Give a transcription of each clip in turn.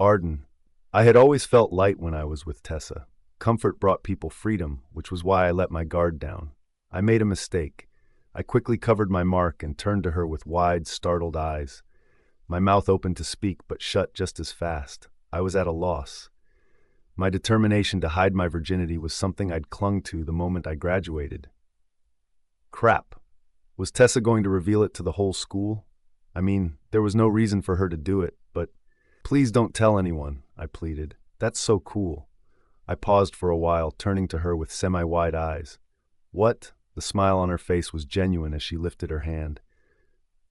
Arden. I had always felt light when I was with Tessa. Comfort brought people freedom, which was why I let my guard down. I made a mistake. I quickly covered my mark and turned to her with wide, startled eyes. My mouth opened to speak, but shut just as fast. I was at a loss. My determination to hide my virginity was something I'd clung to the moment I graduated. Crap. Was Tessa going to reveal it to the whole school? I mean, there was no reason for her to do it, but please don't tell anyone, I pleaded. That's so cool. I paused for a while, turning to her with semi-wide eyes. What? The smile on her face was genuine as she lifted her hand.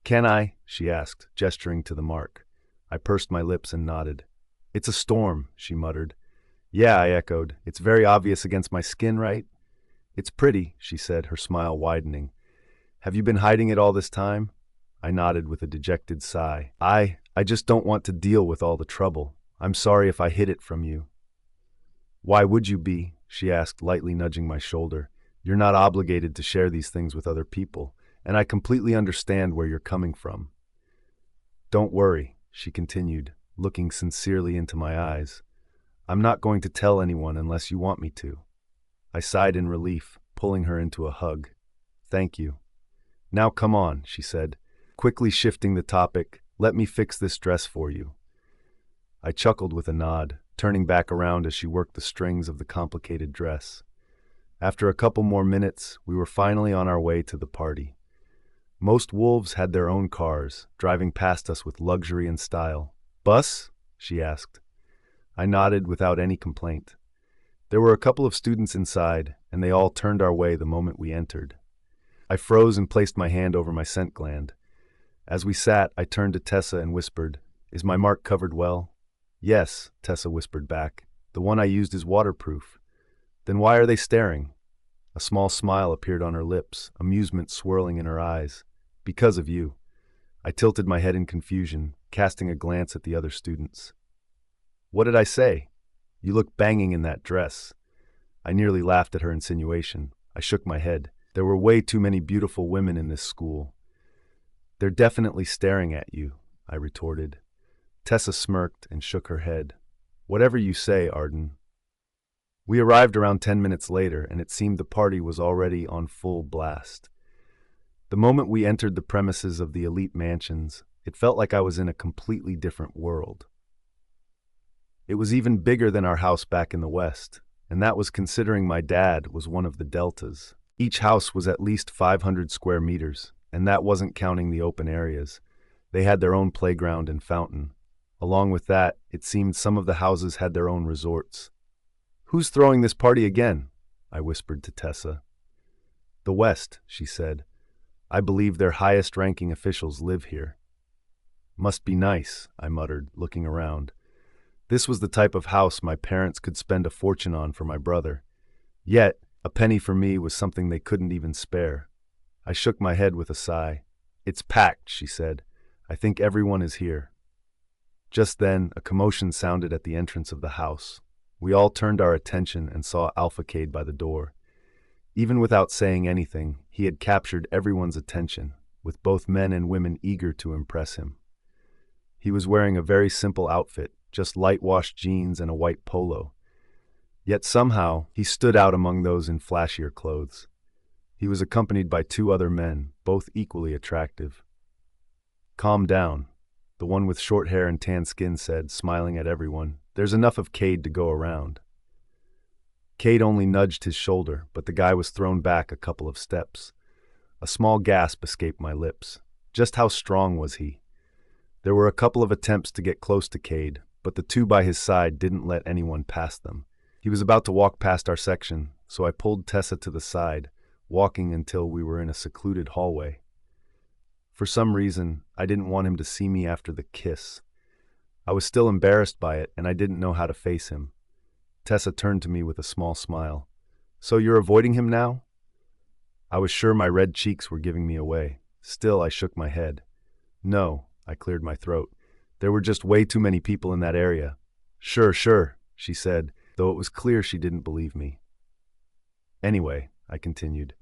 Can I? She asked, gesturing to the mark. I pursed my lips and nodded. It's a storm, she muttered. Yeah, I echoed. It's very obvious against my skin, right? It's pretty, she said, her smile widening. Have you been hiding it all this time? I nodded with a dejected sigh. I just don't want to deal with all the trouble. I'm sorry if I hid it from you. Why would you be? She asked, lightly nudging my shoulder. You're not obligated to share these things with other people, and I completely understand where you're coming from. Don't worry, she continued, looking sincerely into my eyes. I'm not going to tell anyone unless you want me to. I sighed in relief, pulling her into a hug. Thank you. Now come on, she said, quickly shifting the topic. Let me fix this dress for you. I chuckled with a nod, turning back around as she worked the strings of the complicated dress. After a couple more minutes, we were finally on our way to the party. Most wolves had their own cars, driving past us with luxury and style. Bus? She asked. I nodded without any complaint. There were a couple of students inside, and they all turned our way the moment we entered. I froze and placed my hand over my scent gland. As we sat, I turned to Tessa and whispered, Is my mark covered well? Yes, Tessa whispered back. The one I used is waterproof. Then why are they staring? A small smile appeared on her lips, amusement swirling in her eyes. Because of you. I tilted my head in confusion, casting a glance at the other students. What did I say? You look banging in that dress. I nearly laughed at her insinuation. I shook my head. There were way too many beautiful women in this school. They're definitely staring at you, I retorted. Tessa smirked and shook her head. Whatever you say, Arden. We arrived around 10 minutes later, and it seemed the party was already on full blast. The moment we entered the premises of the elite mansions, it felt like I was in a completely different world. It was even bigger than our house back in the West, and that was considering my dad was one of the Deltas. Each house was at least 500 square meters, and that wasn't counting the open areas. They had their own playground and fountain. Along with that, it seemed some of the houses had their own resorts. Who's throwing this party again? I whispered to Tessa. The West, she said. I believe their highest-ranking officials live here. Must be nice, I muttered, looking around. This was the type of house my parents could spend a fortune on for my brother. Yet, a penny for me was something they couldn't even spare. I shook my head with a sigh. It's packed, she said. I think everyone is here. Just then, a commotion sounded at the entrance of the house. We all turned our attention and saw Alpha Cade by the door. Even without saying anything, he had captured everyone's attention, with both men and women eager to impress him. He was wearing a very simple outfit, just light-washed jeans and a white polo. Yet somehow, he stood out among those in flashier clothes. He was accompanied by two other men, both equally attractive. Calm down, the one with short hair and tan skin said, smiling at everyone. There's enough of Cade to go around. Cade only nudged his shoulder, but the guy was thrown back a couple of steps. A small gasp escaped my lips. Just how strong was he? There were a couple of attempts to get close to Cade, but the two by his side didn't let anyone pass them. He was about to walk past our section, so I pulled Tessa to the side, walking until we were in a secluded hallway. For some reason, I didn't want him to see me after the kiss. I was still embarrassed by it, and I didn't know how to face him. Tessa turned to me with a small smile. So you're avoiding him now? I was sure my red cheeks were giving me away. Still, I shook my head. No, I cleared my throat. There were just way too many people in that area. Sure, she said, though it was clear she didn't believe me. Anyway, I continued,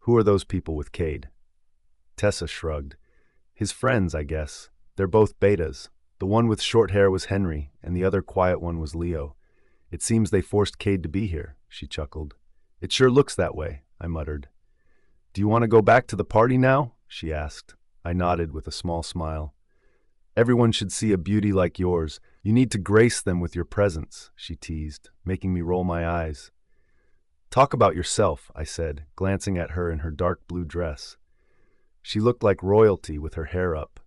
who are those people with Cade? Tessa shrugged. His friends, I guess. They're both betas. The one with short hair was Henry, and the other quiet one was Leo. It seems they forced Cade to be here, she chuckled. It sure looks that way, I muttered. Do you want to go back to the party now? She asked. I nodded with a small smile. Everyone should see a beauty like yours. You need to grace them with your presence, she teased, making me roll my eyes. Talk about yourself, I said, glancing at her in her dark blue dress. She looked like royalty with her hair up.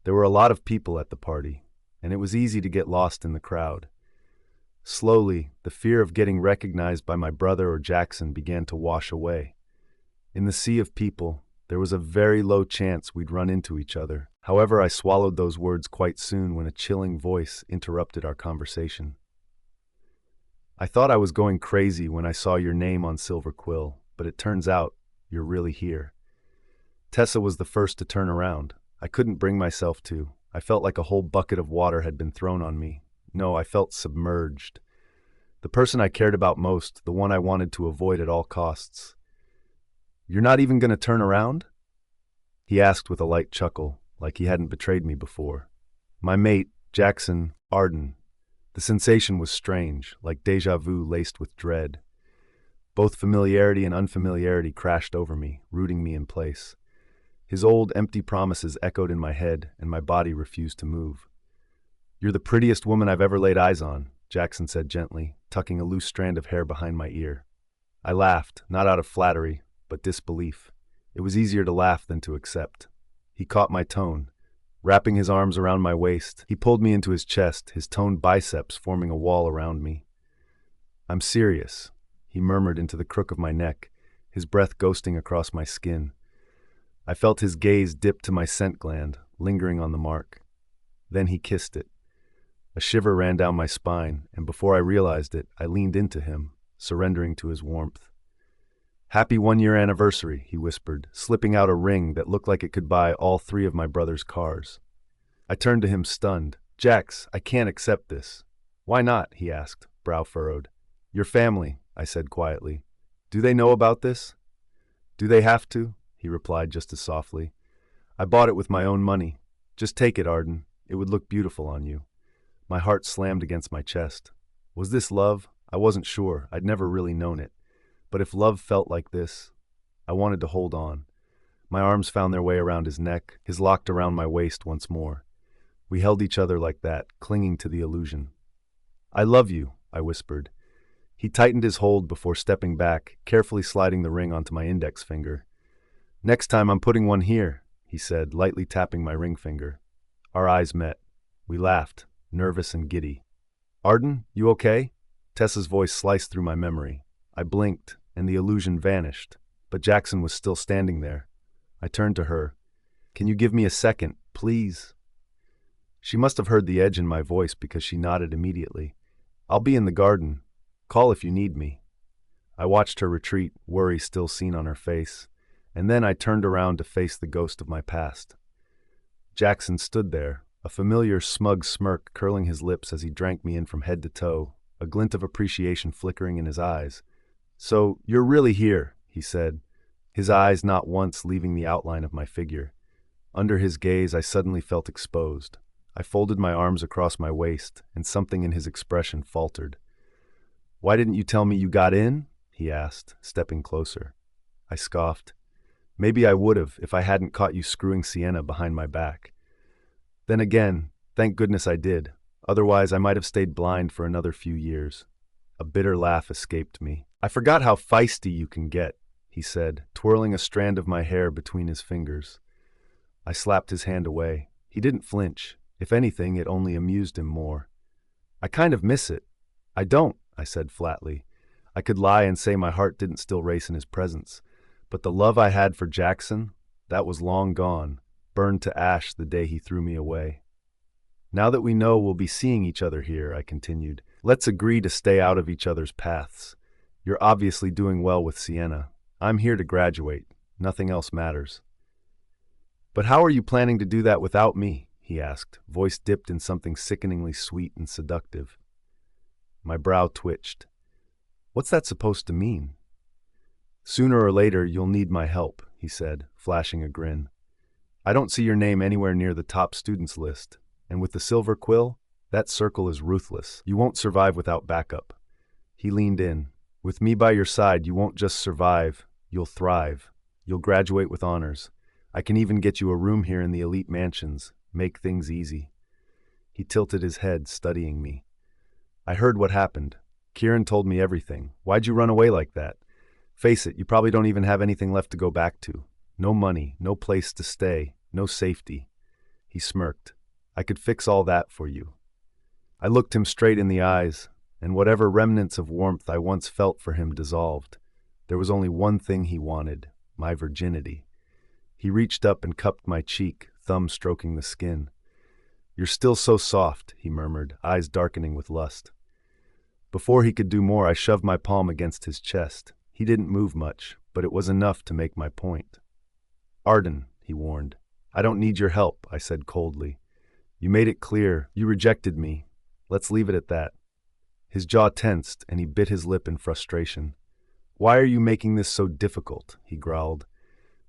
There were a lot of people at the party, and it was easy to get lost in the crowd. Slowly, the fear of getting recognized by my brother or Jaxon began to wash away. In the sea of people, there was a very low chance we'd run into each other. However, I swallowed those words quite soon when a chilling voice interrupted our conversation. I thought I was going crazy when I saw your name on Silver Quill, but it turns out you're really here. Tessa was the first to turn around. I couldn't bring myself to. I felt like a whole bucket of water had been thrown on me. No, I felt submerged. The person I cared about most, the one I wanted to avoid at all costs. You're not even going to turn around? He asked with a light chuckle, like he hadn't betrayed me before. My mate, Jaxon, Arden. The sensation was strange, like déjà vu laced with dread. Both familiarity and unfamiliarity crashed over me, rooting me in place. His old, empty promises echoed in my head, and my body refused to move. You're the prettiest woman I've ever laid eyes on, Jaxon said gently, tucking a loose strand of hair behind my ear. I laughed, not out of flattery, but disbelief. It was easier to laugh than to accept. He caught my tone. Wrapping his arms around my waist, he pulled me into his chest, his toned biceps forming a wall around me. I'm serious, he murmured into the crook of my neck, his breath ghosting across my skin. I felt his gaze dip to my scent gland, lingering on the mark. Then he kissed it. A shiver ran down my spine, and before I realized it, I leaned into him, surrendering to his warmth. Happy 1-year anniversary, he whispered, slipping out a ring that looked like it could buy all 3 of my brother's cars. I turned to him stunned. Jax, I can't accept this. Why not? He asked, brow furrowed. Your family, I said quietly. Do they know about this? Do they have to? He replied just as softly. I bought it with my own money. Just take it, Arden. It would look beautiful on you. My heart slammed against my chest. Was this love? I wasn't sure. I'd never really known it. But if love felt like this, I wanted to hold on. My arms found their way around his neck, his locked around my waist once more. We held each other like that, clinging to the illusion. I love you, I whispered. He tightened his hold before stepping back, carefully sliding the ring onto my index finger. Next time I'm putting one here, he said, lightly tapping my ring finger. Our eyes met. We laughed, nervous and giddy. Arden, you okay? Tessa's voice sliced through my memory. I blinked, and the illusion vanished, but Jaxon was still standing there. I turned to her. Can you give me a second, please? She must have heard the edge in my voice because she nodded immediately. I'll be in the garden. Call if you need me. I watched her retreat, worry still seen on her face, and then I turned around to face the ghost of my past. Jaxon stood there, a familiar smug smirk curling his lips as he drank me in from head to toe, a glint of appreciation flickering in his eyes. So, you're really here, he said, his eyes not once leaving the outline of my figure. Under his gaze, I suddenly felt exposed. I folded my arms across my waist, and something in his expression faltered. Why didn't you tell me you got in? He asked, stepping closer. I scoffed. Maybe I would have if I hadn't caught you screwing Sienna behind my back. Then again, thank goodness I did. Otherwise, I might have stayed blind for another few years. A bitter laugh escaped me. I forgot how feisty you can get, he said, twirling a strand of my hair between his fingers. I slapped his hand away. He didn't flinch. If anything, it only amused him more. I kind of miss it. I don't, I said flatly. I could lie and say my heart didn't still race in his presence. But the love I had for Jaxon, that was long gone, burned to ash the day he threw me away. Now that we know we'll be seeing each other here, I continued, let's agree to stay out of each other's paths. You're obviously doing well with Sienna. I'm here to graduate. Nothing else matters. But how are you planning to do that without me? He asked, voice dipped in something sickeningly sweet and seductive. My brow twitched. What's that supposed to mean? Sooner or later, you'll need my help, he said, flashing a grin. I don't see your name anywhere near the top students list, And with the silver quill, that circle is ruthless. You won't survive without backup. He leaned in. With me by your side, you won't just survive, you'll thrive. You'll graduate with honors. I can even get you a room here in the elite mansions. Make things easy. He tilted his head, studying me. I heard what happened. Kieran told me everything. Why'd you run away like that? Face it, you probably don't even have anything left to go back to. No money, no place to stay, no safety. He smirked. I could fix all that for you. I looked him straight in the eyes, and whatever remnants of warmth I once felt for him dissolved. There was only one thing he wanted, my virginity. He reached up and cupped my cheek, thumb stroking the skin. You're still so soft, he murmured, eyes darkening with lust. Before he could do more, I shoved my palm against his chest. He didn't move much, but it was enough to make my point. Arden, he warned. I don't need your help, I said coldly. You made it clear. You rejected me. Let's leave it at that. His jaw tensed, and he bit his lip in frustration. Why are you making this so difficult? He growled.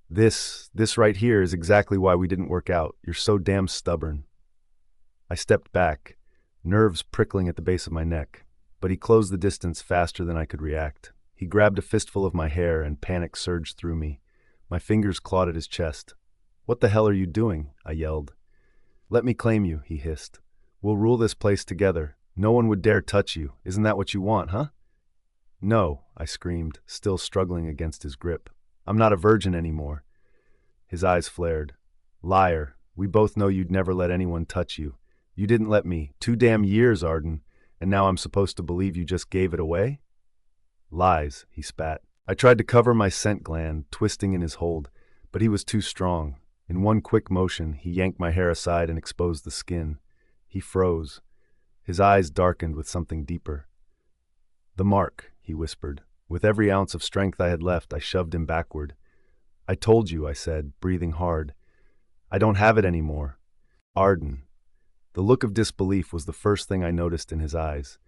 This right here is exactly why we didn't work out. You're so damn stubborn. I stepped back, nerves prickling at the base of my neck, but he closed the distance faster than I could react. He grabbed a fistful of my hair, and panic surged through me. My fingers clawed at his chest. What the hell are you doing? I yelled. Let me claim you, he hissed. We'll rule this place together. No one would dare touch you. Isn't that what you want, huh? No, I screamed, still struggling against his grip. I'm not a virgin anymore. His eyes flared. Liar. We both know you'd never let anyone touch you. You didn't let me. 2 damn years, Arden. And now I'm supposed to believe you just gave it away? Lies, he spat. I tried to cover my scent gland, twisting in his hold, but he was too strong. In one quick motion, he yanked my hair aside and exposed the skin. He froze. His eyes darkened with something deeper. The mark, he whispered. With every ounce of strength I had left, I shoved him backward. I told you, I said, breathing hard. I don't have it anymore. Arden. The look of disbelief was the first thing I noticed in his eyes.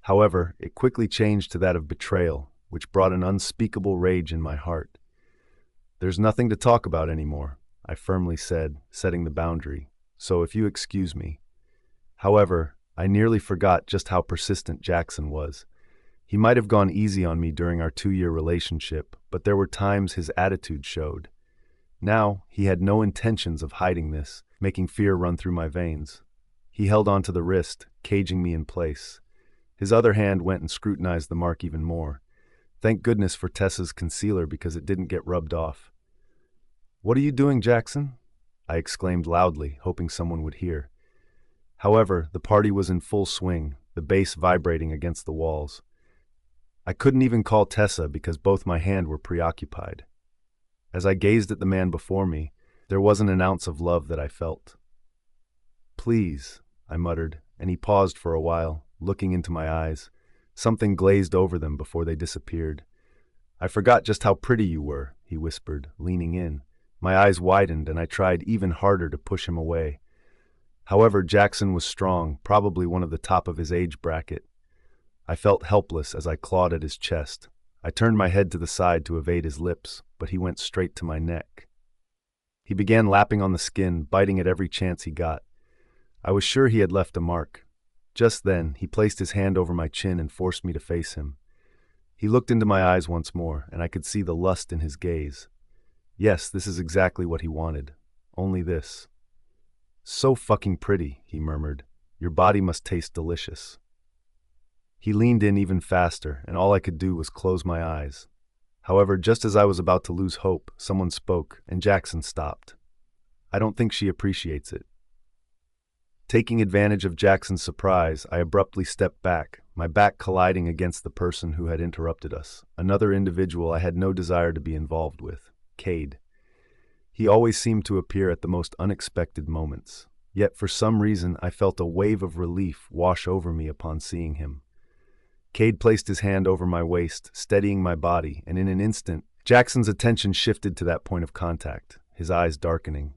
However, it quickly changed to that of betrayal, which brought an unspeakable rage in my heart. There's nothing to talk about anymore, I firmly said, setting the boundary. So if you excuse me. However, I nearly forgot just how persistent Jaxon was. He might have gone easy on me during our 2-year relationship, but there were times his attitude showed. Now, he had no intentions of hiding this, making fear run through my veins. He held onto the wrist, caging me in place. His other hand went and scrutinized the mark even more. Thank goodness for Tessa's concealer because it didn't get rubbed off. What are you doing, Jaxon? I exclaimed loudly, hoping someone would hear. However, the party was in full swing, the bass vibrating against the walls. I couldn't even call Tessa because both my hands were preoccupied. As I gazed at the man before me, there wasn't an ounce of love that I felt. Please, I muttered, and he paused for a while, looking into my eyes. Something glazed over them before they disappeared. I forgot just how pretty you were, he whispered, leaning in. My eyes widened, and I tried even harder to push him away. However, Jaxon was strong, probably one of the top of his age bracket. I felt helpless as I clawed at his chest. I turned my head to the side to evade his lips, but he went straight to my neck. He began lapping on the skin, biting at every chance he got. I was sure he had left a mark. Just then, he placed his hand over my chin and forced me to face him. He looked into my eyes once more, and I could see the lust in his gaze. Yes, this is exactly what he wanted. Only this. So fucking pretty, he murmured. Your body must taste delicious. He leaned in even faster, and all I could do was close my eyes. However, just as I was about to lose hope, someone spoke, and Jaxon stopped. I don't think she appreciates it. Taking advantage of Jackson's surprise, I abruptly stepped back, my back colliding against the person who had interrupted us, another individual I had no desire to be involved with, Cade. He always seemed to appear at the most unexpected moments, yet for some reason I felt a wave of relief wash over me upon seeing him. Cade placed his hand over my waist, steadying my body, and in an instant, Jackson's attention shifted to that point of contact, his eyes darkening.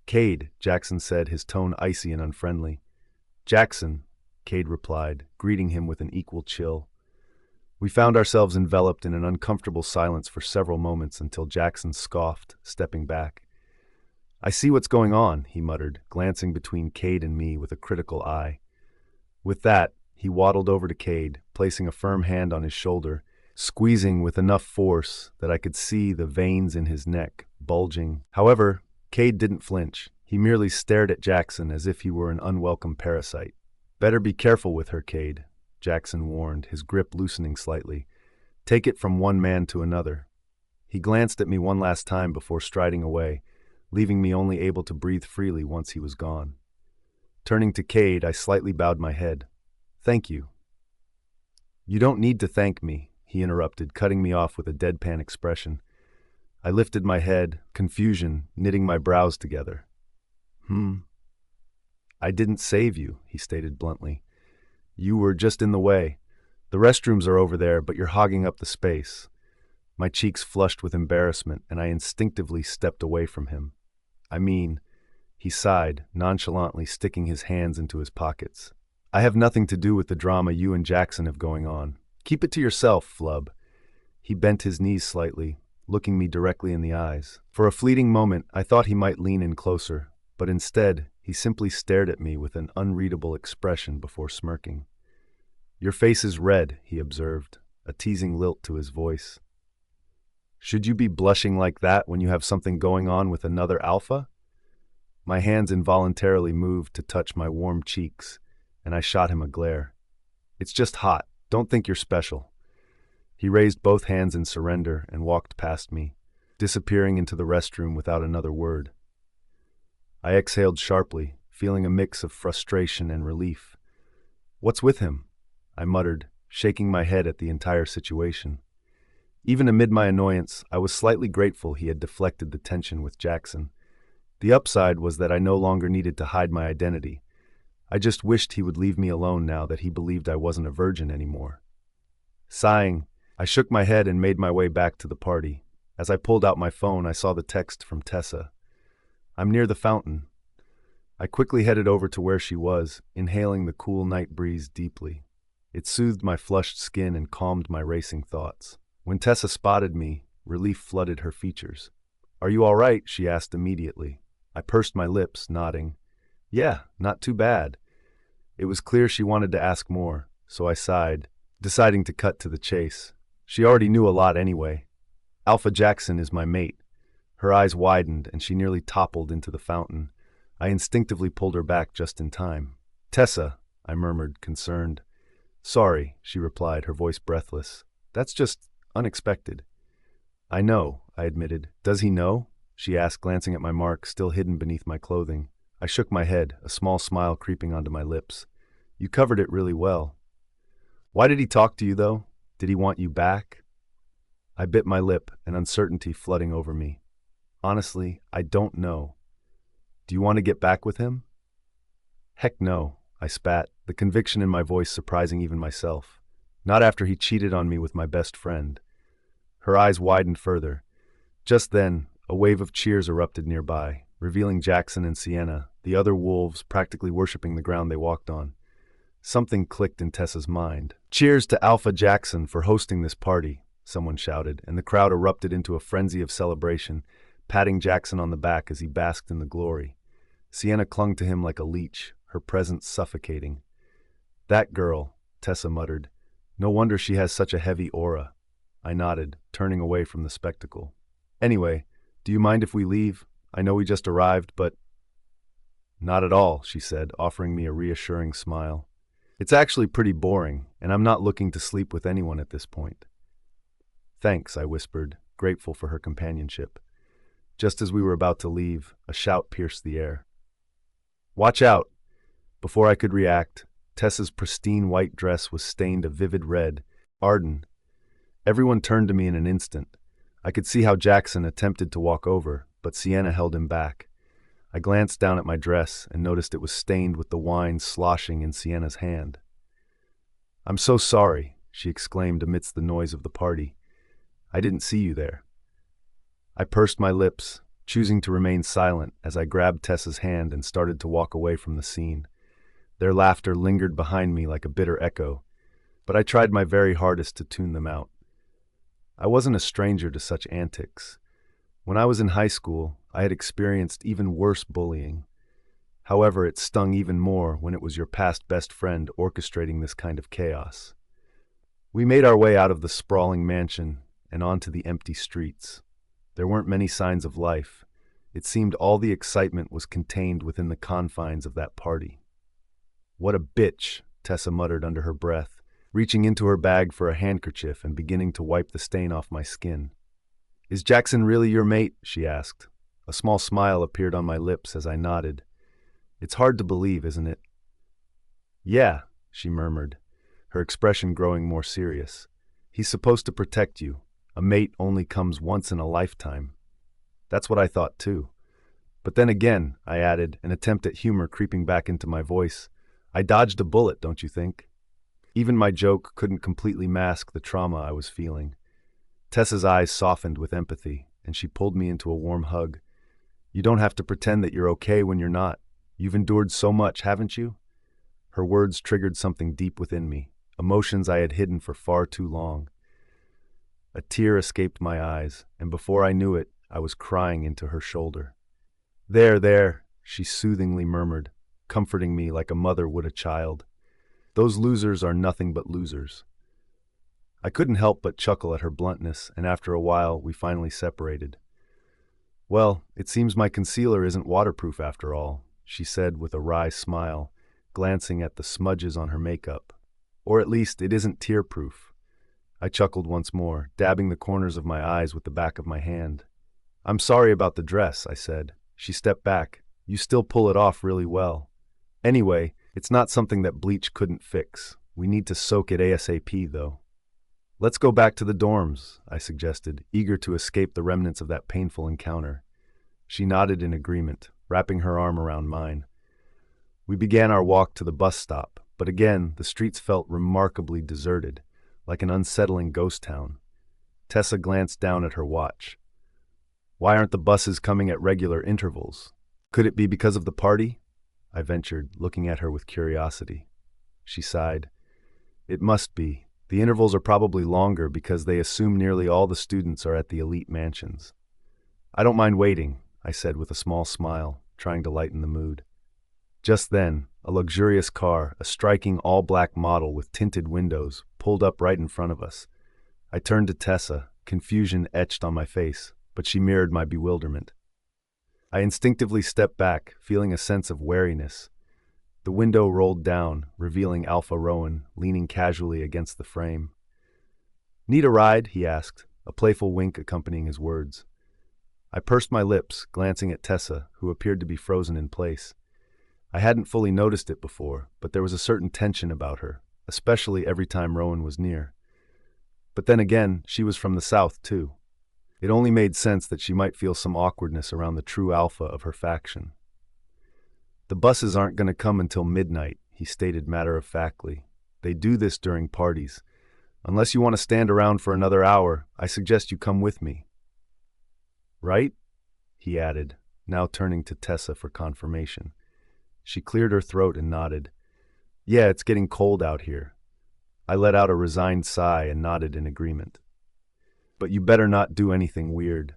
Cade, Jaxon said, his tone icy and unfriendly. Jaxon, Cade replied, greeting him with an equal chill. We found ourselves enveloped in an uncomfortable silence for several moments until Jaxon scoffed, stepping back. I see what's going on, he muttered, glancing between Cade and me with a critical eye. With that, he waddled over to Cade, placing a firm hand on his shoulder, squeezing with enough force that I could see the veins in his neck bulging. However, Cade didn't flinch. He merely stared at Jaxon as if he were an unwelcome parasite. "Better be careful with her, Cade," Jaxon warned, his grip loosening slightly. "Take it from one man to another." He glanced at me one last time before striding away, leaving me only able to breathe freely once he was gone. Turning to Cade, I slightly bowed my head. "Thank you." "You don't need to thank me," he interrupted, cutting me off with a deadpan expression. I lifted my head, confusion knitting my brows together. "I didn't save you," he stated bluntly. "You were just in the way. The restrooms are over there, but you're hogging up the space." My cheeks flushed with embarrassment, and I instinctively stepped away from him. He sighed, nonchalantly sticking his hands into his pockets. "I have nothing to do with the drama you and Jaxon have going on. Keep it to yourself, flub." He bent his knees slightly, looking me directly in the eyes. For a fleeting moment, I thought he might lean in closer, but instead, he simply stared at me with an unreadable expression before smirking. "Your face is red," he observed, a teasing lilt to his voice. "Should you be blushing like that when you have something going on with another alpha?" My hands involuntarily moved to touch my warm cheeks, and I shot him a glare. "It's just hot. Don't think you're special." He raised both hands in surrender and walked past me, disappearing into the restroom without another word. I exhaled sharply, feeling a mix of frustration and relief. "What's with him?" I muttered, shaking my head at the entire situation. Even amid my annoyance, I was slightly grateful he had deflected the tension with Jaxon. The upside was that I no longer needed to hide my identity. I just wished he would leave me alone now that he believed I wasn't a virgin anymore. Sighing, I shook my head and made my way back to the party. As I pulled out my phone, I saw the text from Tessa. "I'm near the fountain." I quickly headed over to where she was, inhaling the cool night breeze deeply. It soothed my flushed skin and calmed my racing thoughts. When Tessa spotted me, relief flooded her features. "Are you all right?" she asked immediately. I pursed my lips, nodding. "Yeah, not too bad." It was clear she wanted to ask more, so I sighed, deciding to cut to the chase. She already knew a lot anyway. "Alpha Jaxon is my mate." Her eyes widened, and she nearly toppled into the fountain. I instinctively pulled her back just in time. "Tessa," I murmured, concerned. "Sorry," she replied, her voice breathless. "That's just unexpected." "I know," I admitted. "Does he know?" she asked, glancing at my mark, still hidden beneath my clothing. I shook my head, a small smile creeping onto my lips. "You covered it really well." "Why did he talk to you, though? Did he want you back?" I bit my lip, an uncertainty flooding over me. "Honestly, I don't know." "Do you want to get back with him?" "Heck no," I spat, the conviction in my voice surprising even myself. "Not after he cheated on me with my best friend." Her eyes widened further. Just then, a wave of cheers erupted nearby, revealing Jaxon and Sienna, the other wolves practically worshipping the ground they walked on. Something clicked in Tessa's mind. "Cheers to Alpha Jaxon for hosting this party," someone shouted, and the crowd erupted into a frenzy of celebration, patting Jaxon on the back as he basked in the glory. Sienna clung to him like a leech, her presence suffocating. "That girl," Tessa muttered. "No wonder she has such a heavy aura." I nodded, turning away from the spectacle. "Anyway, do you mind if we leave? I know we just arrived, but—" "Not at all," she said, offering me a reassuring smile. "It's actually pretty boring, and I'm not looking to sleep with anyone at this point." "Thanks," I whispered, grateful for her companionship. Just as we were about to leave, a shout pierced the air. "Watch out!" Before I could react, Tessa's pristine white dress was stained a vivid red. "Arden." Everyone turned to me in an instant. I could see how Jaxon attempted to walk over, but Sienna held him back. I glanced down at my dress and noticed it was stained with the wine sloshing in Sienna's hand. "I'm so sorry," she exclaimed amidst the noise of the party. "I didn't see you there." I pursed my lips, choosing to remain silent as I grabbed Tessa's hand and started to walk away from the scene. Their laughter lingered behind me like a bitter echo, but I tried my very hardest to tune them out. I wasn't a stranger to such antics. When I was in high school, I had experienced even worse bullying. However, it stung even more when it was your past best friend orchestrating this kind of chaos. We made our way out of the sprawling mansion and onto the empty streets. There weren't many signs of life. It seemed all the excitement was contained within the confines of that party. "What a bitch," Tessa muttered under her breath, reaching into her bag for a handkerchief and beginning to wipe the stain off my skin. "Is Jaxon really your mate?" she asked. A small smile appeared on my lips as I nodded. "It's hard to believe, isn't it?" "Yeah," she murmured, her expression growing more serious. "He's supposed to protect you. A mate only comes once in a lifetime." That's what I thought too. But then again, I added, an attempt at humor creeping back into my voice, I dodged a bullet, don't you think? Even my joke couldn't completely mask the trauma I was feeling. Tessa's eyes softened with empathy, and she pulled me into a warm hug. "You don't have to pretend that you're okay when you're not. You've endured so much, haven't you?" Her words triggered something deep within me, emotions I had hidden for far too long. A tear escaped my eyes, and before I knew it, I was crying into her shoulder. There," she soothingly murmured, comforting me like a mother would a child. "Those losers are nothing but losers." I couldn't help but chuckle at her bluntness, and after a while, we finally separated. "Well, it seems my concealer isn't waterproof after all," she said with a wry smile, glancing at the smudges on her makeup. "Or at least, it isn't tear-proof." I chuckled once more, dabbing the corners of my eyes with the back of my hand. "I'm sorry about the dress," I said. She stepped back. "You still pull it off really well. Anyway, it's not something that bleach couldn't fix. We need to soak it ASAP, though." "Let's go back to the dorms," I suggested, eager to escape the remnants of that painful encounter. She nodded in agreement, wrapping her arm around mine. We began our walk to the bus stop, but again, the streets felt remarkably deserted, like an unsettling ghost town. Tessa glanced down at her watch. "Why aren't the buses coming at regular intervals? Could it be because of the party?" I ventured, looking at her with curiosity. She sighed. "It must be. The intervals are probably longer because they assume nearly all the students are at the elite mansions." "I don't mind waiting," I said with a small smile, trying to lighten the mood. Just then, a luxurious car, a striking all-black model with tinted windows, pulled up right in front of us. I turned to Tessa, confusion etched on my face, but she mirrored my bewilderment. I instinctively stepped back, feeling a sense of wariness. The window rolled down, revealing Alpha Rowan, leaning casually against the frame. "Need a ride?" he asked, a playful wink accompanying his words. I pursed my lips, glancing at Tessa, who appeared to be frozen in place. I hadn't fully noticed it before, but there was a certain tension about her, especially every time Rowan was near. But then again, she was from the south, too. It only made sense that she might feel some awkwardness around the true alpha of her faction. "The buses aren't going to come until midnight," he stated matter-of-factly. "They do this during parties. Unless you want to stand around for another hour, I suggest you come with me." "Right?" he added, now turning to Tessa for confirmation. She cleared her throat and nodded. "Yeah, it's getting cold out here." I let out a resigned sigh and nodded in agreement. "But you better not do anything weird."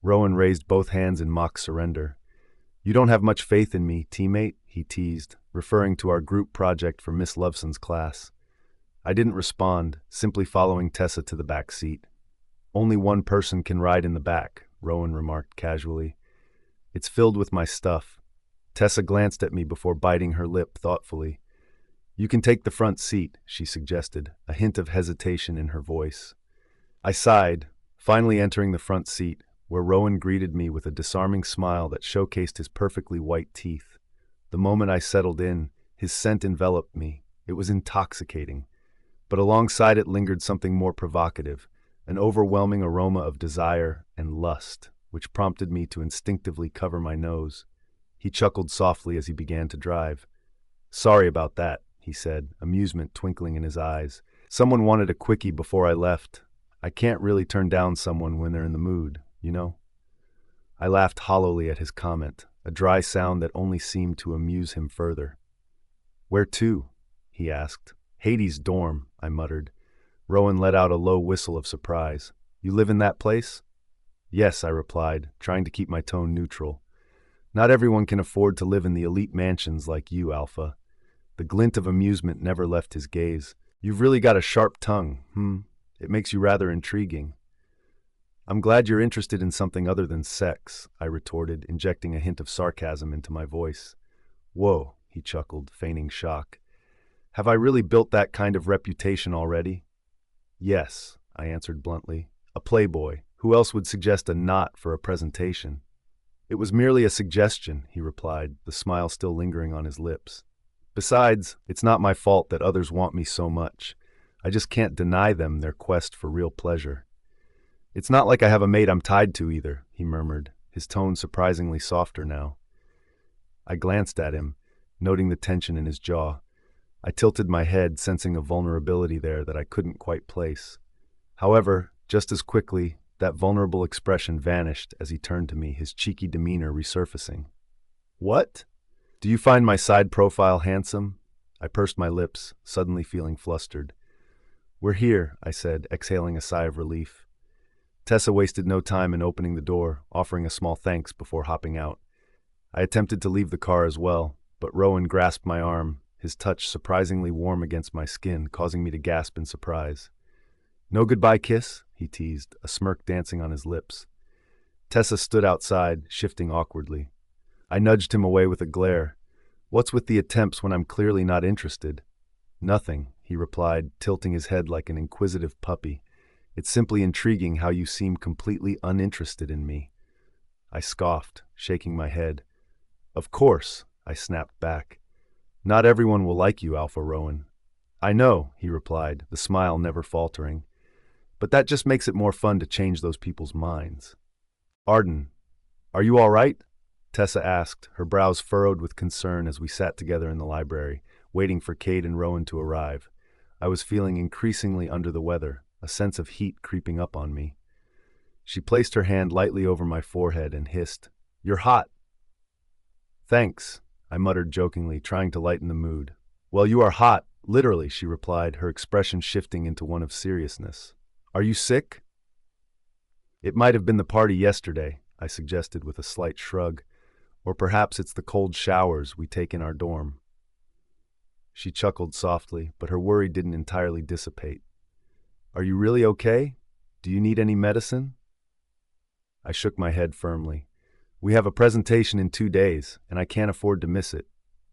Rowan raised both hands in mock surrender. "You don't have much faith in me, teammate," he teased, referring to our group project for Miss Loveson's class. I didn't respond, simply following Tessa to the back seat. "Only one person can ride in the back," Rowan remarked casually. "It's filled with my stuff." Tessa glanced at me before biting her lip thoughtfully. "You can take the front seat," she suggested, a hint of hesitation in her voice. I sighed, finally entering the front seat, where Rowan greeted me with a disarming smile that showcased his perfectly white teeth. The moment I settled in, his scent enveloped me. It was intoxicating. But alongside it lingered something more provocative, an overwhelming aroma of desire and lust, which prompted me to instinctively cover my nose. He chuckled softly as he began to drive. "Sorry about that," he said, amusement twinkling in his eyes. "Someone wanted a quickie before I left. I can't really turn down someone when they're in the mood, you know?" I laughed hollowly at his comment, a dry sound that only seemed to amuse him further. "Where to?" he asked. "Hades' dorm," I muttered. Rowan let out a low whistle of surprise. "You live in that place?" Yes, I replied, trying to keep my tone neutral. Not everyone can afford to live in the elite mansions like you, Alpha. The glint of amusement never left his gaze. You've really got a sharp tongue, It makes you rather intriguing. I'm glad you're interested in something other than sex, I retorted, injecting a hint of sarcasm into my voice. Whoa, he chuckled, feigning shock. Have I really built that kind of reputation already? Yes, I answered bluntly. A playboy. Who else would suggest a knot for a presentation? It was merely a suggestion, he replied, the smile still lingering on his lips. Besides, it's not my fault that others want me so much. I just can't deny them their quest for real pleasure. It's not like I have a mate I'm tied to either, he murmured, his tone surprisingly softer now. I glanced at him, noting the tension in his jaw. I tilted my head, sensing a vulnerability there that I couldn't quite place. However, just as quickly, that vulnerable expression vanished as he turned to me, his cheeky demeanor resurfacing. What? Do you find my side profile handsome? I pursed my lips, suddenly feeling flustered. We're here, I said, exhaling a sigh of relief. Tessa wasted no time in opening the door, offering a small thanks before hopping out. I attempted to leave the car as well, but Rowan grasped my arm, his touch surprisingly warm against my skin, causing me to gasp in surprise. No goodbye kiss? He teased, a smirk dancing on his lips. Tessa stood outside, shifting awkwardly. I nudged him away with a glare. What's with the attempts when I'm clearly not interested? Nothing, he replied, tilting his head like an inquisitive puppy. It's simply intriguing how you seem completely uninterested in me. I scoffed, shaking my head. Of course, I snapped back. Not everyone will like you, Alpha Rowan. I know, he replied, the smile never faltering. But that just makes it more fun to change those people's minds. Arden, are you all right? Tessa asked, her brows furrowed with concern as we sat together in the library, waiting for Cade and Rowan to arrive. I was feeling increasingly under the weather, a sense of heat creeping up on me. She placed her hand lightly over my forehead and hissed, "You're hot." Thanks, I muttered jokingly, trying to lighten the mood. Well, you are hot, literally, she replied, her expression shifting into one of seriousness. Are you sick? It might have been the party yesterday, I suggested with a slight shrug. Or perhaps it's the cold showers we take in our dorm. She chuckled softly, but her worry didn't entirely dissipate. Are you really okay? Do you need any medicine? I shook my head firmly. We have a presentation in 2 days, and I can't afford to miss it.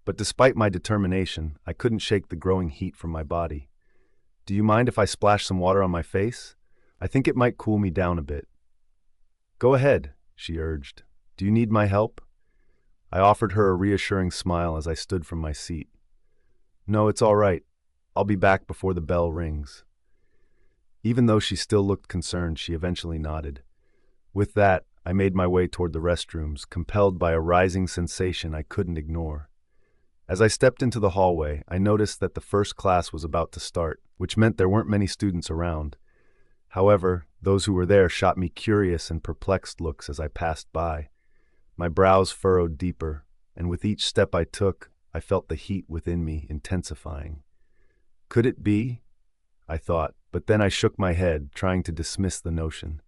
But despite my determination, I couldn't shake the growing heat from my body. Do you mind if I splash some water on my face? I think it might cool me down a bit. Go ahead, she urged. Do you need my help? I offered her a reassuring smile as I stood from my seat. No, it's all right. I'll be back before the bell rings. Even though she still looked concerned, she eventually nodded. With that, I made my way toward the restrooms, compelled by a rising sensation I couldn't ignore. As I stepped into the hallway, I noticed that the first class was about to start, which meant there weren't many students around. However, those who were there shot me curious and perplexed looks as I passed by. My brows furrowed deeper, and with each step I took, I felt the heat within me intensifying. Could it be? I thought, but then I shook my head, trying to dismiss the notion.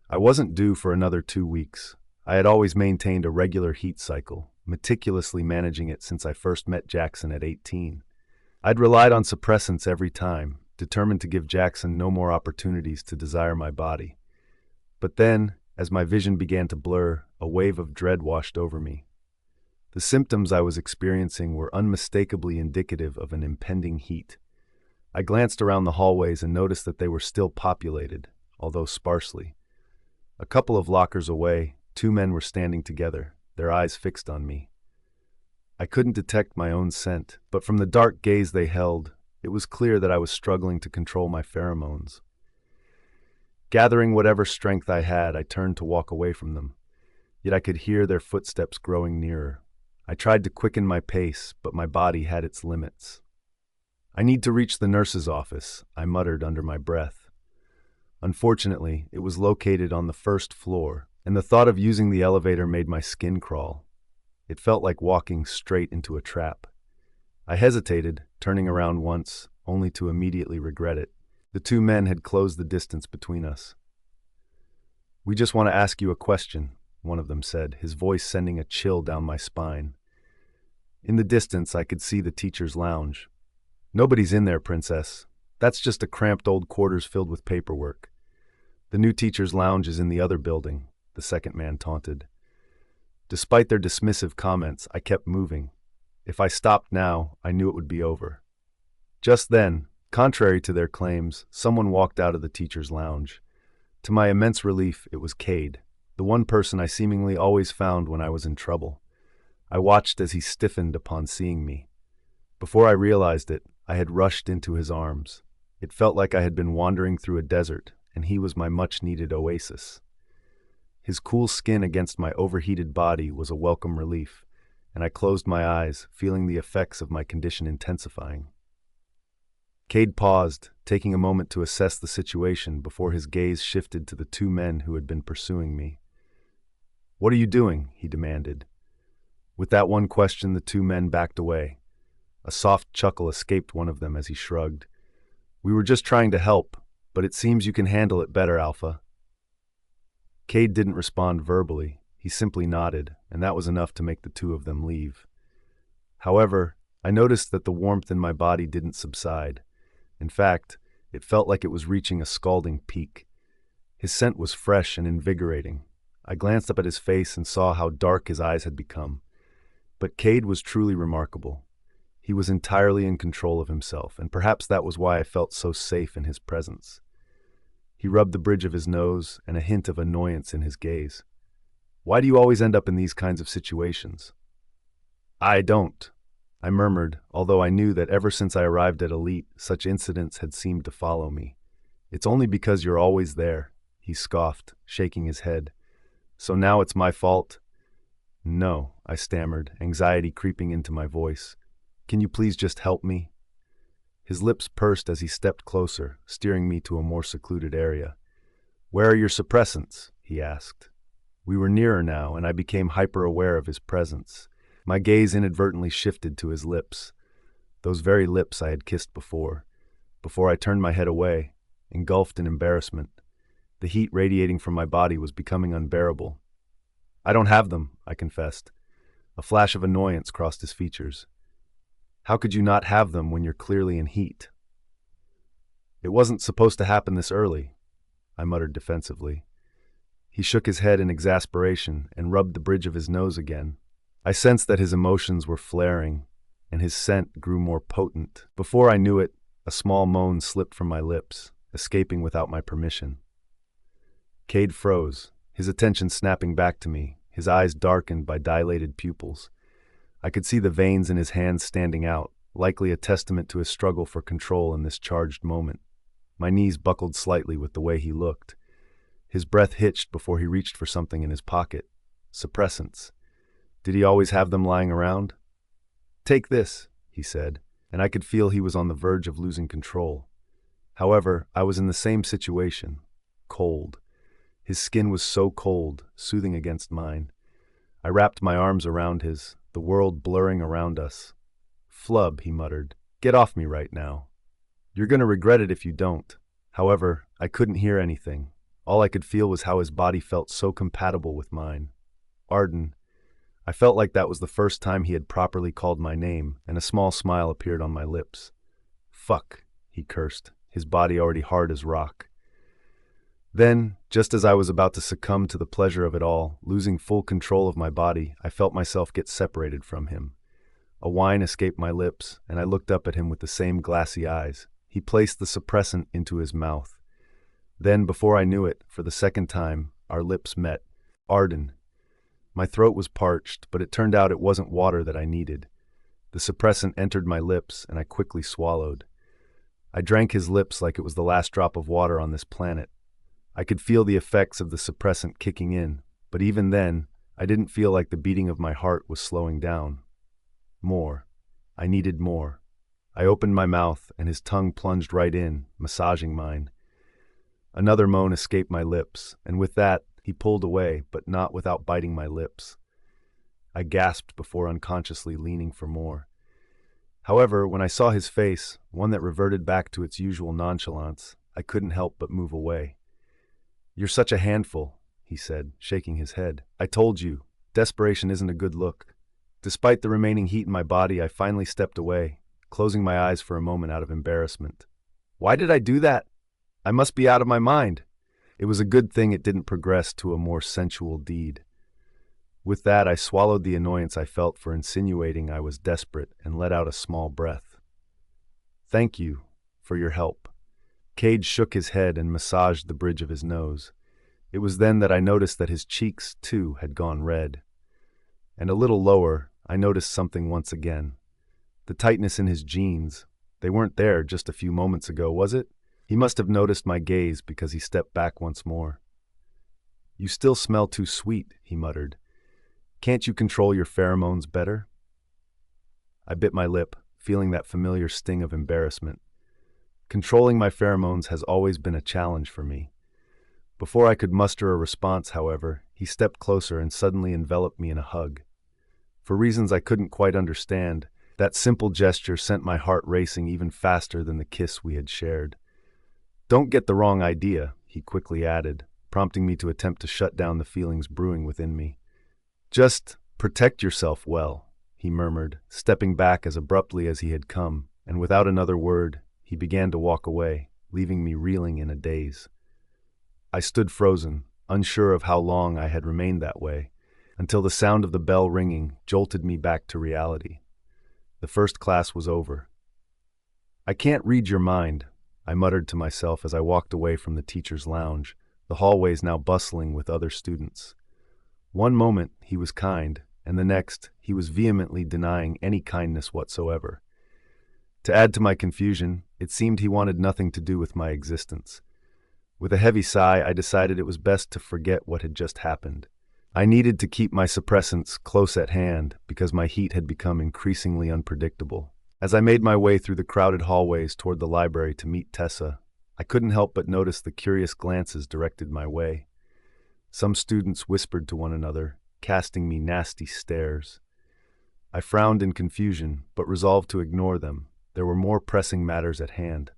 I wasn't due for another 2 weeks. I had always maintained a regular heat cycle, meticulously managing it since I first met Jaxon at 18. I'd relied on suppressants every time, determined to give Jaxon no more opportunities to desire my body. But then, as my vision began to blur, a wave of dread washed over me. The symptoms I was experiencing were unmistakably indicative of an impending heat. I glanced around the hallways and noticed that they were still populated, although sparsely. A couple of lockers away, 2 men were standing together, their eyes fixed on me. I couldn't detect my own scent, but from the dark gaze they held, it was clear that I was struggling to control my pheromones. Gathering whatever strength I had, I turned to walk away from them, yet I could hear their footsteps growing nearer. I tried to quicken my pace, but my body had its limits. I need to reach the nurse's office, I muttered under my breath. Unfortunately, it was located on the 1st floor, and the thought of using the elevator made my skin crawl. It felt like walking straight into a trap. I hesitated, turning around once, only to immediately regret it. The 2 men had closed the distance between us. "We just want to ask you a question," one of them said, his voice sending a chill down my spine. In the distance, I could see the teacher's lounge. "Nobody's in there, Princess. That's just a cramped old quarters filled with paperwork. The new teacher's lounge is in the other building," the second man taunted. Despite their dismissive comments, I kept moving. If I stopped now, I knew it would be over. Just then, contrary to their claims, someone walked out of the teacher's lounge. To my immense relief, it was Cade, the one person I seemingly always found when I was in trouble. I watched as he stiffened upon seeing me. Before I realized it, I had rushed into his arms. It felt like I had been wandering through a desert, and he was my much-needed oasis. His cool skin against my overheated body was a welcome relief, and I closed my eyes, feeling the effects of my condition intensifying. Cade paused, taking a moment to assess the situation before his gaze shifted to the two men who had been pursuing me. "What are you doing?" he demanded. With that one question, the two men backed away. A soft chuckle escaped one of them as he shrugged. "We were just trying to help, but it seems you can handle it better, Alpha." Cade didn't respond verbally. He simply nodded, and that was enough to make the two of them leave. However, I noticed that the warmth in my body didn't subside. In fact, it felt like it was reaching a scalding peak. His scent was fresh and invigorating. I glanced up at his face and saw how dark his eyes had become. But Cade was truly remarkable. He was entirely in control of himself, and perhaps that was why I felt so safe in his presence. He rubbed the bridge of his nose, and a hint of annoyance in his gaze. "Why do you always end up in these kinds of situations?" "I don't," I murmured, although I knew that ever since I arrived at Elite, such incidents had seemed to follow me. "It's only because you're always there," he scoffed, shaking his head. "So now it's my fault?" "No," I stammered, anxiety creeping into my voice. "Can you please just help me?" His lips pursed as he stepped closer, steering me to a more secluded area. "Where are your suppressants?" he asked. We were nearer now, and I became hyper-aware of his presence. My gaze inadvertently shifted to his lips, those very lips I had kissed before I turned my head away, engulfed in embarrassment. The heat radiating from my body was becoming unbearable. "I don't have them," I confessed. A flash of annoyance crossed his features. "How could you not have them when you're clearly in heat?" "It wasn't supposed to happen this early," I muttered defensively. He shook his head in exasperation and rubbed the bridge of his nose again. I sensed that his emotions were flaring, and his scent grew more potent. Before I knew it, a small moan slipped from my lips, escaping without my permission. Cade froze, his attention snapping back to me, his eyes darkened by dilated pupils. I could see the veins in his hands standing out, likely a testament to his struggle for control in this charged moment. My knees buckled slightly with the way he looked. His breath hitched before he reached for something in his pocket. Suppressants. Did he always have them lying around? "Take this," he said, and I could feel he was on the verge of losing control. However, I was in the same situation. Cold. His skin was so cold, soothing against mine. I wrapped my arms around his, the world blurring around us. "Flub," he muttered. "Get off me right now. You're going to regret it if you don't." However, I couldn't hear anything. All I could feel was how his body felt so compatible with mine. Arden. I felt like that was the first time he had properly called my name, and a small smile appeared on my lips. "Fuck," he cursed, his body already hard as rock. Then, just as I was about to succumb to the pleasure of it all, losing full control of my body, I felt myself get separated from him. A whine escaped my lips, and I looked up at him with the same glassy eyes. He placed the suppressant into his mouth. Then, before I knew it, for the second time, our lips met. Arden. My throat was parched, but it turned out it wasn't water that I needed. The suppressant entered my lips, and I quickly swallowed. I drank his lips like it was the last drop of water on this planet. I could feel the effects of the suppressant kicking in, but even then, I didn't feel like the beating of my heart was slowing down. More. I needed more. I opened my mouth, and his tongue plunged right in, massaging mine. Another moan escaped my lips, and with that, he pulled away, but not without biting my lips. I gasped before unconsciously leaning for more. However, when I saw his face, one that reverted back to its usual nonchalance, I couldn't help but move away. "You're such a handful," he said, shaking his head. I told you, desperation isn't a good look. Despite the remaining heat in my body, I finally stepped away, closing my eyes for a moment out of embarrassment. Why did I do that? I must be out of my mind. It was a good thing it didn't progress to a more sensual deed. With that, I swallowed the annoyance I felt for insinuating I was desperate and let out a small breath. Thank you for your help. Cade shook his head and massaged the bridge of his nose. It was then that I noticed that his cheeks, too, had gone red. And a little lower, I noticed something once again. The tightness in his jeans. They weren't there just a few moments ago, was it? He must have noticed my gaze because he stepped back once more. You still smell too sweet, he muttered. Can't you control your pheromones better? I bit my lip, feeling that familiar sting of embarrassment. Controlling my pheromones has always been a challenge for me. Before I could muster a response, however, he stepped closer and suddenly enveloped me in a hug. For reasons I couldn't quite understand, that simple gesture sent my heart racing even faster than the kiss we had shared. Don't get the wrong idea, he quickly added, prompting me to attempt to shut down the feelings brewing within me. Just protect yourself well, he murmured, stepping back as abruptly as he had come, and without another word, he began to walk away, leaving me reeling in a daze. I stood frozen, unsure of how long I had remained that way, until the sound of the bell ringing jolted me back to reality. The first class was over. I can't read your mind, I muttered to myself as I walked away from the teacher's lounge, the hallways now bustling with other students. One moment he was kind, and the next he was vehemently denying any kindness whatsoever. To add to my confusion, it seemed he wanted nothing to do with my existence. With a heavy sigh, I decided it was best to forget what had just happened. I needed to keep my suppressants close at hand because my heat had become increasingly unpredictable. As I made my way through the crowded hallways toward the library to meet Tessa, I couldn't help but notice the curious glances directed my way. Some students whispered to one another, casting me nasty stares. I frowned in confusion, but resolved to ignore them. There were more pressing matters at hand.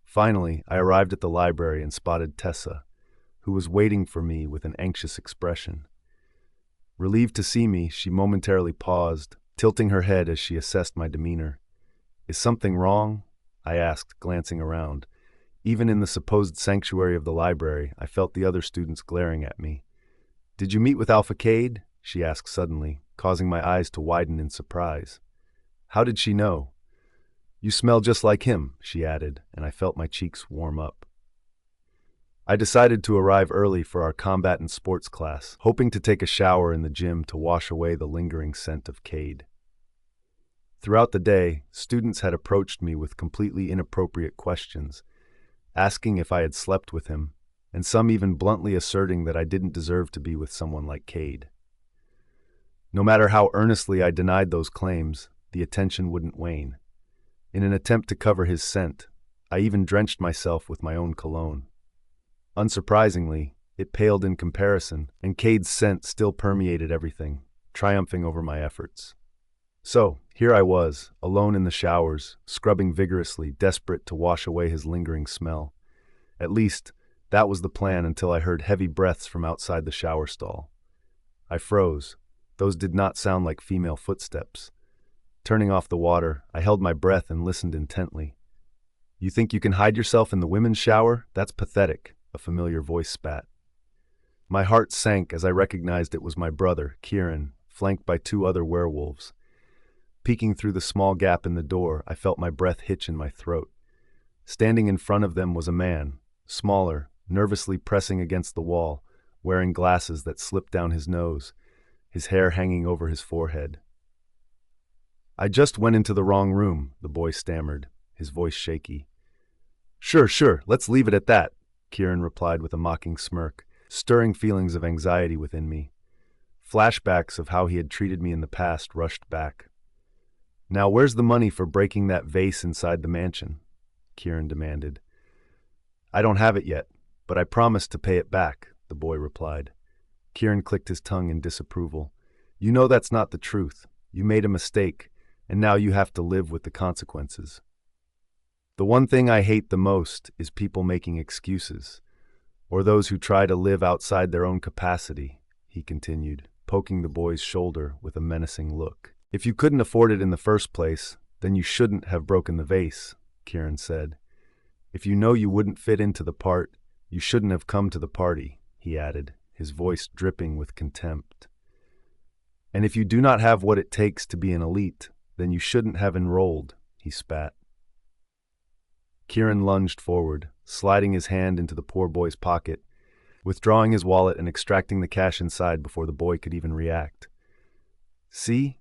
Finally, I arrived at the library and spotted Tessa, who was waiting for me with an anxious expression. Relieved to see me, she momentarily paused, tilting her head as she assessed my demeanor. Is something wrong? I asked, glancing around. Even in the supposed sanctuary of the library, I felt the other students glaring at me. Did you meet with Alpha Cade? She asked suddenly, causing my eyes to widen in surprise. How did she know? You smell just like him, she added, and I felt my cheeks warm up. I decided to arrive early for our combat and sports class, hoping to take a shower in the gym to wash away the lingering scent of Cade. Throughout the day, students had approached me with completely inappropriate questions, asking if I had slept with him, and some even bluntly asserting that I didn't deserve to be with someone like Cade. No matter how earnestly I denied those claims, the attention wouldn't wane. In an attempt to cover his scent, I even drenched myself with my own cologne. Unsurprisingly, it paled in comparison, and Cade's scent still permeated everything, triumphing over my efforts. So, here I was, alone in the showers, scrubbing vigorously, desperate to wash away his lingering smell. At least, that was the plan until I heard heavy breaths from outside the shower stall. I froze. Those did not sound like female footsteps. Turning off the water, I held my breath and listened intently. You think you can hide yourself in the women's shower? That's pathetic, a familiar voice spat. My heart sank as I recognized it was my brother, Kieran, flanked by two other werewolves. Peeking through the small gap in the door, I felt my breath hitch in my throat. Standing in front of them was a man, smaller, nervously pressing against the wall, wearing glasses that slipped down his nose, his hair hanging over his forehead. I just went into the wrong room, the boy stammered, his voice shaky. Sure, let's leave it at that, Kieran replied with a mocking smirk, stirring feelings of anxiety within me. Flashbacks of how he had treated me in the past rushed back. Now where's the money for breaking that vase inside the mansion? Kieran demanded. I don't have it yet, but I promised to pay it back, the boy replied. Kieran clicked his tongue in disapproval. You know that's not the truth. You made a mistake, and now you have to live with the consequences. The one thing I hate the most is people making excuses. Or those who try to live outside their own capacity, he continued, poking the boy's shoulder with a menacing look. If you couldn't afford it in the first place, then you shouldn't have broken the vase, Kieran said. If you know you wouldn't fit into the part, you shouldn't have come to the party, he added, his voice dripping with contempt. And if you do not have what it takes to be an elite, then you shouldn't have enrolled, he spat. Kieran lunged forward, sliding his hand into the poor boy's pocket, withdrawing his wallet and extracting the cash inside before the boy could even react. See?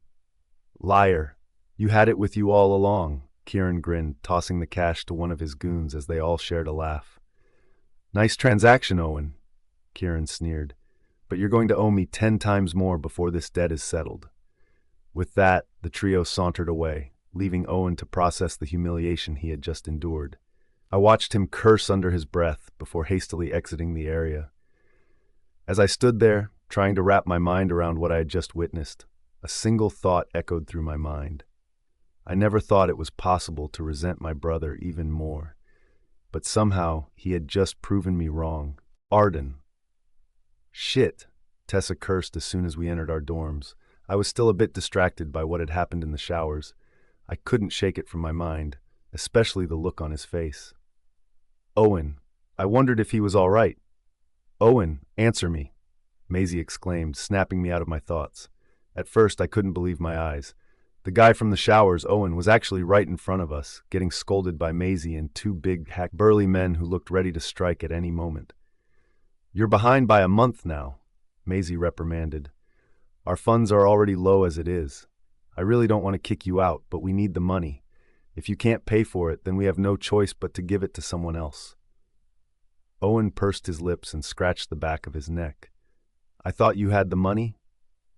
Liar. You had it with you all along, Kieran grinned, tossing the cash to one of his goons as they all shared a laugh. Nice transaction, Owen, Kieran sneered, but you're going to owe me 10 times more before this debt is settled. With that, the trio sauntered away, leaving Owen to process the humiliation he had just endured. I watched him curse under his breath before hastily exiting the area. As I stood there, trying to wrap my mind around what I had just witnessed, a single thought echoed through my mind. I never thought it was possible to resent my brother even more, but somehow he had just proven me wrong. Arden. Shit, Tessa cursed as soon as we entered our dorms. I was still a bit distracted by what had happened in the showers. I couldn't shake it from my mind, especially the look on his face. Owen. I wondered if he was all right. Owen, answer me, Maisie exclaimed, snapping me out of my thoughts. At first, I couldn't believe my eyes. The guy from the showers, Owen, was actually right in front of us, getting scolded by Maisie and two big, burly men who looked ready to strike at any moment. You're behind by a month now, Maisie reprimanded. Our funds are already low as it is. I really don't want to kick you out, but we need the money. If you can't pay for it, then we have no choice but to give it to someone else. Owen pursed his lips and scratched the back of his neck. I thought you had the money?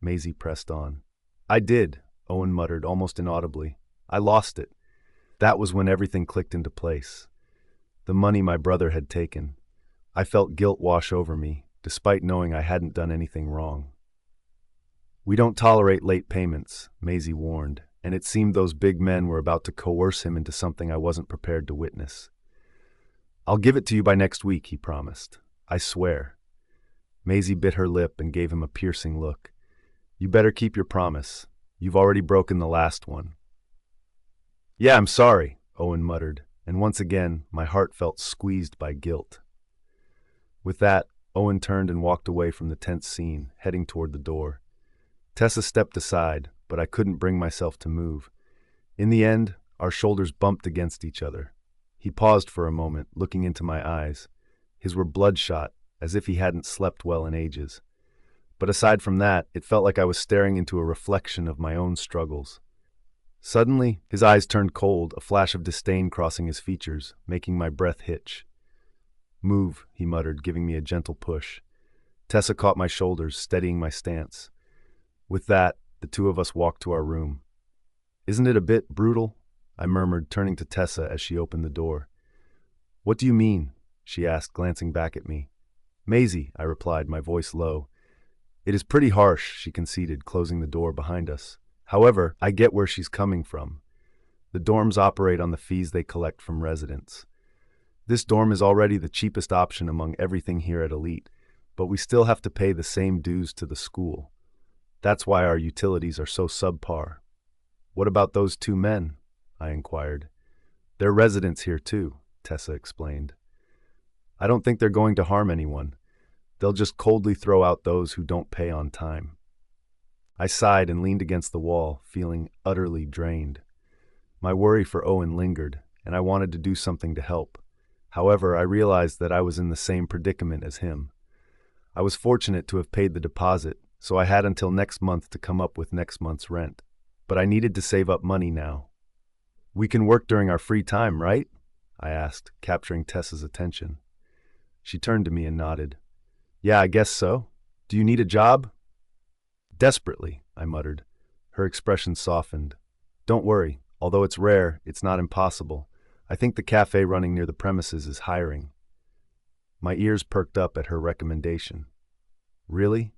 Maisie pressed on. I did, Owen muttered, almost inaudibly. I lost it. That was when everything clicked into place. The money my brother had taken. I felt guilt wash over me, despite knowing I hadn't done anything wrong. We don't tolerate late payments, Maisie warned, and it seemed those big men were about to coerce him into something I wasn't prepared to witness. I'll give it to you by next week, he promised. I swear. Maisie bit her lip and gave him a piercing look. You better keep your promise. You've already broken the last one. Yeah, I'm sorry, Owen muttered, and once again, my heart felt squeezed by guilt. With that, Owen turned and walked away from the tense scene, heading toward the door. Tessa stepped aside, but I couldn't bring myself to move. In the end, our shoulders bumped against each other. He paused for a moment, looking into my eyes. His were bloodshot, as if he hadn't slept well in ages. But aside from that, it felt like I was staring into a reflection of my own struggles. Suddenly, his eyes turned cold, a flash of disdain crossing his features, making my breath hitch. Move, he muttered, giving me a gentle push. Tessa caught my shoulders, steadying my stance. With that, the two of us walked to our room. Isn't it a bit brutal? I murmured, turning to Tessa as she opened the door. What do you mean? She asked, glancing back at me. Maisie, I replied, my voice low. It is pretty harsh, she conceded, closing the door behind us. However, I get where she's coming from. The dorms operate on the fees they collect from residents. This dorm is already the cheapest option among everything here at Elite, but we still have to pay the same dues to the school. That's why our utilities are so subpar. What about those two men? I inquired. They're residents here too, Tessa explained. I don't think they're going to harm anyone. They'll just coldly throw out those who don't pay on time. I sighed and leaned against the wall, feeling utterly drained. My worry for Owen lingered, and I wanted to do something to help. However, I realized that I was in the same predicament as him. I was fortunate to have paid the deposit, so I had until next month to come up with next month's rent. But I needed to save up money now. We can work during our free time, right? I asked, capturing Tessa's attention. She turned to me and nodded. Yeah, I guess so. Do you need a job? Desperately, I muttered. Her expression softened. Don't worry. Although it's rare, it's not impossible. I think the cafe running near the premises is hiring. My ears perked up at her recommendation. Really?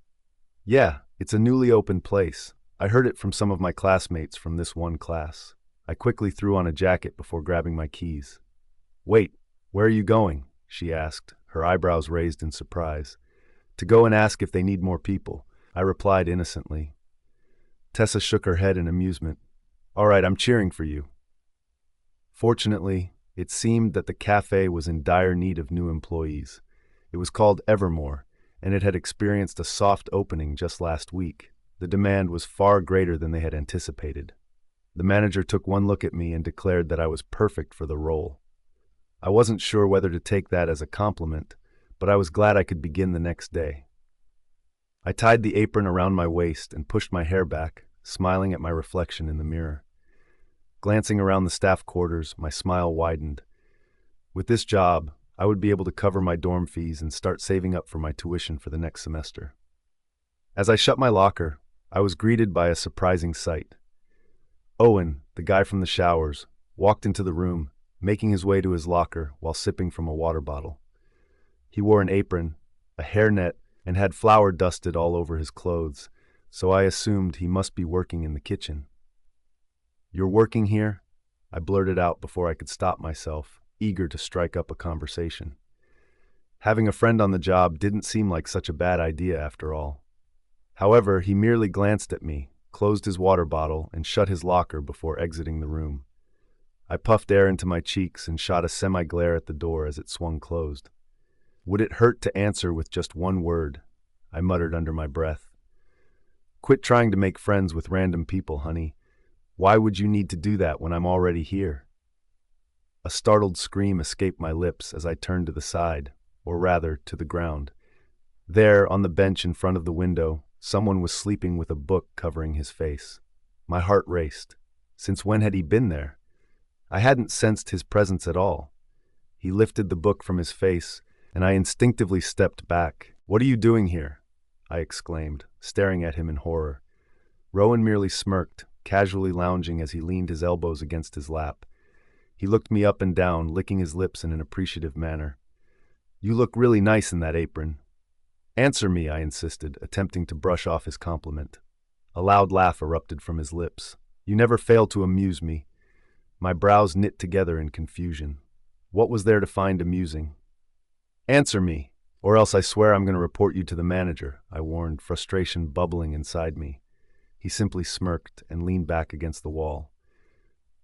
Yeah, it's a newly opened place. I heard it from some of my classmates from this one class. I quickly threw on a jacket before grabbing my keys. Wait, where are you going? She asked, her eyebrows raised in surprise. To go and ask if they need more people, I replied innocently. Tessa shook her head in amusement. All right, I'm cheering for you. Fortunately, it seemed that the cafe was in dire need of new employees. It was called Evermore, and it had experienced a soft opening just last week. The demand was far greater than they had anticipated. The manager took one look at me and declared that I was perfect for the role. I wasn't sure whether to take that as a compliment, but I was glad I could begin the next day. I tied the apron around my waist and pushed my hair back, smiling at my reflection in the mirror. Glancing around the staff quarters, my smile widened. With this job, I would be able to cover my dorm fees and start saving up for my tuition for the next semester. As I shut my locker, I was greeted by a surprising sight. Owen, the guy from the showers, walked into the room, making his way to his locker while sipping from a water bottle. He wore an apron, a hairnet, and had flour dusted all over his clothes, so I assumed he must be working in the kitchen. You're working here? I blurted out before I could stop myself, eager to strike up a conversation. Having a friend on the job didn't seem like such a bad idea after all. However, he merely glanced at me, closed his water bottle, and shut his locker before exiting the room. I puffed air into my cheeks and shot a semi-glare at the door as it swung closed. Would it hurt to answer with just one word? I muttered under my breath. Quit trying to make friends with random people, honey. Why would you need to do that when I'm already here? A startled scream escaped my lips as I turned to the side, or rather, to the ground. There, on the bench in front of the window, someone was sleeping with a book covering his face. My heart raced. Since when had he been there? I hadn't sensed his presence at all. He lifted the book from his face, and I instinctively stepped back. What are you doing here? I exclaimed, staring at him in horror. Rowan merely smirked, casually lounging as he leaned his elbows against his lap. He looked me up and down, licking his lips in an appreciative manner. You look really nice in that apron. Answer me, I insisted, attempting to brush off his compliment. A loud laugh erupted from his lips. You never fail to amuse me. My brows knit together in confusion. What was there to find amusing? Answer me, or else I swear I'm going to report you to the manager, I warned, frustration bubbling inside me. He simply smirked and leaned back against the wall.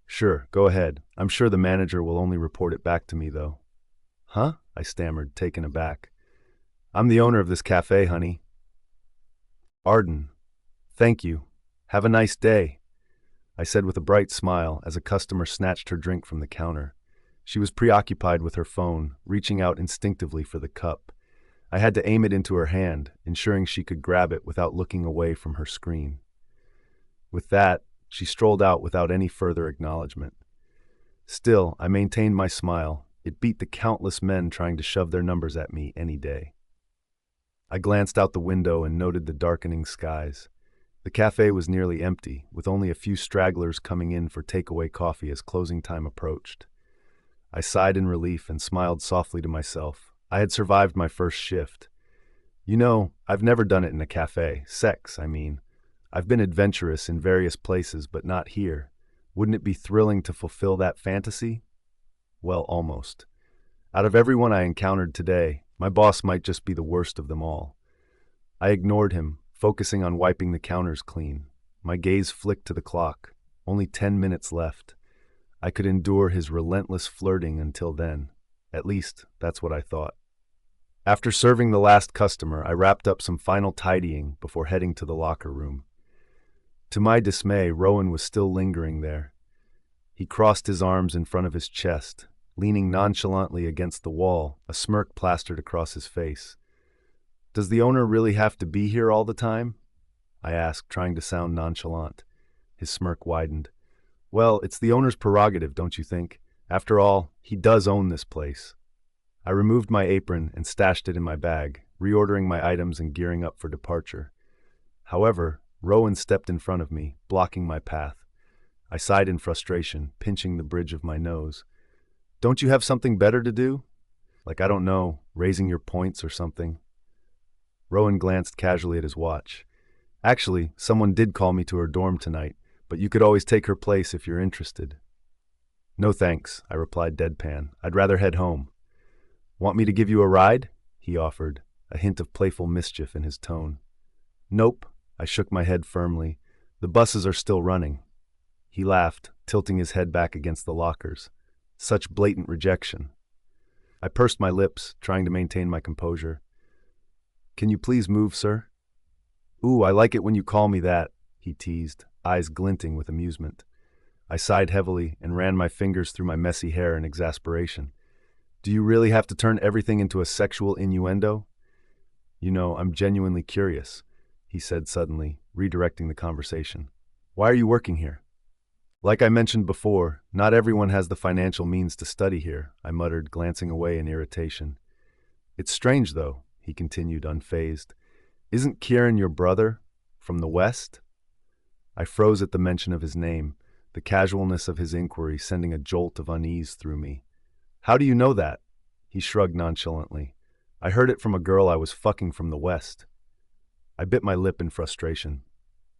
Sure, go ahead. I'm sure the manager will only report it back to me, though. Huh? I stammered, taken aback. I'm the owner of this cafe, honey. Arden. Thank you. Have a nice day, I said with a bright smile as a customer snatched her drink from the counter. She was preoccupied with her phone, reaching out instinctively for the cup. I had to aim it into her hand, ensuring she could grab it without looking away from her screen. With that, she strolled out without any further acknowledgement. Still, I maintained my smile. It beat the countless men trying to shove their numbers at me any day. I glanced out the window and noted the darkening skies. The cafe was nearly empty, with only a few stragglers coming in for takeaway coffee as closing time approached. I sighed in relief and smiled softly to myself. I had survived my first shift. You know, I've never done it in a cafe. Sex, I mean. I've been adventurous in various places, but not here. Wouldn't it be thrilling to fulfill that fantasy? Well, almost. Out of everyone I encountered today, my boss might just be the worst of them all. I ignored him, focusing on wiping the counters clean. My gaze flicked to the clock. Only 10 minutes left. I could endure his relentless flirting until then. At least, that's what I thought. After serving the last customer, I wrapped up some final tidying before heading to the locker room. To my dismay, Rowan was still lingering there. He crossed his arms in front of his chest, leaning nonchalantly against the wall, a smirk plastered across his face. Does the owner really have to be here all the time? I asked, trying to sound nonchalant. His smirk widened. Well, it's the owner's prerogative, don't you think? After all, he does own this place. I removed my apron and stashed it in my bag, reordering my items and gearing up for departure. However, Rowan stepped in front of me, blocking my path. I sighed in frustration, pinching the bridge of my nose. Don't you have something better to do? Like, I don't know, raising your points or something? Rowan glanced casually at his watch. Actually, someone did call me to her dorm tonight, but you could always take her place if you're interested. No thanks, I replied deadpan. I'd rather head home. Want me to give you a ride? He offered, a hint of playful mischief in his tone. Nope, I shook my head firmly. The buses are still running. He laughed, tilting his head back against the lockers. Such blatant rejection. I pursed my lips, trying to maintain my composure. Can you please move, sir? Ooh, I like it when you call me that, he teased, eyes glinting with amusement. I sighed heavily and ran my fingers through my messy hair in exasperation. Do you really have to turn everything into a sexual innuendo? You know, I'm genuinely curious, he said suddenly, redirecting the conversation. Why are you working here? Like I mentioned before, not everyone has the financial means to study here, I muttered, glancing away in irritation. It's strange, though, he continued, unfazed. Isn't Kieran your brother? From the West? I froze at the mention of his name, the casualness of his inquiry sending a jolt of unease through me. How do you know that? He shrugged nonchalantly. I heard it from a girl I was fucking from the West. I bit my lip in frustration.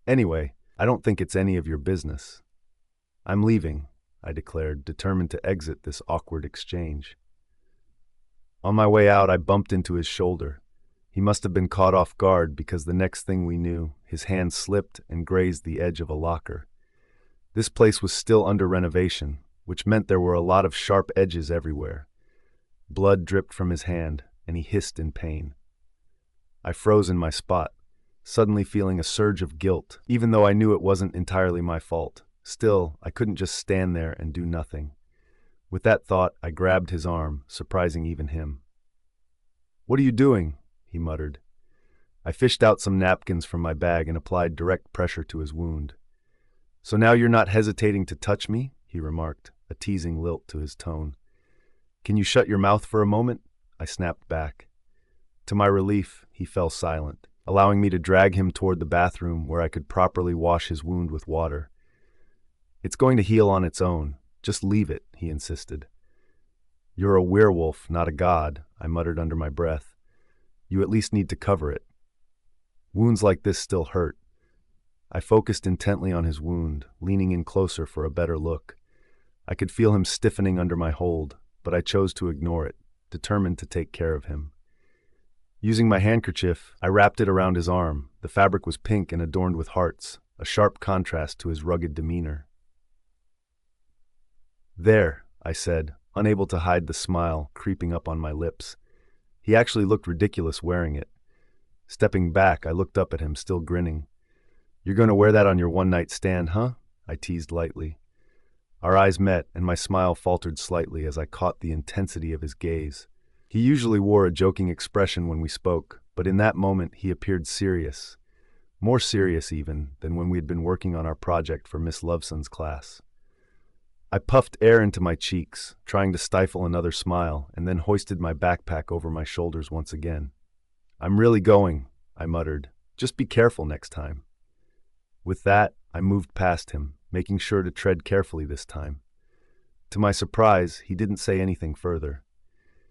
Anyway, I don't think it's any of your business. I'm leaving, I declared, determined to exit this awkward exchange. On my way out, I bumped into his shoulder. He must have been caught off guard because the next thing we knew, his hand slipped and grazed the edge of a locker. This place was still under renovation, which meant there were a lot of sharp edges everywhere. Blood dripped from his hand, and he hissed in pain. I froze in my spot, suddenly feeling a surge of guilt, even though I knew it wasn't entirely my fault. Still, I couldn't just stand there and do nothing. With that thought, I grabbed his arm, surprising even him. What are you doing? He muttered. I fished out some napkins from my bag and applied direct pressure to his wound. So now you're not hesitating to touch me? He remarked, a teasing lilt to his tone. Can you shut your mouth for a moment? I snapped back. To my relief, he fell silent, allowing me to drag him toward the bathroom where I could properly wash his wound with water. It's going to heal on its own. Just leave it, he insisted. You're a werewolf, not a god, I muttered under my breath. You at least need to cover it. Wounds like this still hurt. I focused intently on his wound, leaning in closer for a better look. I could feel him stiffening under my hold, but I chose to ignore it, determined to take care of him. Using my handkerchief, I wrapped it around his arm. The fabric was pink and adorned with hearts, a sharp contrast to his rugged demeanor. There, I said, unable to hide the smile creeping up on my lips. He actually looked ridiculous wearing it. Stepping back, I looked up at him, still grinning. You're going to wear that on your one-night stand, huh? I teased lightly. Our eyes met, and my smile faltered slightly as I caught the intensity of his gaze. He usually wore a joking expression when we spoke, but in that moment he appeared serious. More serious, even, than when we had been working on our project for Miss Loveson's class. I puffed air into my cheeks, trying to stifle another smile, and then hoisted my backpack over my shoulders once again. I'm really going, I muttered. Just be careful next time. With that, I moved past him, making sure to tread carefully this time. To my surprise, he didn't say anything further.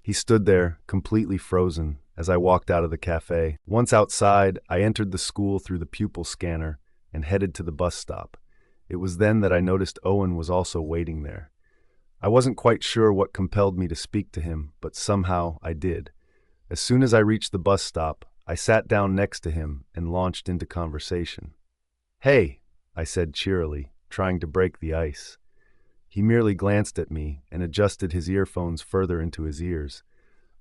He stood there, completely frozen, as I walked out of the cafe. Once outside, I entered the school through the pupil scanner and headed to the bus stop. It was then that I noticed Owen was also waiting there. I wasn't quite sure what compelled me to speak to him, but somehow I did. As soon as I reached the bus stop, I sat down next to him and launched into conversation. Hey, I said cheerily, trying to break the ice. He merely glanced at me and adjusted his earphones further into his ears.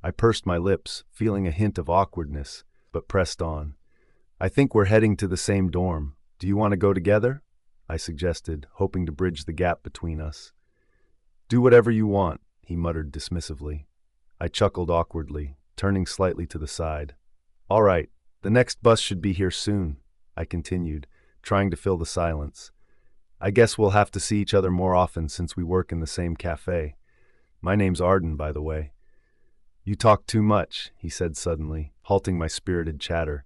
I pursed my lips, feeling a hint of awkwardness, but pressed on. I think we're heading to the same dorm. Do you want to go together? I suggested, hoping to bridge the gap between us. Do whatever you want, he muttered dismissively. I chuckled awkwardly, turning slightly to the side. All right, the next bus should be here soon, I continued, trying to fill the silence. I guess we'll have to see each other more often since we work in the same cafe. My name's Arden, by the way. You talk too much, he said suddenly, halting my spirited chatter.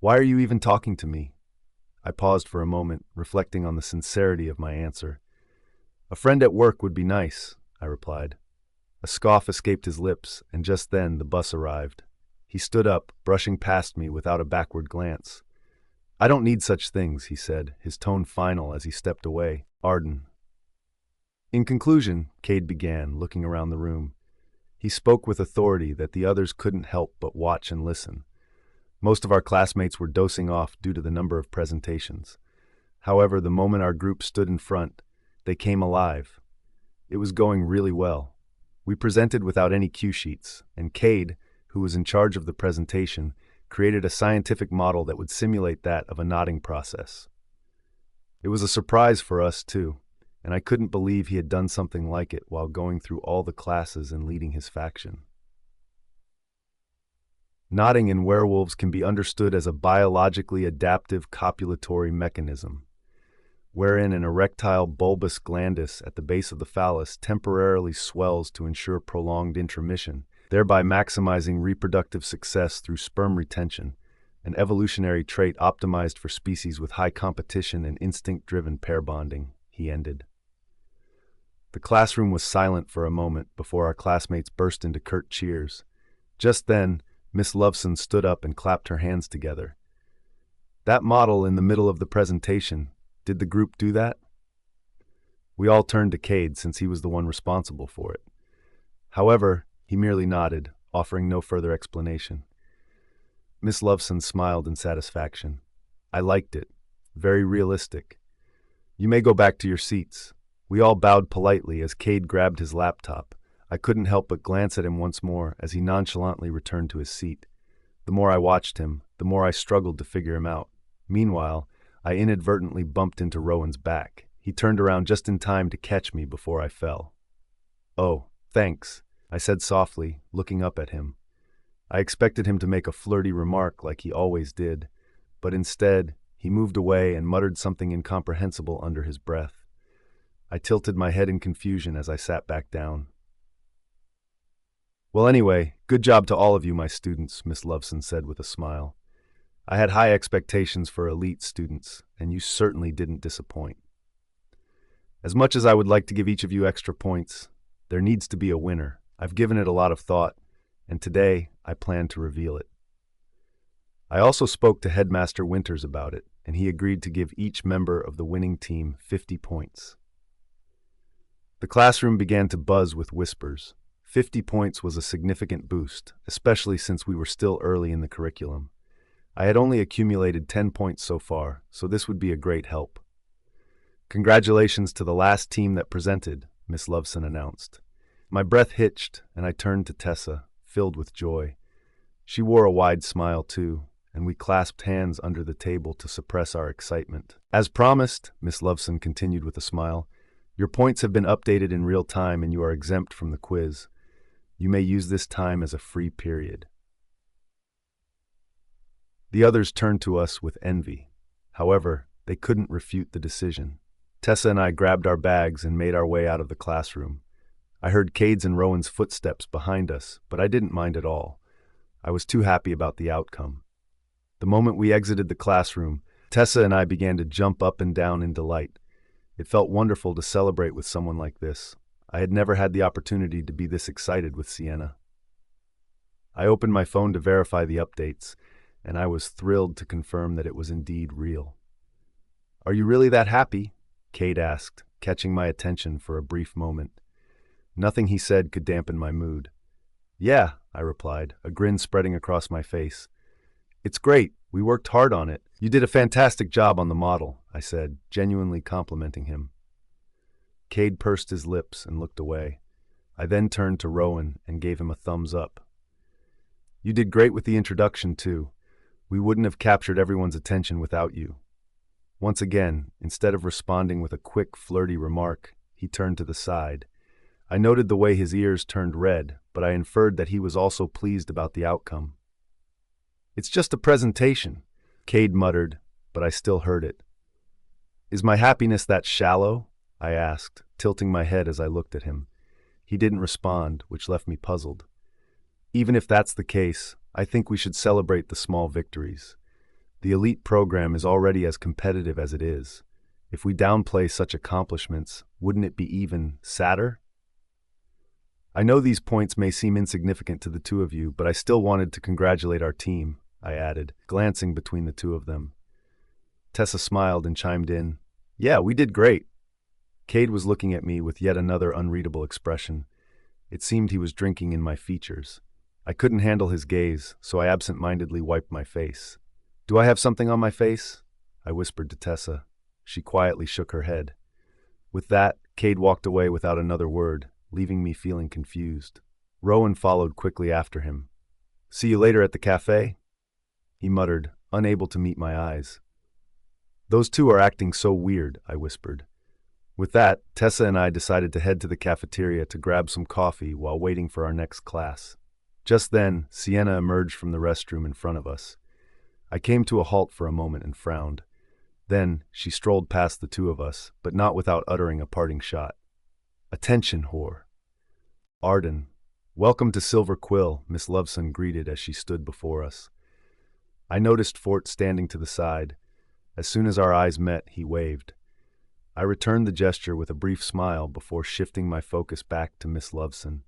Why are you even talking to me? I paused for a moment, reflecting on the sincerity of my answer. A friend at work would be nice, I replied. A scoff escaped his lips, and just then the bus arrived. He stood up, brushing past me without a backward glance. I don't need such things, he said, his tone final as he stepped away. Arden. In conclusion, Cade began, looking around the room. He spoke with authority that the others couldn't help but watch and listen. Most of our classmates were dosing off due to the number of presentations. However, the moment our group stood in front, they came alive. It was going really well. We presented without any cue sheets, and Cade, who was in charge of the presentation, created a scientific model that would simulate that of a nodding process. It was a surprise for us, too, and I couldn't believe he had done something like it while going through all the classes and leading his faction. Nodding in werewolves can be understood as a biologically adaptive copulatory mechanism, wherein an erectile bulbous glandis at the base of the phallus temporarily swells to ensure prolonged intromission, thereby maximizing reproductive success through sperm retention, an evolutionary trait optimized for species with high competition and instinct-driven pair bonding, he ended. The classroom was silent for a moment before our classmates burst into curt cheers. Just then, Miss Loveson stood up and clapped her hands together. That model in the middle of the presentation, did the group do that? We all turned to Cade since he was the one responsible for it. However, he merely nodded, offering no further explanation. Miss Loveson smiled in satisfaction. I liked it. Very realistic. You may go back to your seats. We all bowed politely as Cade grabbed his laptop. I couldn't help but glance at him once more as he nonchalantly returned to his seat. The more I watched him, the more I struggled to figure him out. Meanwhile, I inadvertently bumped into Rowan's back. He turned around just in time to catch me before I fell. Oh, thanks, I said softly, looking up at him. I expected him to make a flirty remark like he always did, but instead, he moved away and muttered something incomprehensible under his breath. I tilted my head in confusion as I sat back down. Well, anyway, good job to all of you, my students, Miss Loveson said with a smile. I had high expectations for elite students, and you certainly didn't disappoint. As much as I would like to give each of you extra points, there needs to be a winner. I've given it a lot of thought, and today I plan to reveal it. I also spoke to Headmaster Winters about it, and he agreed to give each member of the winning team 50 points. The classroom began to buzz with whispers. 50 points was a significant boost, especially since we were still early in the curriculum. I had only accumulated 10 points so far, so this would be a great help. Congratulations to the last team that presented, Miss Loveson announced. My breath hitched, and I turned to Tessa, filled with joy. She wore a wide smile, too, and we clasped hands under the table to suppress our excitement. As promised, Miss Loveson continued with a smile, your points have been updated in real time and you are exempt from the quiz. You may use this time as a free period. The others turned to us with envy. However, they couldn't refute the decision. Tessa and I grabbed our bags and made our way out of the classroom. I heard Cade's and Rowan's footsteps behind us, but I didn't mind at all. I was too happy about the outcome. The moment we exited the classroom, Tessa and I began to jump up and down in delight. It felt wonderful to celebrate with someone like this. I had never had the opportunity to be this excited with Sienna. I opened my phone to verify the updates, and I was thrilled to confirm that it was indeed real. Are you really that happy? Cade asked, catching my attention for a brief moment. Nothing he said could dampen my mood. Yeah, I replied, a grin spreading across my face. It's great. We worked hard on it. You did a fantastic job on the model, I said, genuinely complimenting him. Cade pursed his lips and looked away. I then turned to Rowan and gave him a thumbs up. You did great with the introduction, too. We wouldn't have captured everyone's attention without you. Once again, instead of responding with a quick, flirty remark, he turned to the side. I noted the way his ears turned red, but I inferred that he was also pleased about the outcome. It's just a presentation, Cade muttered, but I still heard it. Is my happiness that shallow? I asked, tilting my head as I looked at him. He didn't respond, which left me puzzled. Even if that's the case, I think we should celebrate the small victories. The elite program is already as competitive as it is. If we downplay such accomplishments, wouldn't it be even sadder? I know these points may seem insignificant to the two of you, but I still wanted to congratulate our team, I added, glancing between the two of them. Tessa smiled and chimed in, Yeah, we did great. Cade was looking at me with yet another unreadable expression. It seemed he was drinking in my features. I couldn't handle his gaze, so I absent-mindedly wiped my face. "Do I have something on my face?" I whispered to Tessa. She quietly shook her head. With that, Cade walked away without another word, leaving me feeling confused. Rowan followed quickly after him. "See you later at the cafe?" he muttered, unable to meet my eyes. "Those two are acting so weird," I whispered. With that, Tessa and I decided to head to the cafeteria to grab some coffee while waiting for our next class. Just then, Sienna emerged from the restroom in front of us. I came to a halt for a moment and frowned. Then, she strolled past the two of us, but not without uttering a parting shot. "Attention, whore." "Arden, welcome to Silver Quill," Miss Loveson greeted as she stood before us. I noticed Fort standing to the side. As soon as our eyes met, he waved. I returned the gesture with a brief smile before shifting my focus back to Miss Loveson.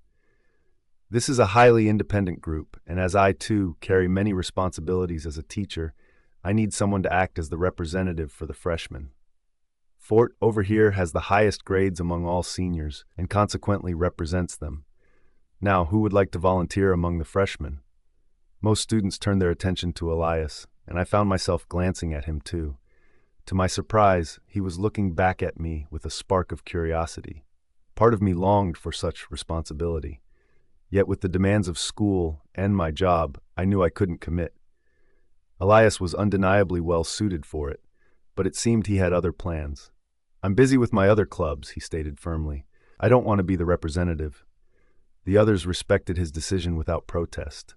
This is a highly independent group, and as I, too, carry many responsibilities as a teacher, I need someone to act as the representative for the freshmen. Fort, over here, has the highest grades among all seniors, and consequently represents them. Now, who would like to volunteer among the freshmen? Most students turned their attention to Elias, and I found myself glancing at him too. To my surprise, he was looking back at me with a spark of curiosity. Part of me longed for such responsibility. Yet with the demands of school and my job, I knew I couldn't commit. Elias was undeniably well suited for it, but it seemed he had other plans. "I'm busy with my other clubs," he stated firmly. "I don't want to be the representative." The others respected his decision without protest.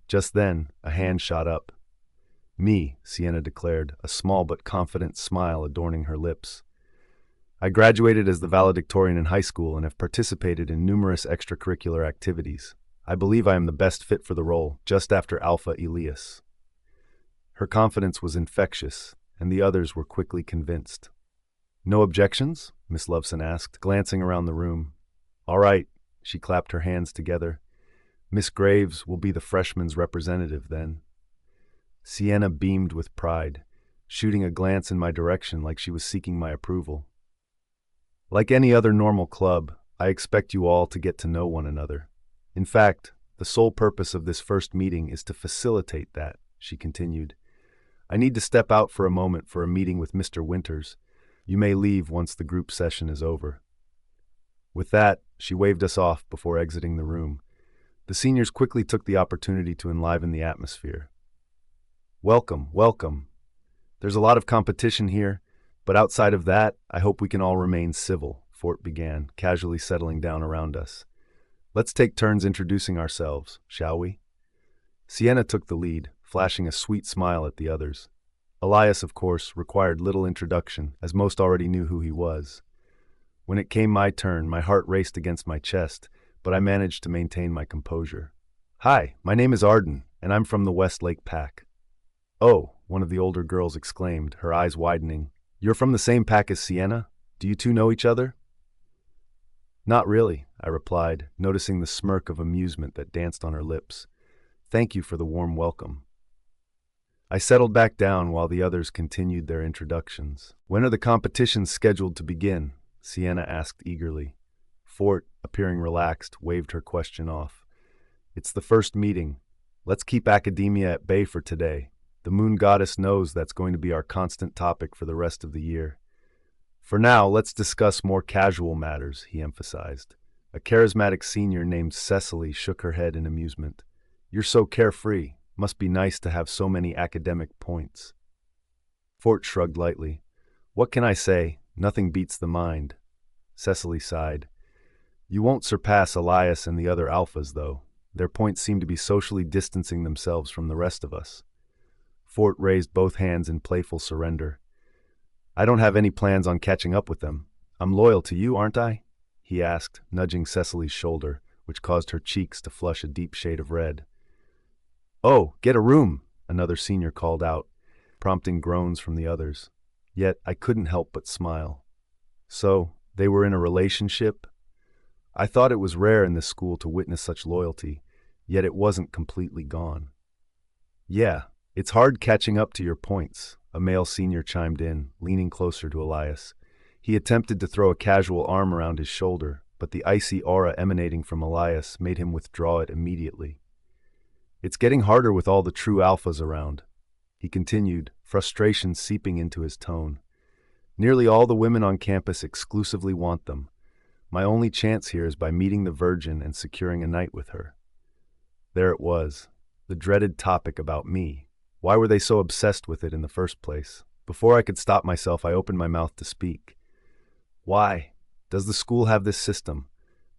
Just then, a hand shot up. "Me," Sienna declared, a small but confident smile adorning her lips. "I graduated as the valedictorian in high school and have participated in numerous extracurricular activities. I believe I am the best fit for the role, just after Alpha Elias." Her confidence was infectious, and the others were quickly convinced. "No objections?" Miss Loveson asked, glancing around the room. "All right," she clapped her hands together. "Miss Graves will be the freshman's representative then." Sienna beamed with pride, shooting a glance in my direction like she was seeking my approval. "Like any other normal club, I expect you all to get to know one another. In fact, the sole purpose of this first meeting is to facilitate that," she continued. "I need to step out for a moment for a meeting with Mr. Winters. You may leave once the group session is over." With that, she waved us off before exiting the room. The seniors quickly took the opportunity to enliven the atmosphere. "Welcome, welcome. There's a lot of competition here, but outside of that, I hope we can all remain civil," Fort began, casually settling down around us. "Let's take turns introducing ourselves, shall we?" Sienna took the lead, flashing a sweet smile at the others. Elias, of course, required little introduction, as most already knew who he was. When it came my turn, my heart raced against my chest, but I managed to maintain my composure. "Hi, my name is Arden, and I'm from the Westlake Pack." "Oh," one of the older girls exclaimed, her eyes widening. "You're from the same pack as Sienna? Do you two know each other?" "Not really," I replied, noticing the smirk of amusement that danced on her lips. "Thank you for the warm welcome." I settled back down while the others continued their introductions. "When are the competitions scheduled to begin?" Sienna asked eagerly. Fort, appearing relaxed, waved her question off. "It's the first meeting. Let's keep academia at bay for today. The moon goddess knows that's going to be our constant topic for the rest of the year. For now, let's discuss more casual matters," he emphasized. A charismatic senior named Cecily shook her head in amusement. "You're so carefree. Must be nice to have so many academic points." Fort shrugged lightly. "What can I say? Nothing beats the mind." Cecily sighed. "You won't surpass Elias and the other alphas, though. Their points seem to be socially distancing themselves from the rest of us." Fort raised both hands in playful surrender. "I don't have any plans on catching up with them. I'm loyal to you, aren't I?" he asked, nudging Cecily's shoulder, which caused her cheeks to flush a deep shade of red. "Oh, get a room," another senior called out, prompting groans from the others. Yet I couldn't help but smile. So, they were in a relationship? I thought it was rare in this school to witness such loyalty, yet it wasn't completely gone. "Yeah, it's hard catching up to your points," a male senior chimed in, leaning closer to Elias. He attempted to throw a casual arm around his shoulder, but the icy aura emanating from Elias made him withdraw it immediately. It's getting harder with all the true alphas around, he continued, frustration seeping into his tone. Nearly all the women on campus exclusively want them. My only chance here is by meeting the virgin and securing a night with her. There it was, the dreaded topic about me. Why were they so obsessed with it in the first place? Before I could stop myself, I opened my mouth to speak. Why? Does the school have this system?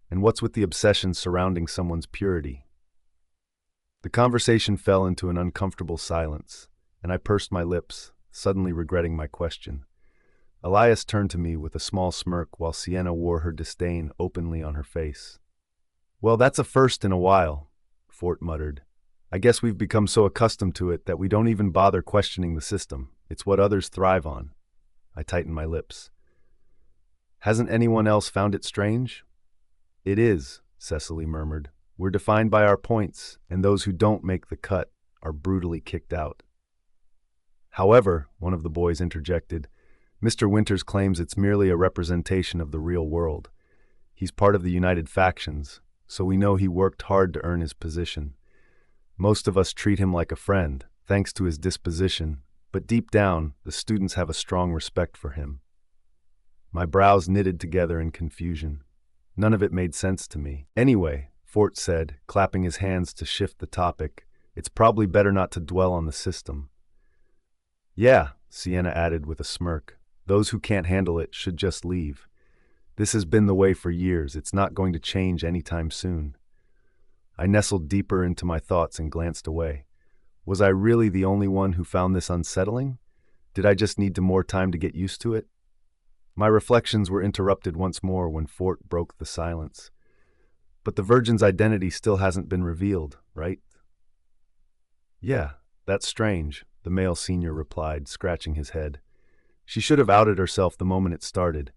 And what's with the obsession surrounding someone's purity? The conversation fell into an uncomfortable silence, and I pursed my lips, suddenly regretting my question. Elias turned to me with a small smirk while Sienna wore her disdain openly on her face. Well, that's a first in a while, Fort muttered. I guess we've become so accustomed to it that we don't even bother questioning the system. It's what others thrive on. I tightened my lips. Hasn't anyone else found it strange? It is, Cecily murmured. We're defined by our points, and those who don't make the cut are brutally kicked out. However, one of the boys interjected, Mr. Winters claims it's merely a representation of the real world. He's part of the United Factions, so we know he worked hard to earn his position. Most of us treat him like a friend, thanks to his disposition, but deep down, the students have a strong respect for him. My brows knitted together in confusion. None of it made sense to me. Anyway, Fort said, clapping his hands to shift the topic, it's probably better not to dwell on the system. Yeah, Sienna added with a smirk. Those who can't handle it should just leave. This has been the way for years. It's not going to change anytime soon. I nestled deeper into my thoughts and glanced away. Was I really the only one who found this unsettling? Did I just need more time to get used to it? My reflections were interrupted once more when Fort broke the silence. But the virgin's identity still hasn't been revealed, right? Yeah, that's strange, the male senior replied, scratching his head. She should have outed herself the moment it started.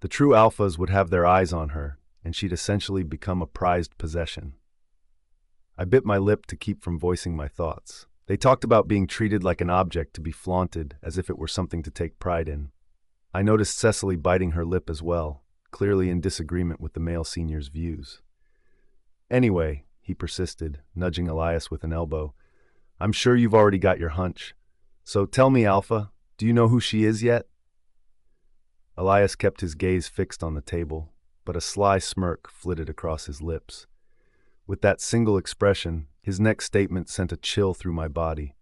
The true alphas would have their eyes on her, and she'd essentially become a prized possession. I bit my lip to keep from voicing my thoughts. They talked about being treated like an object to be flaunted, as if it were something to take pride in. I noticed Cecily biting her lip as well, clearly in disagreement with the male senior's views. Anyway, he persisted, nudging Elias with an elbow, I'm sure you've already got your hunch. So tell me, Alpha, do you know who she is yet? Elias kept his gaze fixed on the table, but a sly smirk flitted across his lips. With that single expression, his next statement sent a chill through my body.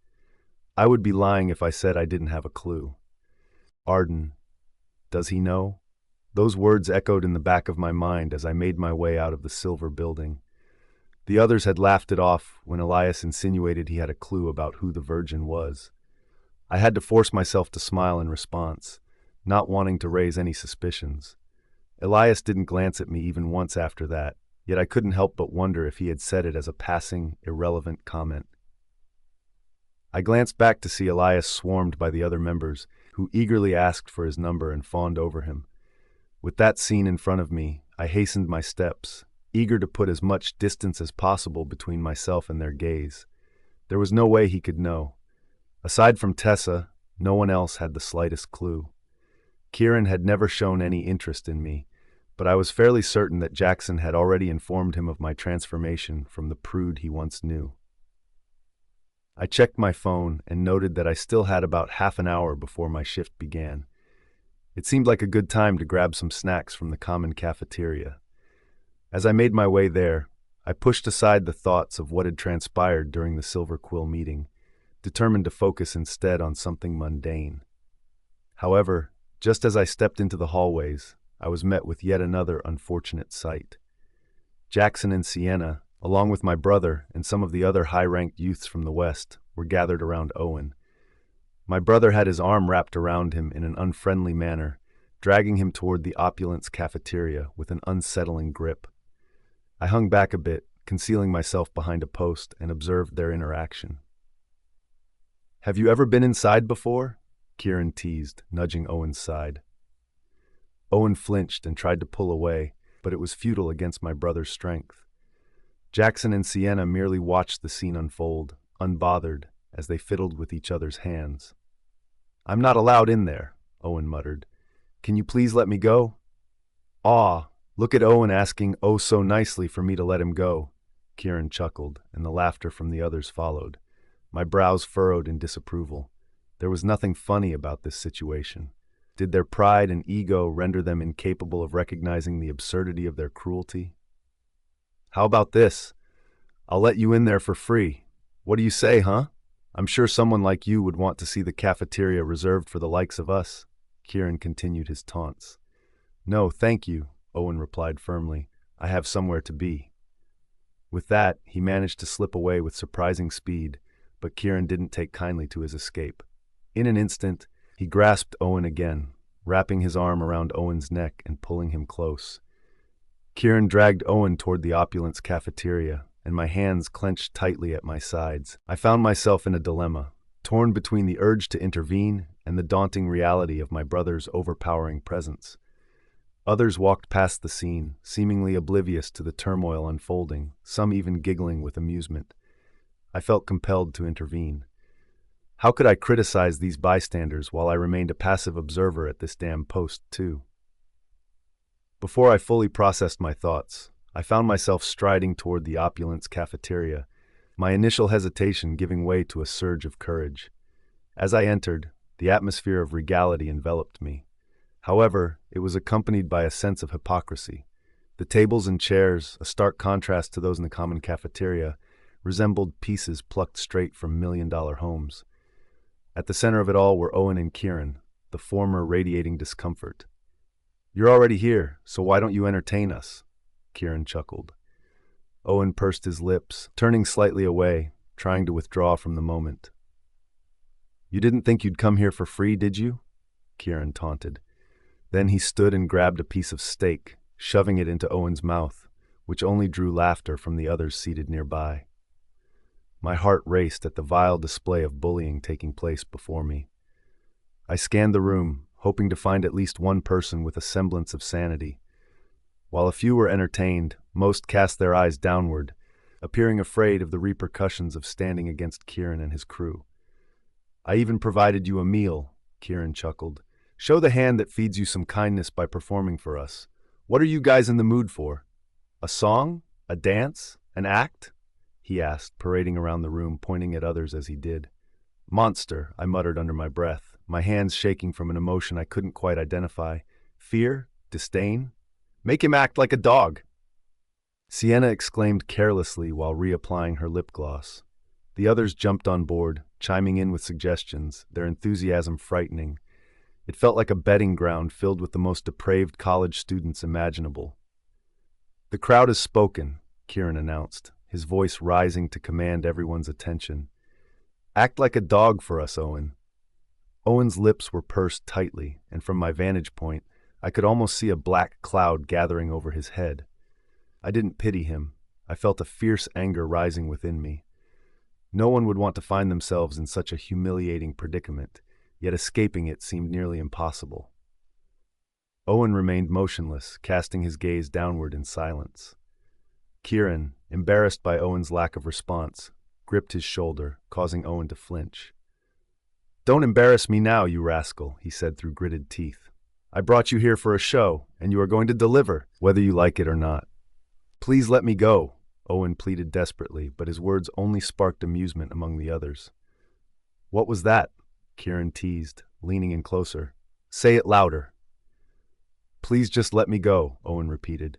I would be lying if I said I didn't have a clue. Arden. Does he know? Those words echoed in the back of my mind as I made my way out of the silver building. The others had laughed it off when Elias insinuated he had a clue about who the virgin was. I had to force myself to smile in response, not wanting to raise any suspicions. Elias didn't glance at me even once after that, yet I couldn't help but wonder if he had said it as a passing, irrelevant comment. I glanced back to see Elias swarmed by the other members, who eagerly asked for his number and fawned over him. With that scene in front of me, I hastened my steps, eager to put as much distance as possible between myself and their gaze. There was no way he could know. Aside from Tessa, no one else had the slightest clue. Kieran had never shown any interest in me, but I was fairly certain that Jaxon had already informed him of my transformation from the prude he once knew. I checked my phone and noted that I still had about half an hour before my shift began. It seemed like a good time to grab some snacks from the common cafeteria. As I made my way there, I pushed aside the thoughts of what had transpired during the Silver Quill meeting, determined to focus instead on something mundane. However, just as I stepped into the hallways, I was met with yet another unfortunate sight. Jaxon and Sienna, along with my brother and some of the other high-ranked youths from the West, were gathered around Owen. My brother had his arm wrapped around him in an unfriendly manner, dragging him toward the opulence cafeteria with an unsettling grip. I hung back a bit, concealing myself behind a post, and observed their interaction. "Have you ever been inside before?" Kieran teased, nudging Owen's side. Owen flinched and tried to pull away, but it was futile against my brother's strength. Jaxon and Sienna merely watched the scene unfold, unbothered, as they fiddled with each other's hands. "I'm not allowed in there," Owen muttered. "Can you please let me go?" "Aw," Look at Owen asking oh so nicely for me to let him go. Kieran chuckled, and the laughter from the others followed. My brows furrowed in disapproval. There was nothing funny about this situation. Did their pride and ego render them incapable of recognizing the absurdity of their cruelty? How about this? I'll let you in there for free. What do you say, huh? I'm sure someone like you would want to see the cafeteria reserved for the likes of us. Kieran continued his taunts. No, thank you, Owen replied firmly. I have somewhere to be. With that, he managed to slip away with surprising speed, but Kieran didn't take kindly to his escape. In an instant, he grasped Owen again, wrapping his arm around Owen's neck and pulling him close. Kieran dragged Owen toward the opulence cafeteria, and my hands clenched tightly at my sides. I found myself in a dilemma, torn between the urge to intervene and the daunting reality of my brother's overpowering presence. Others walked past the scene, seemingly oblivious to the turmoil unfolding, some even giggling with amusement. I felt compelled to intervene. How could I criticize these bystanders while I remained a passive observer at this damn post, too? Before I fully processed my thoughts, I found myself striding toward the opulence cafeteria, my initial hesitation giving way to a surge of courage. As I entered, the atmosphere of regality enveloped me. However, it was accompanied by a sense of hypocrisy. The tables and chairs, a stark contrast to those in the common cafeteria, resembled pieces plucked straight from million-dollar homes. At the center of it all were Owen and Kieran, the former radiating discomfort. You're already here, so why don't you entertain us? Kieran chuckled. Owen pursed his lips, turning slightly away, trying to withdraw from the moment. You didn't think you'd come here for free, did you? Kieran taunted. Then he stood and grabbed a piece of steak, shoving it into Owen's mouth, which only drew laughter from the others seated nearby. My heart raced at the vile display of bullying taking place before me. I scanned the room, hoping to find at least one person with a semblance of sanity. While a few were entertained, most cast their eyes downward, appearing afraid of the repercussions of standing against Kieran and his crew. I even provided you a meal, Kieran chuckled. Show the hand that feeds you some kindness by performing for us. What are you guys in the mood for? A song? A dance? An act? He asked, parading around the room, pointing at others as he did. Monster, I muttered under my breath, my hands shaking from an emotion I couldn't quite identify. Fear? Disdain? Make him act like a dog! Sienna exclaimed carelessly while reapplying her lip gloss. The others jumped on board, chiming in with suggestions, their enthusiasm frightening. It felt like a betting ground filled with the most depraved college students imaginable. The crowd has spoken, Kieran announced, his voice rising to command everyone's attention. Act like a dog for us, Owen. Owen's lips were pursed tightly, and from my vantage point, I could almost see a black cloud gathering over his head. I didn't pity him. I felt a fierce anger rising within me. No one would want to find themselves in such a humiliating predicament, yet escaping it seemed nearly impossible. Owen remained motionless, casting his gaze downward in silence. Kieran, embarrassed by Owen's lack of response, gripped his shoulder, causing Owen to flinch. Don't embarrass me now, you rascal, he said through gritted teeth. I brought you here for a show, and you are going to deliver, whether you like it or not. Please let me go, Owen pleaded desperately, but his words only sparked amusement among the others. What was that? Kieran teased, leaning in closer. Say it louder. Please just let me go, Owen repeated.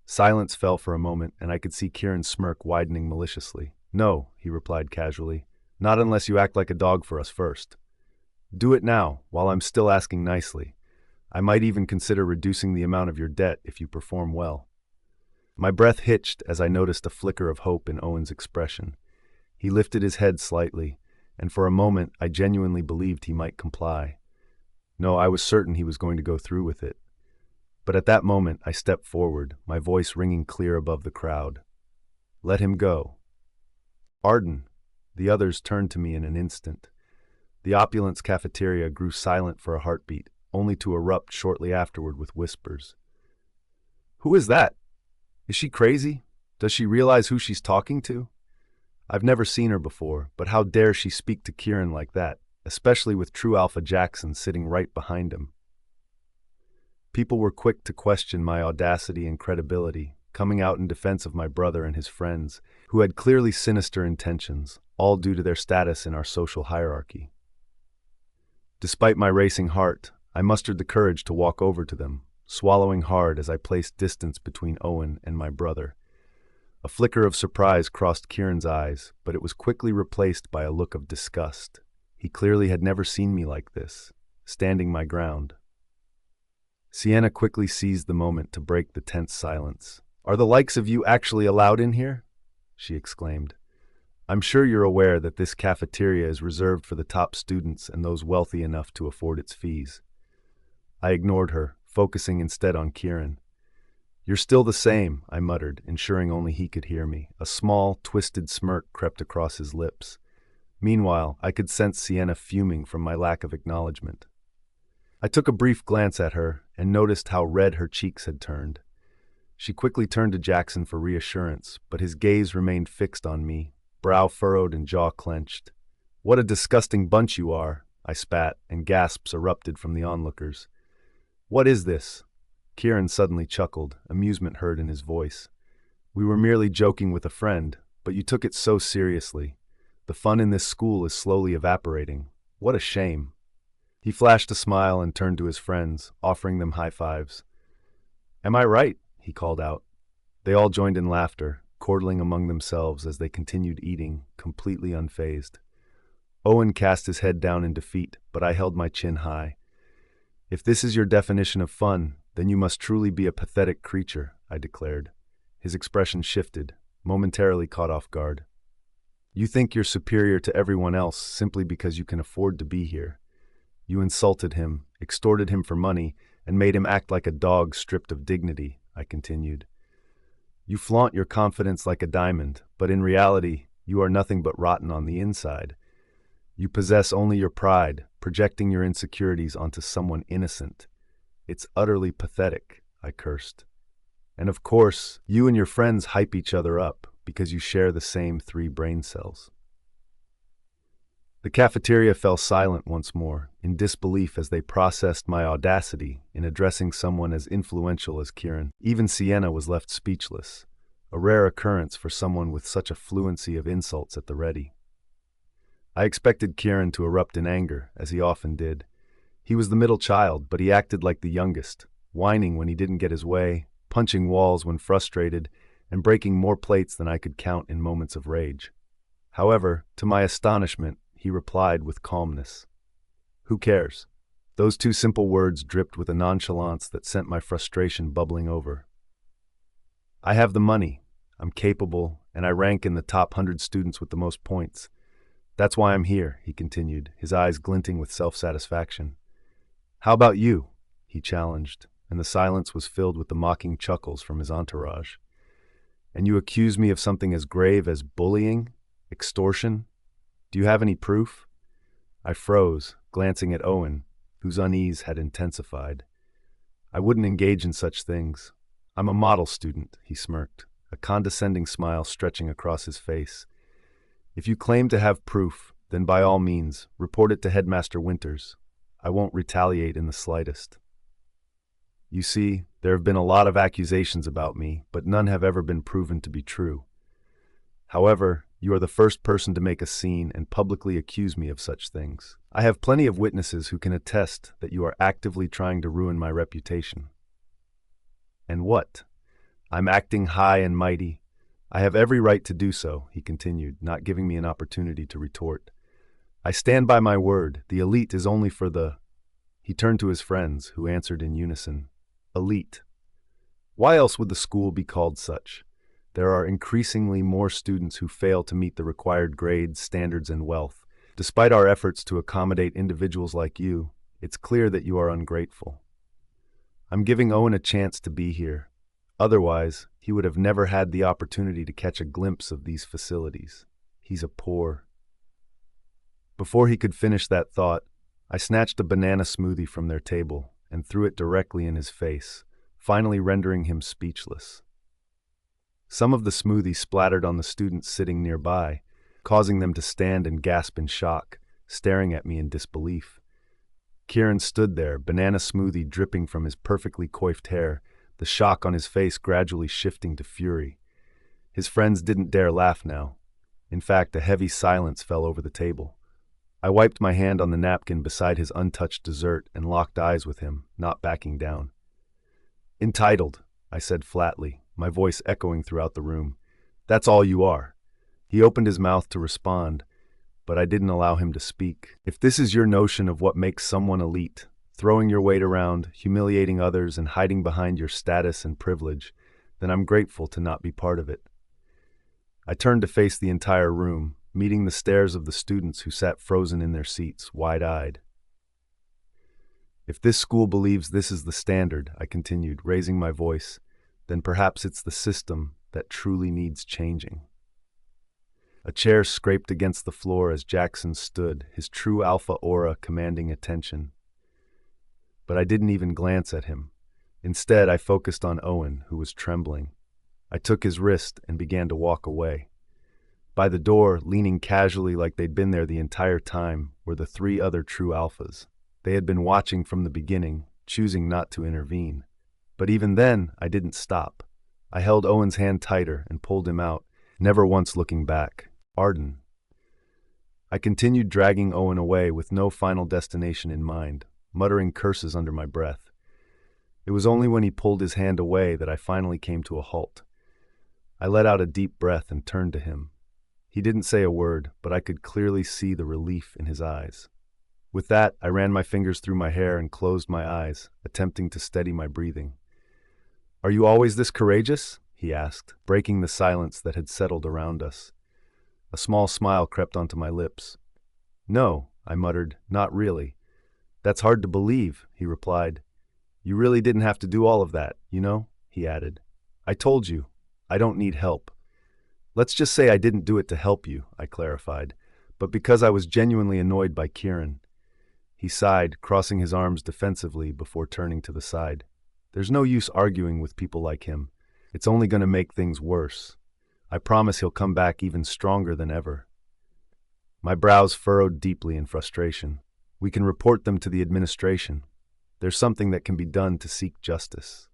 Silence fell for a moment, and I could see Kieran's smirk widening maliciously. No, he replied casually. Not unless you act like a dog for us first. Do it now, while I'm still asking nicely. I might even consider reducing the amount of your debt if you perform well. My breath hitched as I noticed a flicker of hope in Owen's expression. He lifted his head slightly, and for a moment I genuinely believed he might comply. No, I was certain he was going to go through with it. But at that moment I stepped forward, my voice ringing clear above the crowd. Let him go. Arden. The others turned to me in an instant. The opulence cafeteria grew silent for a heartbeat, only to erupt shortly afterward with whispers. Who is that? Is she crazy? Does she realize who she's talking to? I've never seen her before, but how dare she speak to Kieran like that, especially with true alpha Jaxon sitting right behind him? People were quick to question my audacity and credibility, coming out in defense of my brother and his friends, who had clearly sinister intentions, all due to their status in our social hierarchy. Despite my racing heart, I mustered the courage to walk over to them, swallowing hard as I placed distance between Owen and my brother. A flicker of surprise crossed Kieran's eyes, but it was quickly replaced by a look of disgust. He clearly had never seen me like this, standing my ground. Sienna quickly seized the moment to break the tense silence. "Are the likes of you actually allowed in here?" she exclaimed. "I'm sure you're aware that this cafeteria is reserved for the top students and those wealthy enough to afford its fees." I ignored her, focusing instead on Kieran. "You're still the same," I muttered, ensuring only he could hear me. A small, twisted smirk crept across his lips. Meanwhile, I could sense Sienna fuming from my lack of acknowledgement. I took a brief glance at her and noticed how red her cheeks had turned. She quickly turned to Jaxon for reassurance, but his gaze remained fixed on me, brow furrowed and jaw clenched. "What a disgusting bunch you are," I spat, and gasps erupted from the onlookers. "What is this?" Kieran suddenly chuckled, amusement heard in his voice. "We were merely joking with a friend, but you took it so seriously. The fun in this school is slowly evaporating. What a shame." He flashed a smile and turned to his friends, offering them high fives. "Am I right?" he called out. They all joined in laughter, chortling among themselves as they continued eating, completely unfazed. Owen cast his head down in defeat, but I held my chin high. "If this is your definition of fun, then you must truly be a pathetic creature," I declared. His expression shifted, momentarily caught off guard. "You think you're superior to everyone else simply because you can afford to be here. You insulted him, extorted him for money, and made him act like a dog stripped of dignity," I continued. "You flaunt your confidence like a diamond, but in reality, you are nothing but rotten on the inside. You possess only your pride, projecting your insecurities onto someone innocent. It's utterly pathetic," I cursed. "And of course, you and your friends hype each other up because you share the same 3 brain cells." The cafeteria fell silent once more, in disbelief as they processed my audacity in addressing someone as influential as Kieran. Even Sienna was left speechless, a rare occurrence for someone with such a fluency of insults at the ready. I expected Kieran to erupt in anger, as he often did. He was the middle child, but he acted like the youngest, whining when he didn't get his way, punching walls when frustrated, and breaking more plates than I could count in moments of rage. However, to my astonishment, he replied with calmness. "Who cares?" Those 2 simple words dripped with a nonchalance that sent my frustration bubbling over. "I have the money, I'm capable, and I rank in the top 100 students with the most points. That's why I'm here," he continued, his eyes glinting with self-satisfaction. "How about you?" he challenged, and the silence was filled with the mocking chuckles from his entourage. "And you accuse me of something as grave as bullying? Extortion? Do you have any proof?" I froze, glancing at Owen, whose unease had intensified. "I wouldn't engage in such things. I'm a model student," he smirked, a condescending smile stretching across his face. "If you claim to have proof, then by all means, report it to Headmaster Winters. I won't retaliate in the slightest. You see, there have been a lot of accusations about me, but none have ever been proven to be true. However, you are the first person to make a scene and publicly accuse me of such things. I have plenty of witnesses who can attest that you are actively trying to ruin my reputation." "And what? I'm acting high and mighty. I have every right to do so," he continued, not giving me an opportunity to retort. "I stand by my word. The elite is only for the—" He turned to his friends, who answered in unison. "Elite. Why else would the school be called such? There are increasingly more students who fail to meet the required grades, standards, and wealth. Despite our efforts to accommodate individuals like you, it's clear that you are ungrateful. I'm giving Owen a chance to be here. Otherwise, he would have never had the opportunity to catch a glimpse of these facilities. He's a poor—" Before he could finish that thought, I snatched a banana smoothie from their table and threw it directly in his face, finally rendering him speechless. Some of the smoothie splattered on the students sitting nearby, causing them to stand and gasp in shock, staring at me in disbelief. Kieran stood there, banana smoothie dripping from his perfectly coiffed hair, the shock on his face gradually shifting to fury. His friends didn't dare laugh now. In fact, a heavy silence fell over the table. I wiped my hand on the napkin beside his untouched dessert and locked eyes with him, not backing down. "Entitled," I said flatly, my voice echoing throughout the room. "That's all you are." He opened his mouth to respond, but I didn't allow him to speak. "If this is your notion of what makes someone elite, throwing your weight around, humiliating others, and hiding behind your status and privilege, then I'm grateful to not be part of it." I turned to face the entire room, meeting the stares of the students who sat frozen in their seats, wide-eyed. "If this school believes this is the standard," I continued, raising my voice, "then perhaps it's the system that truly needs changing." A chair scraped against the floor as Jaxon stood, his true alpha aura commanding attention. But I didn't even glance at him. Instead, I focused on Owen, who was trembling. I took his wrist and began to walk away. By the door, leaning casually like they'd been there the entire time, were the three other true alphas. They had been watching from the beginning, choosing not to intervene. But even then, I didn't stop. I held Owen's hand tighter and pulled him out, never once looking back. Arden. I continued dragging Owen away with no final destination in mind, muttering curses under my breath. It was only when he pulled his hand away that I finally came to a halt. I let out a deep breath and turned to him. He didn't say a word, but I could clearly see the relief in his eyes. With that, I ran my fingers through my hair and closed my eyes, attempting to steady my breathing. "Are you always this courageous?" he asked, breaking the silence that had settled around us. A small smile crept onto my lips. "No," I muttered, "not really." "That's hard to believe," he replied. "You really didn't have to do all of that, you know," he added. "I told you, I don't need help." "Let's just say I didn't do it to help you," I clarified, "but because I was genuinely annoyed by Kieran." He sighed, crossing his arms defensively before turning to the side. "There's no use arguing with people like him. It's only going to make things worse. I promise he'll come back even stronger than ever." My brows furrowed deeply in frustration. "We can report them to the administration. There's something that can be done to seek justice."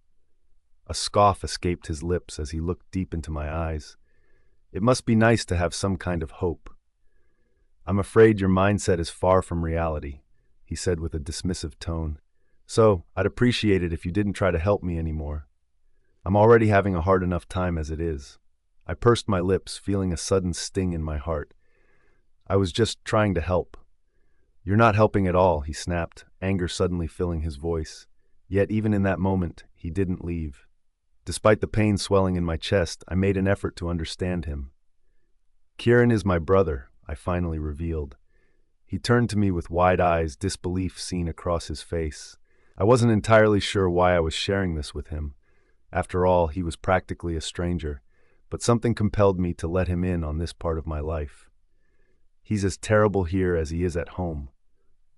A scoff escaped his lips as he looked deep into my eyes. "It must be nice to have some kind of hope." "I'm afraid your mindset is far from reality," he said with a dismissive tone. "So, I'd appreciate it if you didn't try to help me anymore. I'm already having a hard enough time as it is." I pursed my lips, feeling a sudden sting in my heart. "I was just trying to help." "You're not helping at all," he snapped, anger suddenly filling his voice. Yet even in that moment, he didn't leave. Despite the pain swelling in my chest, I made an effort to understand him. "Kieran is my brother," I finally revealed. He turned to me with wide eyes, disbelief seen across his face. I wasn't entirely sure why I was sharing this with him. After all, he was practically a stranger, but something compelled me to let him in on this part of my life. He's as terrible here as he is at home.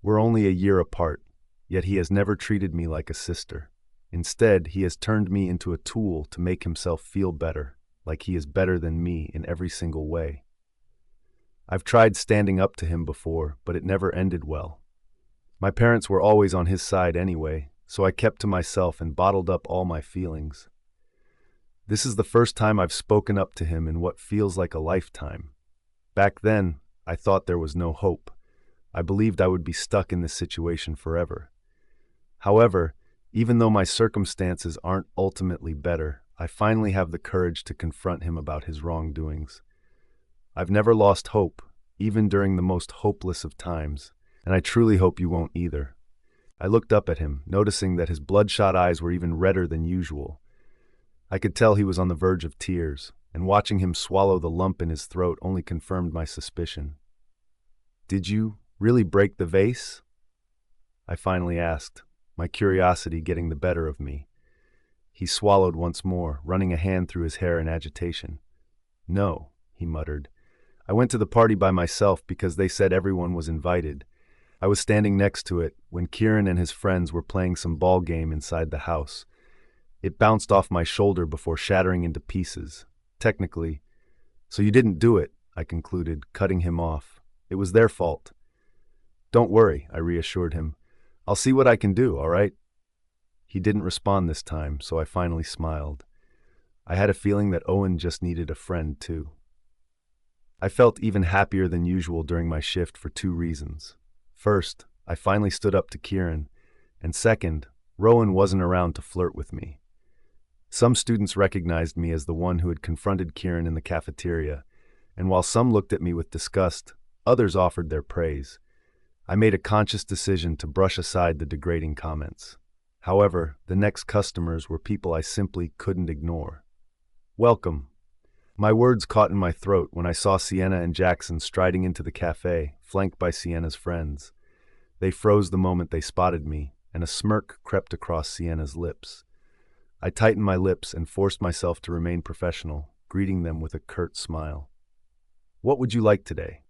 We're only a year apart, yet he has never treated me like a sister. Instead, he has turned me into a tool to make himself feel better, like he is better than me in every single way. I've tried standing up to him before, but it never ended well. My parents were always on his side anyway, so I kept to myself and bottled up all my feelings. This is the first time I've spoken up to him in what feels like a lifetime. Back then, I thought there was no hope. I believed I would be stuck in this situation forever. However, even though my circumstances aren't ultimately better, I finally have the courage to confront him about his wrongdoings. I've never lost hope, even during the most hopeless of times, and I truly hope you won't either. I looked up at him, noticing that his bloodshot eyes were even redder than usual. I could tell he was on the verge of tears, and watching him swallow the lump in his throat only confirmed my suspicion. "Did you really break the vase?" I finally asked, my curiosity getting the better of me. He swallowed once more, running a hand through his hair in agitation. "No," he muttered. "I went to the party by myself because they said everyone was invited. I was standing next to it when Kieran and his friends were playing some ball game inside the house. It bounced off my shoulder before shattering into pieces. Technically. So you didn't do it," I concluded, cutting him off. "It was their fault." "Don't worry," I reassured him. I'll see what I can do, all right? He didn't respond this time, so I finally smiled. I had a feeling that Owen just needed a friend, too. I felt even happier than usual during my shift for two reasons. First, I finally stood up to Kieran, and second, Rowan wasn't around to flirt with me. Some students recognized me as the one who had confronted Kieran in the cafeteria, and while some looked at me with disgust, others offered their praise. I made a conscious decision to brush aside the degrading comments. However, the next customers were people I simply couldn't ignore. Welcome. My words caught in my throat when I saw Sienna and Jaxon striding into the cafe, flanked by Sienna's friends. They froze the moment they spotted me, and a smirk crept across Sienna's lips. I tightened my lips and forced myself to remain professional, greeting them with a curt smile. What would you like today?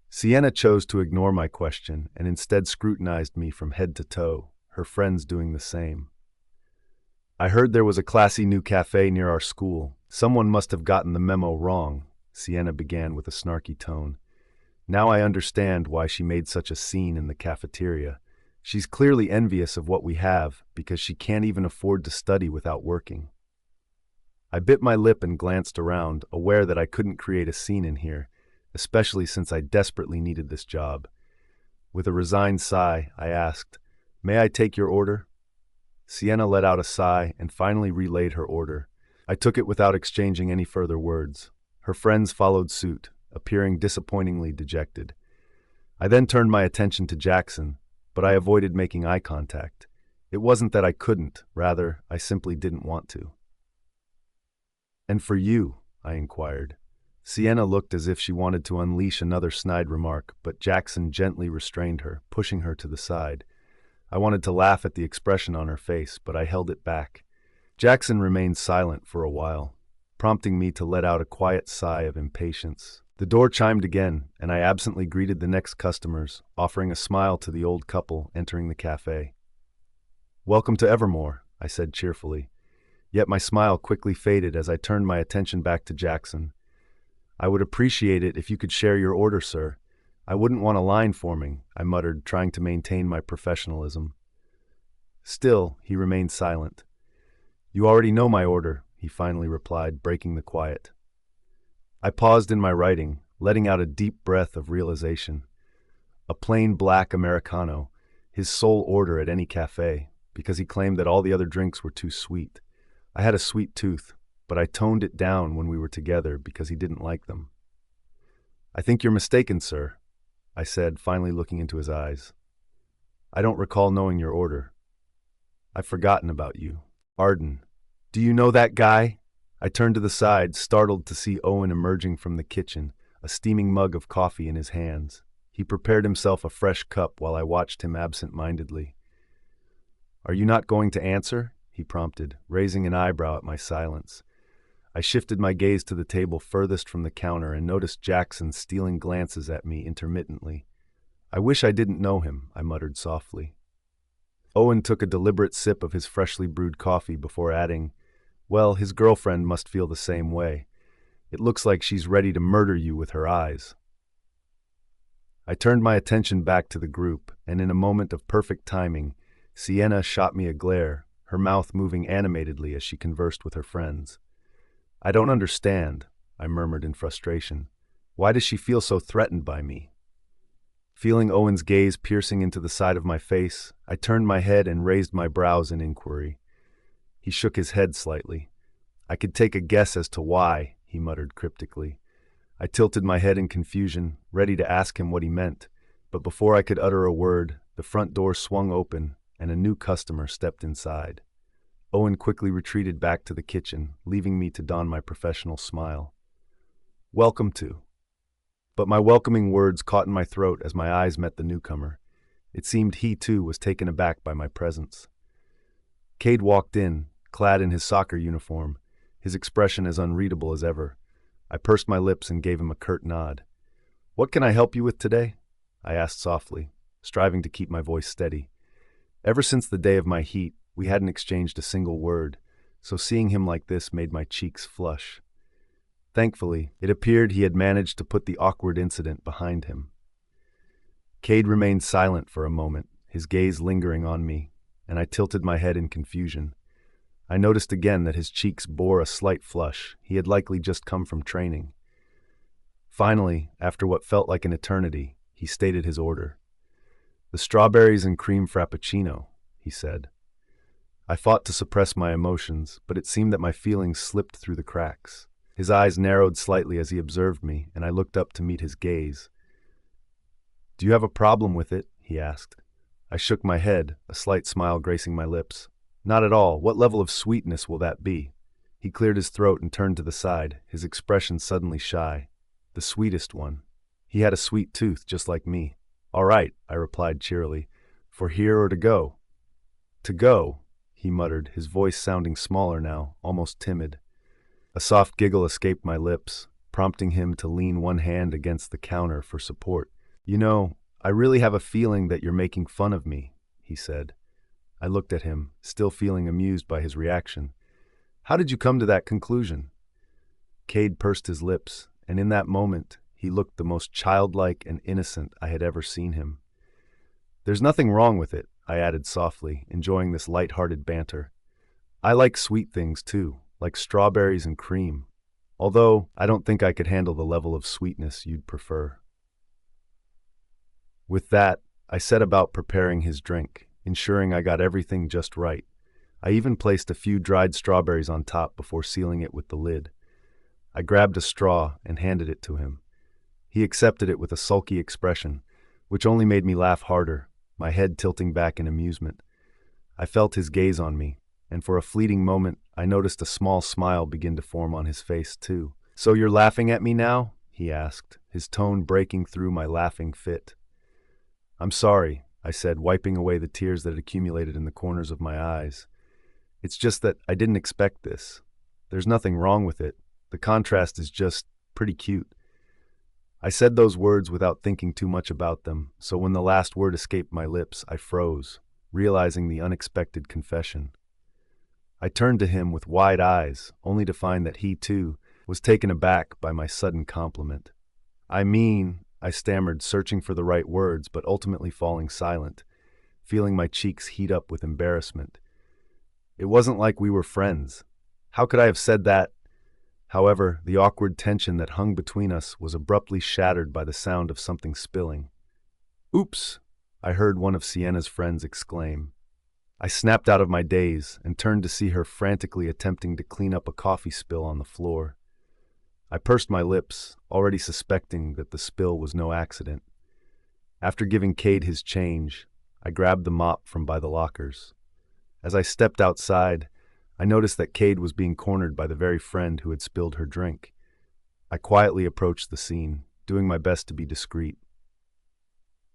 Sienna chose to ignore my question and instead scrutinized me from head to toe, her friends doing the same. I heard there was a classy new cafe near our school. Someone must have gotten the memo wrong, Sienna began with a snarky tone. Now I understand why she made such a scene in the cafeteria. She's clearly envious of what we have because she can't even afford to study without working. I bit my lip and glanced around, aware that I couldn't create a scene in here, especially since I desperately needed this job. With a resigned sigh, I asked, "May I take your order?" Sienna let out a sigh and finally relayed her order. I took it without exchanging any further words. Her friends followed suit, appearing disappointingly dejected. I then turned my attention to Jaxon, but I avoided making eye contact. It wasn't that I couldn't, rather, I simply didn't want to. "And for you?" I inquired. Sienna looked as if she wanted to unleash another snide remark, but Jaxon gently restrained her, pushing her to the side. I wanted to laugh at the expression on her face, but I held it back. Jaxon remained silent for a while, prompting me to let out a quiet sigh of impatience. The door chimed again, and I absently greeted the next customers, offering a smile to the old couple entering the cafe. "Welcome to Evermore," I said cheerfully. Yet my smile quickly faded as I turned my attention back to Jaxon. "I would appreciate it if you could share your order, sir. I wouldn't want a line forming," I muttered, trying to maintain my professionalism. Still, he remained silent. "You already know my order," he finally replied, breaking the quiet. I paused in my writing, letting out a deep breath of realization. A plain black Americano, his sole order at any cafe, because he claimed that all the other drinks were too sweet. I had a sweet tooth, but I toned it down when we were together because he didn't like them. "I think you're mistaken, sir," I said, finally looking into his eyes. "I don't recall knowing your order. I've forgotten about you. Arden. Do you know that guy?" I turned to the side, startled to see Owen emerging from the kitchen, a steaming mug of coffee in his hands. He prepared himself a fresh cup while I watched him absent-mindedly. "Are you not going to answer?" he prompted, raising an eyebrow at my silence. I shifted my gaze to the table furthest from the counter and noticed Jaxon stealing glances at me intermittently. "I wish I didn't know him," I muttered softly. Owen took a deliberate sip of his freshly brewed coffee before adding, "Well, his girlfriend must feel the same way. It looks like she's ready to murder you with her eyes." I turned my attention back to the group, and in a moment of perfect timing, Sienna shot me a glare, her mouth moving animatedly as she conversed with her friends. "I don't understand," I murmured in frustration. "Why does she feel so threatened by me?" Feeling Owen's gaze piercing into the side of my face, I turned my head and raised my brows in inquiry. He shook his head slightly. "I could take a guess as to why," he muttered cryptically. I tilted my head in confusion, ready to ask him what he meant, but before I could utter a word, the front door swung open and a new customer stepped inside. Owen quickly retreated back to the kitchen, leaving me to don my professional smile. "Welcome to." But my welcoming words caught in my throat as my eyes met the newcomer. It seemed he, too, was taken aback by my presence. Cade walked in, clad in his soccer uniform, his expression as unreadable as ever. I pursed my lips and gave him a curt nod. "What can I help you with today?" I asked softly, striving to keep my voice steady. Ever since the day of my heat, we hadn't exchanged a single word, so seeing him like this made my cheeks flush. Thankfully, it appeared he had managed to put the awkward incident behind him. Cade remained silent for a moment, his gaze lingering on me, and I tilted my head in confusion. I noticed again that his cheeks bore a slight flush. He had likely just come from training. Finally, after what felt like an eternity, he stated his order. "The strawberries and cream frappuccino," he said. I fought to suppress my emotions, but it seemed that my feelings slipped through the cracks. His eyes narrowed slightly as he observed me, and I looked up to meet his gaze. "Do you have a problem with it?" he asked. I shook my head, a slight smile gracing my lips. "Not at all. What level of sweetness will that be?" He cleared his throat and turned to the side, his expression suddenly shy. "The sweetest one." He had a sweet tooth, just like me. "All right," I replied cheerily. "For here or to go?" "To go," he muttered, his voice sounding smaller now, almost timid. A soft giggle escaped my lips, prompting him to lean one hand against the counter for support. "You know, I really have a feeling that you're making fun of me," he said. I looked at him, still feeling amused by his reaction. "How did you come to that conclusion?" Cade pursed his lips, and in that moment, he looked the most childlike and innocent I had ever seen him. "There's nothing wrong with it," I added softly, enjoying this light-hearted banter. "I like sweet things too, like strawberries and cream, although I don't think I could handle the level of sweetness you'd prefer." With that, I set about preparing his drink, ensuring I got everything just right. I even placed a few dried strawberries on top before sealing it with the lid. I grabbed a straw and handed it to him. He accepted it with a sulky expression, which only made me laugh harder, my head tilting back in amusement. I felt his gaze on me, and for a fleeting moment, I noticed a small smile begin to form on his face, too. "So you're laughing at me now?" he asked, his tone breaking through my laughing fit. "I'm sorry," I said, wiping away the tears that had accumulated in the corners of my eyes. "It's just that I didn't expect this. There's nothing wrong with it. The contrast is just pretty cute." I said those words without thinking too much about them, so when the last word escaped my lips, I froze, realizing the unexpected confession. I turned to him with wide eyes, only to find that he, too, was taken aback by my sudden compliment. I stammered, searching for the right words, but ultimately falling silent, feeling my cheeks heat up with embarrassment. It wasn't like we were friends. How could I have said that? However, the awkward tension that hung between us was abruptly shattered by the sound of something spilling. "Oops!" I heard one of Sienna's friends exclaim. I snapped out of my daze and turned to see her frantically attempting to clean up a coffee spill on the floor. I pursed my lips, already suspecting that the spill was no accident. After giving Cade his change, I grabbed the mop from by the lockers. As I stepped outside, I noticed that Cade was being cornered by the very friend who had spilled her drink. I quietly approached the scene, doing my best to be discreet.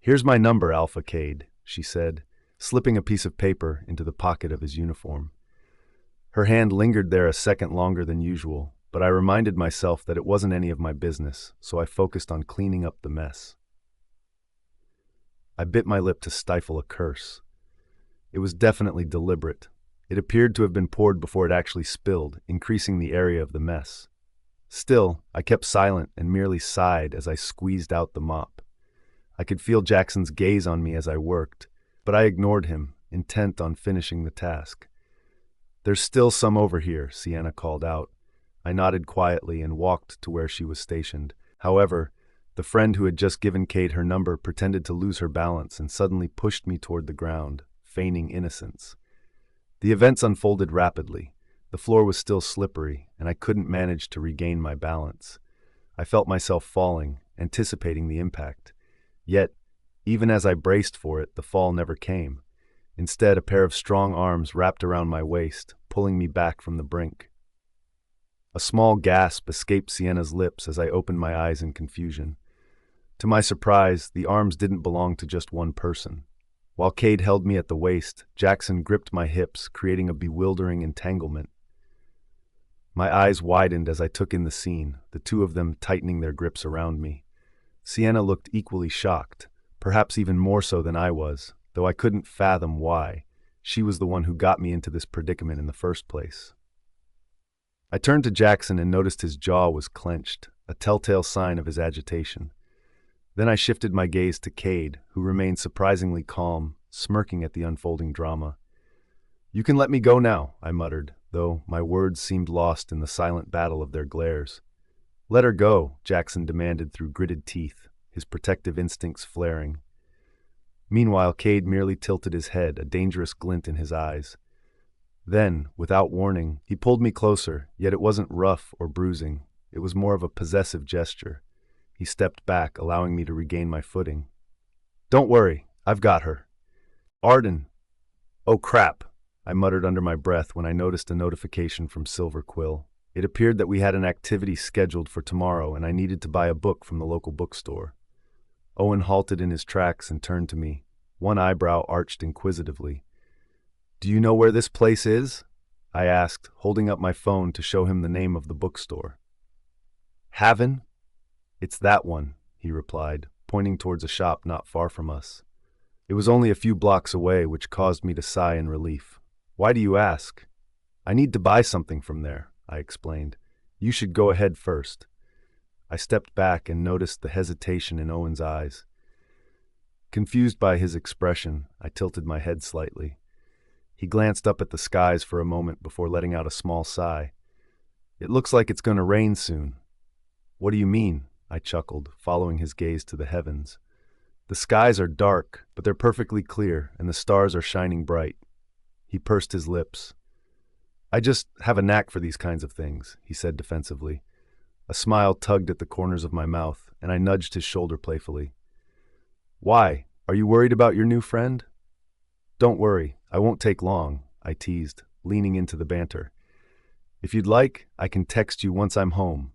"Here's my number, Alpha Cade," she said, slipping a piece of paper into the pocket of his uniform. Her hand lingered there a second longer than usual, but I reminded myself that it wasn't any of my business, so I focused on cleaning up the mess. I bit my lip to stifle a curse. It was definitely deliberate. It appeared to have been poured before it actually spilled, increasing the area of the mess. Still, I kept silent and merely sighed as I squeezed out the mop. I could feel Jaxon's gaze on me as I worked, but I ignored him, intent on finishing the task. "There's still some over here," Sienna called out. I nodded quietly and walked to where she was stationed. However, the friend who had just given Cade her number pretended to lose her balance and suddenly pushed me toward the ground, feigning innocence. The events unfolded rapidly. The floor was still slippery, and I couldn't manage to regain my balance. I felt myself falling, anticipating the impact. Yet, even as I braced for it, the fall never came. Instead, a pair of strong arms wrapped around my waist, pulling me back from the brink. A small gasp escaped Sienna's lips as I opened my eyes in confusion. To my surprise, the arms didn't belong to just one person. While Cade held me at the waist, Jaxon gripped my hips, creating a bewildering entanglement. My eyes widened as I took in the scene, the two of them tightening their grips around me. Sienna looked equally shocked, perhaps even more so than I was, though I couldn't fathom why. She was the one who got me into this predicament in the first place. I turned to Jaxon and noticed his jaw was clenched, a telltale sign of his agitation. Then I shifted my gaze to Cade, who remained surprisingly calm, smirking at the unfolding drama. "You can let me go now," I muttered, though my words seemed lost in the silent battle of their glares. "Let her go," Jaxon demanded through gritted teeth, his protective instincts flaring. Meanwhile, Cade merely tilted his head, a dangerous glint in his eyes. Then, without warning, he pulled me closer, yet it wasn't rough or bruising. It was more of a possessive gesture. He stepped back, allowing me to regain my footing. "Don't worry, I've got her." "Arden." "Oh crap," I muttered under my breath when I noticed a notification from Silver Quill. It appeared that we had an activity scheduled for tomorrow and I needed to buy a book from the local bookstore. Owen halted in his tracks and turned to me, one eyebrow arched inquisitively. "Do you know where this place is?" I asked, holding up my phone to show him the name of the bookstore. "Haven?" "It's that one," he replied, pointing towards a shop not far from us. It was only a few blocks away, which caused me to sigh in relief. "Why do you ask?" "I need to buy something from there," I explained. "You should go ahead first." I stepped back and noticed the hesitation in Owen's eyes. Confused by his expression, I tilted my head slightly. He glanced up at the skies for a moment before letting out a small sigh. "It looks like it's going to rain soon." "What do you mean?" I chuckled, following his gaze to the heavens. "The skies are dark, but they're perfectly clear, and the stars are shining bright." He pursed his lips. "I just have a knack for these kinds of things," he said defensively. A smile tugged at the corners of my mouth, and I nudged his shoulder playfully. "Why? Are you worried about your new friend?" "Don't worry, I won't take long," I teased, leaning into the banter. "If you'd like, I can text you once I'm home."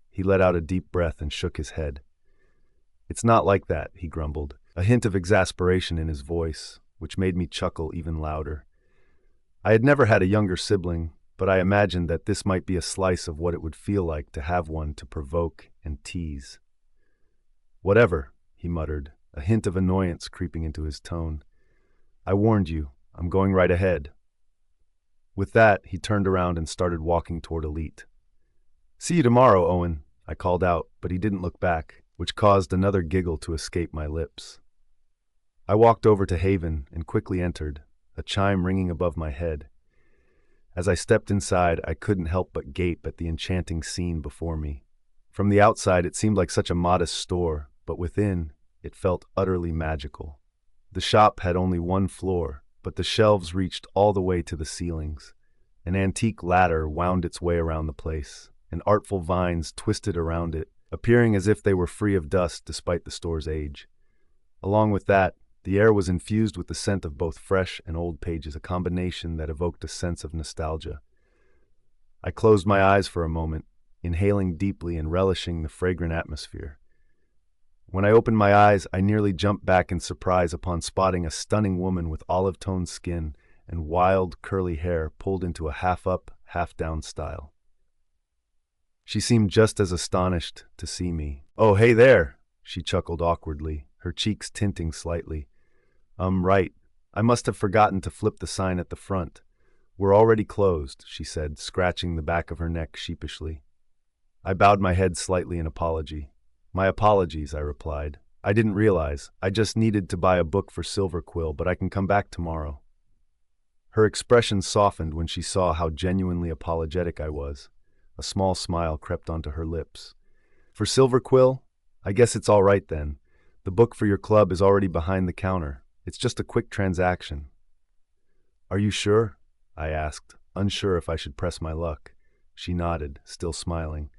He let out a deep breath and shook his head. "It's not like that," he grumbled, a hint of exasperation in his voice, which made me chuckle even louder. I had never had a younger sibling, but I imagined that this might be a slice of what it would feel like to have one to provoke and tease. "Whatever," he muttered, a hint of annoyance creeping into his tone. "I warned you, I'm going right ahead." With that, he turned around and started walking toward Elite. "See you tomorrow, Owen," I called out, but he didn't look back, which caused another giggle to escape my lips. I walked over to Haven and quickly entered, a chime ringing above my head. As I stepped inside, I couldn't help but gape at the enchanting scene before me. From the outside, it seemed like such a modest store, but within, it felt utterly magical. The shop had only one floor, but the shelves reached all the way to the ceilings. An antique ladder wound its way around the place, and artful vines twisted around it, appearing as if they were free of dust despite the store's age. Along with that, the air was infused with the scent of both fresh and old pages, a combination that evoked a sense of nostalgia. I closed my eyes for a moment, inhaling deeply and relishing the fragrant atmosphere. When I opened my eyes, I nearly jumped back in surprise upon spotting a stunning woman with olive-toned skin and wild, curly hair pulled into a half-up, half-down style. She seemed just as astonished to see me. "Oh, hey there," she chuckled awkwardly, her cheeks tinting slightly. Right. I must have forgotten to flip the sign at the front. We're already closed," she said, scratching the back of her neck sheepishly. I bowed my head slightly in apology. "My apologies," I replied. "I didn't realize. I just needed to buy a book for Silver Quill, but I can come back tomorrow." Her expression softened when she saw how genuinely apologetic I was. A small smile crept onto her lips. "For Silver Quill? I guess it's all right then. The book for your club is already behind the counter. It's just a quick transaction." "Are you sure?" I asked, unsure if I should press my luck. She nodded, still smiling.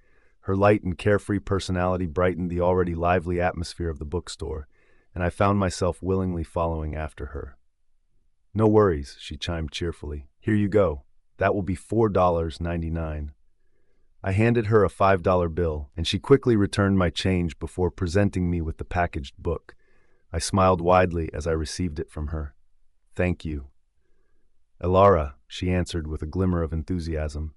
Her light and carefree personality brightened the already lively atmosphere of the bookstore, and I found myself willingly following after her. "No worries," she chimed cheerfully. "Here you go. That will be $4.99. I handed her a $5 bill, and she quickly returned my change before presenting me with the packaged book. I smiled widely as I received it from her. "Thank you." "Elara," she answered with a glimmer of enthusiasm.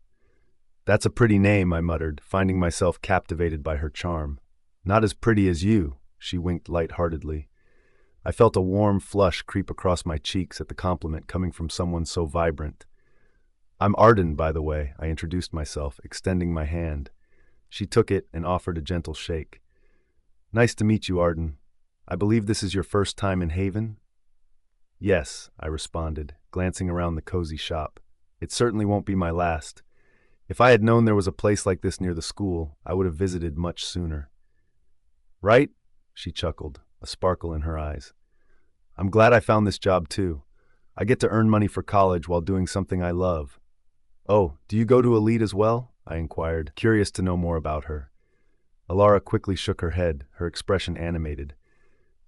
"That's a pretty name," I muttered, finding myself captivated by her charm. "Not as pretty as you," she winked lightheartedly. I felt a warm flush creep across my cheeks at the compliment coming from someone so vibrant. "I'm Arden, by the way," I introduced myself, extending my hand. She took it and offered a gentle shake. "Nice to meet you, Arden. I believe this is your first time in Haven?" Yes, I responded, glancing around the cozy shop. It certainly won't be my last. If I had known there was a place like this near the school, I would have visited much sooner. Right? She chuckled, a sparkle in her eyes. I'm glad I found this job too. I get to earn money for college while doing something I love. Oh, do you go to Elite as well? I inquired, curious to know more about her. Alara quickly shook her head, her expression animated.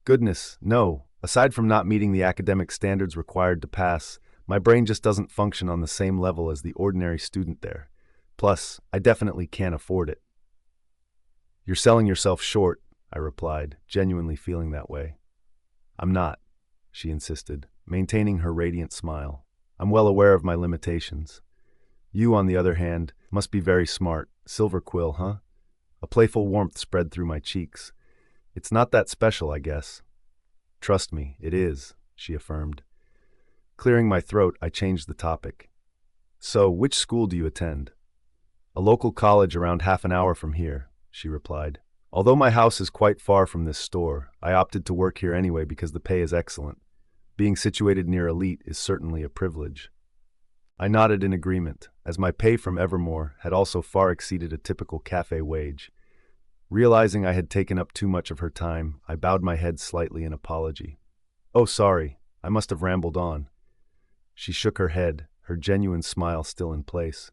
Goodness, no. Aside from not meeting the academic standards required to pass, my brain just doesn't function on the same level as the ordinary student there. Plus, I definitely can't afford it. You're selling yourself short, I replied, genuinely feeling that way. I'm not, she insisted, maintaining her radiant smile. I'm well aware of my limitations. You, on the other hand, must be very smart. Silver quill, huh? A playful warmth spread through my cheeks. It's not that special, I guess. Trust me, it is, she affirmed. Clearing my throat, I changed the topic. So, which school do you attend? A local college around half an hour from here, she replied. Although my house is quite far from this store, I opted to work here anyway because the pay is excellent. Being situated near Elite is certainly a privilege. I nodded in agreement, as my pay from Evermore had also far exceeded a typical cafe wage. Realizing I had taken up too much of her time, I bowed my head slightly in apology. Oh, sorry, I must have rambled on. She shook her head, her genuine smile still in place.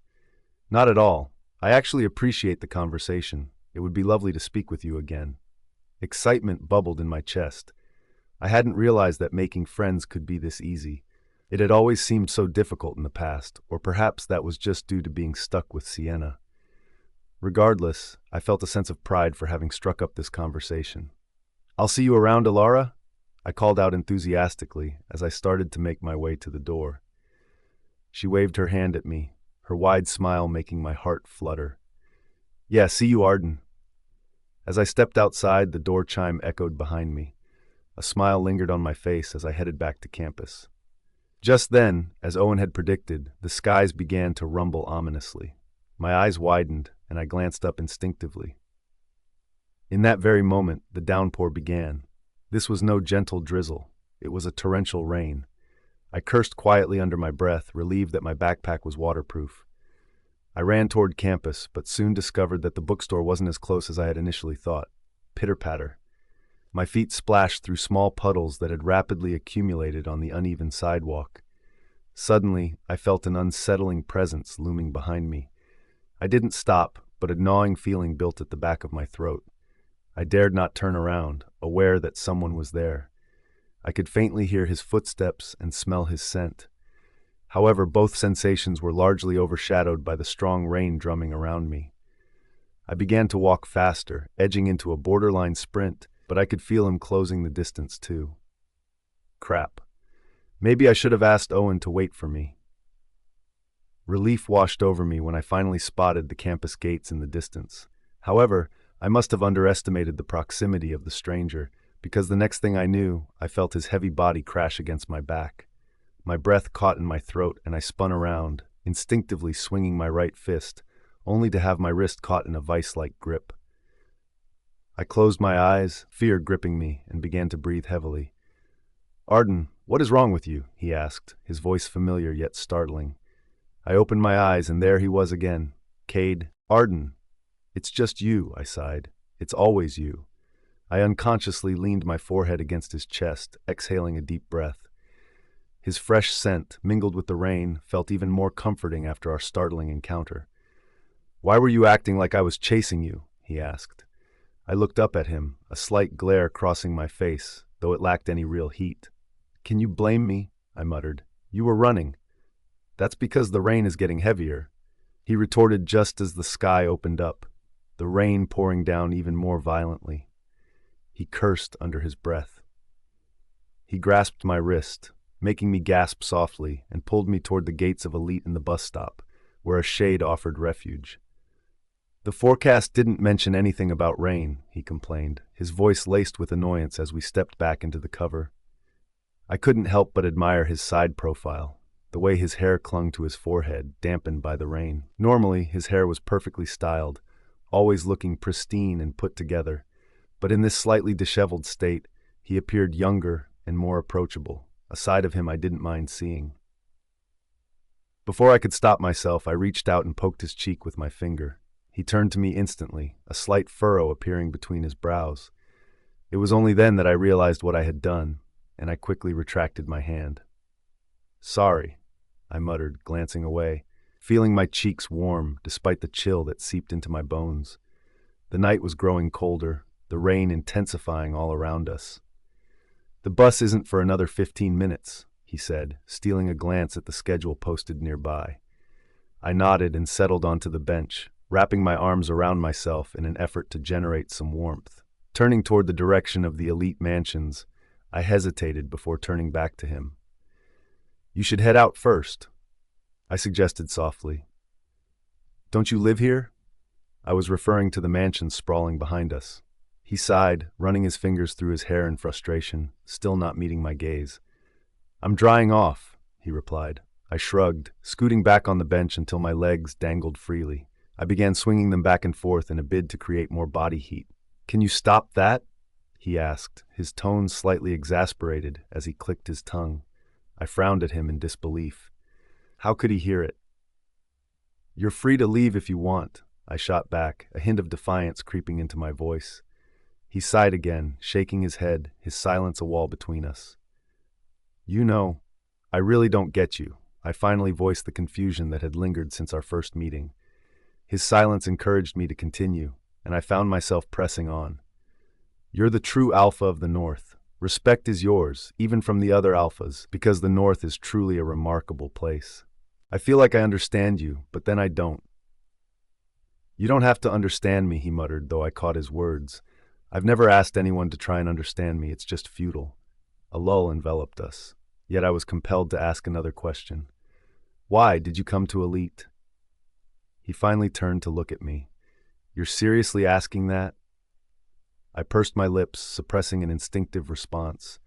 Not at all. I actually appreciate the conversation. It would be lovely to speak with you again. Excitement bubbled in my chest. I hadn't realized that making friends could be this easy. It had always seemed so difficult in the past, or perhaps that was just due to being stuck with Sienna. Regardless, I felt a sense of pride for having struck up this conversation. I'll see you around, Alara? I called out enthusiastically as I started to make my way to the door. She waved her hand at me, her wide smile making my heart flutter. Yeah, see you, Arden. As I stepped outside, the door chime echoed behind me. A smile lingered on my face as I headed back to campus. Just then, as Owen had predicted, the skies began to rumble ominously. My eyes widened, and I glanced up instinctively. In that very moment, the downpour began. This was no gentle drizzle. It was a torrential rain. I cursed quietly under my breath, relieved that my backpack was waterproof. I ran toward campus, but soon discovered that the bookstore wasn't as close as I had initially thought. Pitter-patter. My feet splashed through small puddles that had rapidly accumulated on the uneven sidewalk. Suddenly, I felt an unsettling presence looming behind me. I didn't stop, but a gnawing feeling built at the back of my throat. I dared not turn around, aware that someone was there. I could faintly hear his footsteps and smell his scent. However, both sensations were largely overshadowed by the strong rain drumming around me. I began to walk faster, edging into a borderline sprint, but I could feel him closing the distance too. Crap. Maybe I should have asked Owen to wait for me. Relief washed over me when I finally spotted the campus gates in the distance. However, I must have underestimated the proximity of the stranger, because the next thing I knew, I felt his heavy body crash against my back. My breath caught in my throat and I spun around, instinctively swinging my right fist, only to have my wrist caught in a vice-like grip. I closed my eyes, fear gripping me, and began to breathe heavily. Arden, what is wrong with you? He asked, his voice familiar yet startling. I opened my eyes and there he was again. Cade, Arden. It's just you, I sighed. It's always you. I unconsciously leaned my forehead against his chest, exhaling a deep breath. His fresh scent, mingled with the rain, felt even more comforting after our startling encounter. Why were you acting like I was chasing you? He asked. I looked up at him, a slight glare crossing my face, though it lacked any real heat. Can you blame me? I muttered. You were running. That's because the rain is getting heavier. He retorted just as the sky opened up, the rain pouring down even more violently. He cursed under his breath. He grasped my wrist, making me gasp softly, and pulled me toward the gates of Elite in the bus stop, where a shade offered refuge. The forecast didn't mention anything about rain, he complained, his voice laced with annoyance as we stepped back into the cover. I couldn't help but admire his side profile, the way his hair clung to his forehead, dampened by the rain. Normally, his hair was perfectly styled, always looking pristine and put together, but in this slightly disheveled state, he appeared younger and more approachable, a side of him I didn't mind seeing. Before I could stop myself, I reached out and poked his cheek with my finger. He turned to me instantly, a slight furrow appearing between his brows. It was only then that I realized what I had done, and I quickly retracted my hand. "Sorry," I muttered, glancing away, feeling my cheeks warm despite the chill that seeped into my bones. The night was growing colder, the rain intensifying all around us. "The bus isn't for another 15 minutes, he said, stealing a glance at the schedule posted nearby. I nodded and settled onto the bench, wrapping my arms around myself in an effort to generate some warmth. Turning toward the direction of the elite mansions, I hesitated before turning back to him. "You should head out first," I suggested softly. "Don't you live here?" I was referring to the mansion sprawling behind us. He sighed, running his fingers through his hair in frustration, still not meeting my gaze. "I'm drying off," he replied. I shrugged, scooting back on the bench until my legs dangled freely. I began swinging them back and forth in a bid to create more body heat. "Can you stop that?" he asked, his tone slightly exasperated as he clicked his tongue. I frowned at him in disbelief. How could he hear it? "You're free to leave if you want," I shot back, a hint of defiance creeping into my voice. He sighed again, shaking his head, his silence a wall between us. "You know, I really don't get you," I finally voiced the confusion that had lingered since our first meeting. His silence encouraged me to continue, and I found myself pressing on. "You're the true alpha of the North. Respect is yours, even from the other alphas, because the North is truly a remarkable place. I feel like I understand you, but then I don't." "You don't have to understand me," he muttered, though I caught his words. "I've never asked anyone to try and understand me, it's just futile." A lull enveloped us, yet I was compelled to ask another question. "Why did you come to Elite?" He finally turned to look at me. "You're seriously asking that?" I pursed my lips, suppressing an instinctive response.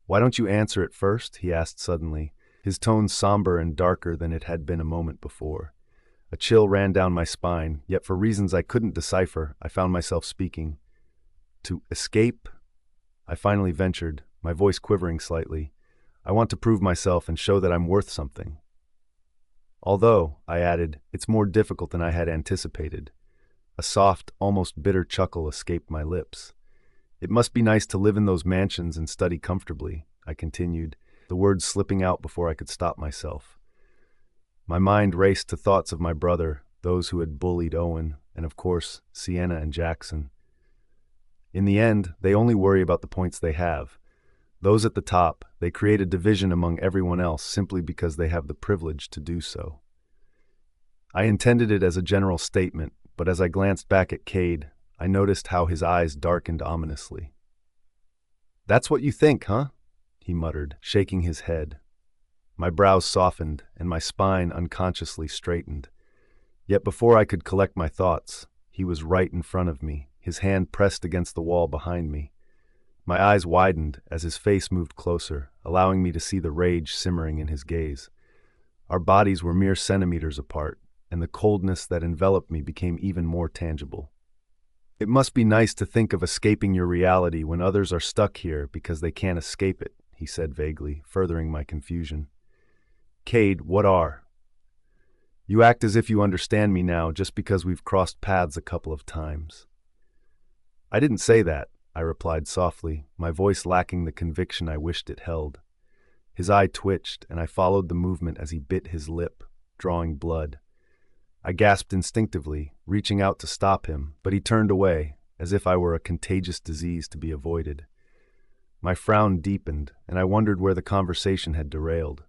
"Why don't you answer it first?" he asked suddenly, his tone somber and darker than it had been a moment before. A chill ran down my spine, yet for reasons I couldn't decipher, I found myself speaking. "To escape?" I finally ventured, my voice quivering slightly. "I want to prove myself and show that I'm worth something. Although," I added, "it's more difficult than I had anticipated." A soft, almost bitter chuckle escaped my lips. "It must be nice to live in those mansions and study comfortably," I continued, the words slipping out before I could stop myself. My mind raced to thoughts of my brother, those who had bullied Owen, and of course, Sienna and Jaxon. In the end, they only worry about the points they have. Those at the top, they create a division among everyone else simply because they have the privilege to do so. I intended it as a general statement, but as I glanced back at Cade, I noticed how his eyes darkened ominously. "That's what you think, huh?" he muttered, shaking his head. My brows softened, and my spine unconsciously straightened. Yet before I could collect my thoughts, he was right in front of me, his hand pressed against the wall behind me. My eyes widened as his face moved closer, allowing me to see the rage simmering in his gaze. Our bodies were mere centimeters apart, and the coldness that enveloped me became even more tangible. "It must be nice to think of escaping your reality when others are stuck here because they can't escape it," he said vaguely, furthering my confusion. "Cade, what are?" "You act as if you understand me now just because we've crossed paths a couple of times." "I didn't say that," I replied softly, my voice lacking the conviction I wished it held. His eye twitched, and I followed the movement as he bit his lip, drawing blood. I gasped instinctively, reaching out to stop him, but he turned away, as if I were a contagious disease to be avoided. My frown deepened, and I wondered where the conversation had derailed.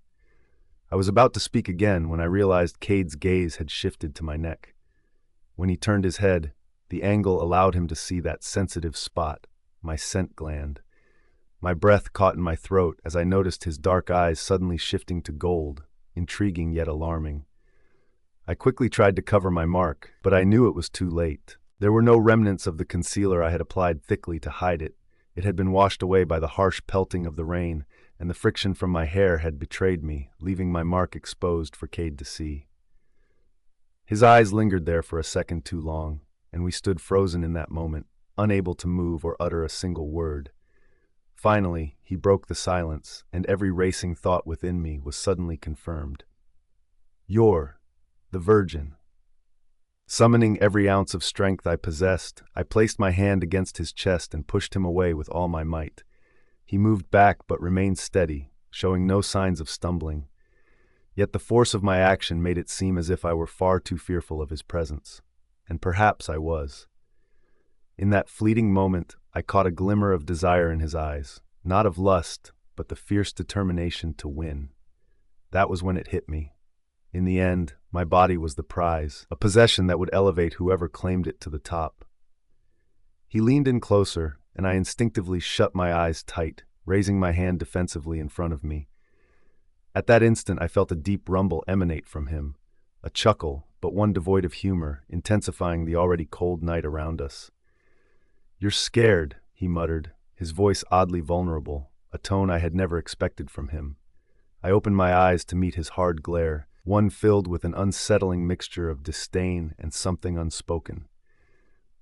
I was about to speak again when I realized Cade's gaze had shifted to my neck. When he turned his head, the angle allowed him to see that sensitive spot, my scent gland. My breath caught in my throat as I noticed his dark eyes suddenly shifting to gold, intriguing yet alarming. I quickly tried to cover my mark, but I knew it was too late. There were no remnants of the concealer I had applied thickly to hide it. It had been washed away by the harsh pelting of the rain, and the friction from my hair had betrayed me, leaving my mark exposed for Cade to see. His eyes lingered there for a second too long, and we stood frozen in that moment, unable to move or utter a single word. Finally, he broke the silence, and every racing thought within me was suddenly confirmed. You're the virgin. Summoning every ounce of strength I possessed, I placed my hand against his chest and pushed him away with all my might. He moved back but remained steady, showing no signs of stumbling. Yet the force of my action made it seem as if I were far too fearful of his presence. And perhaps I was. In that fleeting moment, I caught a glimmer of desire in his eyes, not of lust, but the fierce determination to win. That was when it hit me. In the end, my body was the prize, a possession that would elevate whoever claimed it to the top. He leaned in closer, and I instinctively shut my eyes tight, raising my hand defensively in front of me. At that instant, I felt a deep rumble emanate from him, a chuckle, but one devoid of humor, intensifying the already cold night around us. "You're scared," he muttered, his voice oddly vulnerable, a tone I had never expected from him. I opened my eyes to meet his hard glare, one filled with an unsettling mixture of disdain and something unspoken.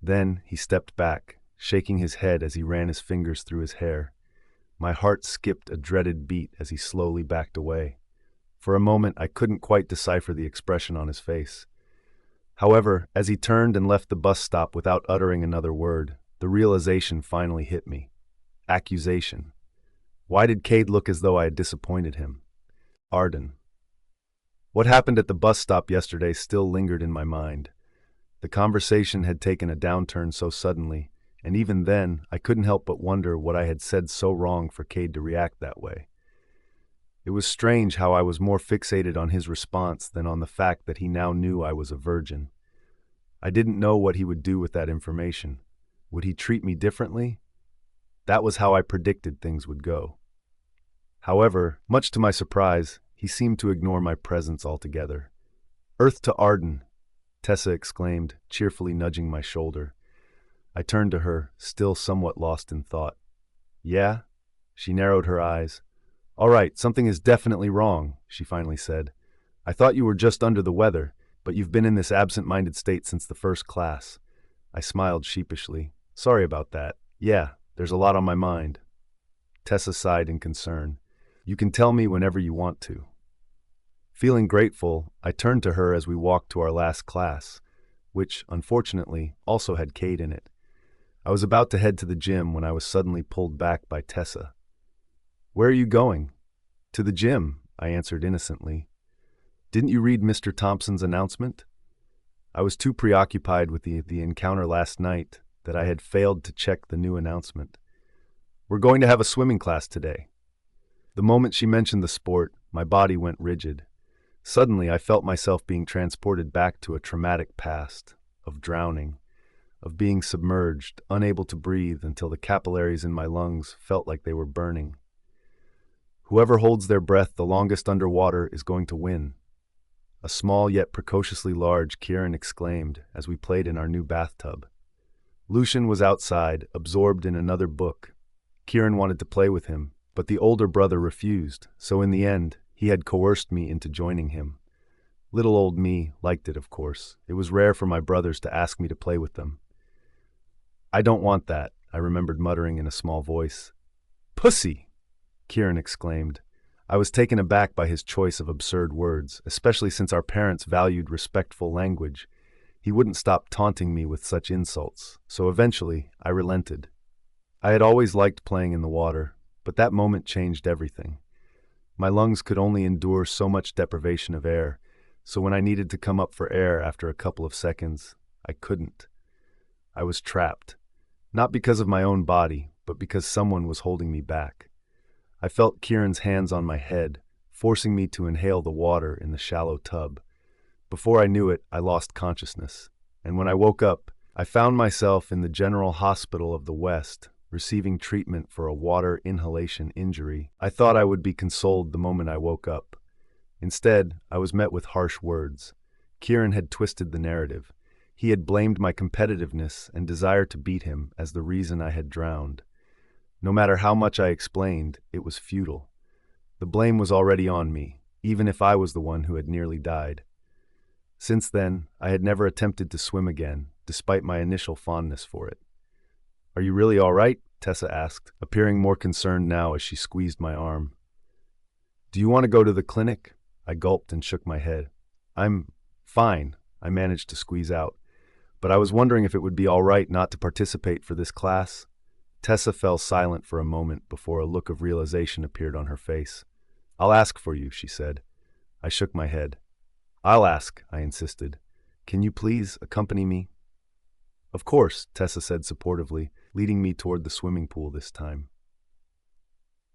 Then he stepped back, shaking his head as he ran his fingers through his hair. My heart skipped a dreaded beat as he slowly backed away. For a moment, I couldn't quite decipher the expression on his face. However, as he turned and left the bus stop without uttering another word, the realization finally hit me. Accusation. Why did Cade look as though I had disappointed him? Arden. What happened at the bus stop yesterday still lingered in my mind. The conversation had taken a downturn so suddenly, and even then, I couldn't help but wonder what I had said so wrong for Cade to react that way. It was strange how I was more fixated on his response than on the fact that he now knew I was a virgin. I didn't know what he would do with that information. Would he treat me differently? That was how I predicted things would go. However, much to my surprise, he seemed to ignore my presence altogether. "Earth to Arden," Tessa exclaimed, cheerfully nudging my shoulder. I turned to her, still somewhat lost in thought. "Yeah?" She narrowed her eyes. "All right, something is definitely wrong," she finally said. "I thought you were just under the weather, but you've been in this absent-minded state since the first class." I smiled sheepishly. "Sorry about that. Yeah, there's a lot on my mind." Tessa sighed in concern. "You can tell me whenever you want to." Feeling grateful, I turned to her as we walked to our last class, which, unfortunately, also had Cade in it. I was about to head to the gym when I was suddenly pulled back by Tessa. "Where are you going?" "To the gym," I answered innocently. "Didn't you read Mr. Thompson's announcement?" I was too preoccupied with the encounter last night that I had failed to check the new announcement. "We're going to have a swimming class today." The moment she mentioned the sport, my body went rigid. Suddenly, I felt myself being transported back to a traumatic past, of drowning, of being submerged, unable to breathe until the capillaries in my lungs felt like they were burning. "Whoever holds their breath the longest underwater is going to win." A small yet precociously large Kieran exclaimed as we played in our new bathtub. Lucian was outside, absorbed in another book. Kieran wanted to play with him, but the older brother refused, so in the end, he had coerced me into joining him. Little old me liked it, of course. It was rare for my brothers to ask me to play with them. "I don't want that," I remembered muttering in a small voice. "Pussy!" Kieran exclaimed. I was taken aback by his choice of absurd words, especially since our parents valued respectful language. He wouldn't stop taunting me with such insults, so eventually I relented. I had always liked playing in the water, but that moment changed everything. My lungs could only endure so much deprivation of air, so when I needed to come up for air after a couple of seconds, I couldn't. I was trapped, not because of my own body, but because someone was holding me back. I felt Kieran's hands on my head, forcing me to inhale the water in the shallow tub. Before I knew it, I lost consciousness, and when I woke up, I found myself in the General Hospital of the West, receiving treatment for a water inhalation injury. I thought I would be consoled the moment I woke up. Instead, I was met with harsh words. Kieran had twisted the narrative. He had blamed my competitiveness and desire to beat him as the reason I had drowned. No matter how much I explained, it was futile. The blame was already on me, even if I was the one who had nearly died. Since then, I had never attempted to swim again, despite my initial fondness for it. "Are you really all right?" Tessa asked, appearing more concerned now as she squeezed my arm. Do you want to go to the clinic? I gulped and shook my head. I'm fine, I managed to squeeze out. But I was wondering if it would be all right not to participate for this class. Tessa fell silent for a moment before a look of realization appeared on her face. I'll ask for you, she said. I shook my head. I'll ask, I insisted. Can you please accompany me? Of course, Tessa said supportively, leading me toward the swimming pool this time.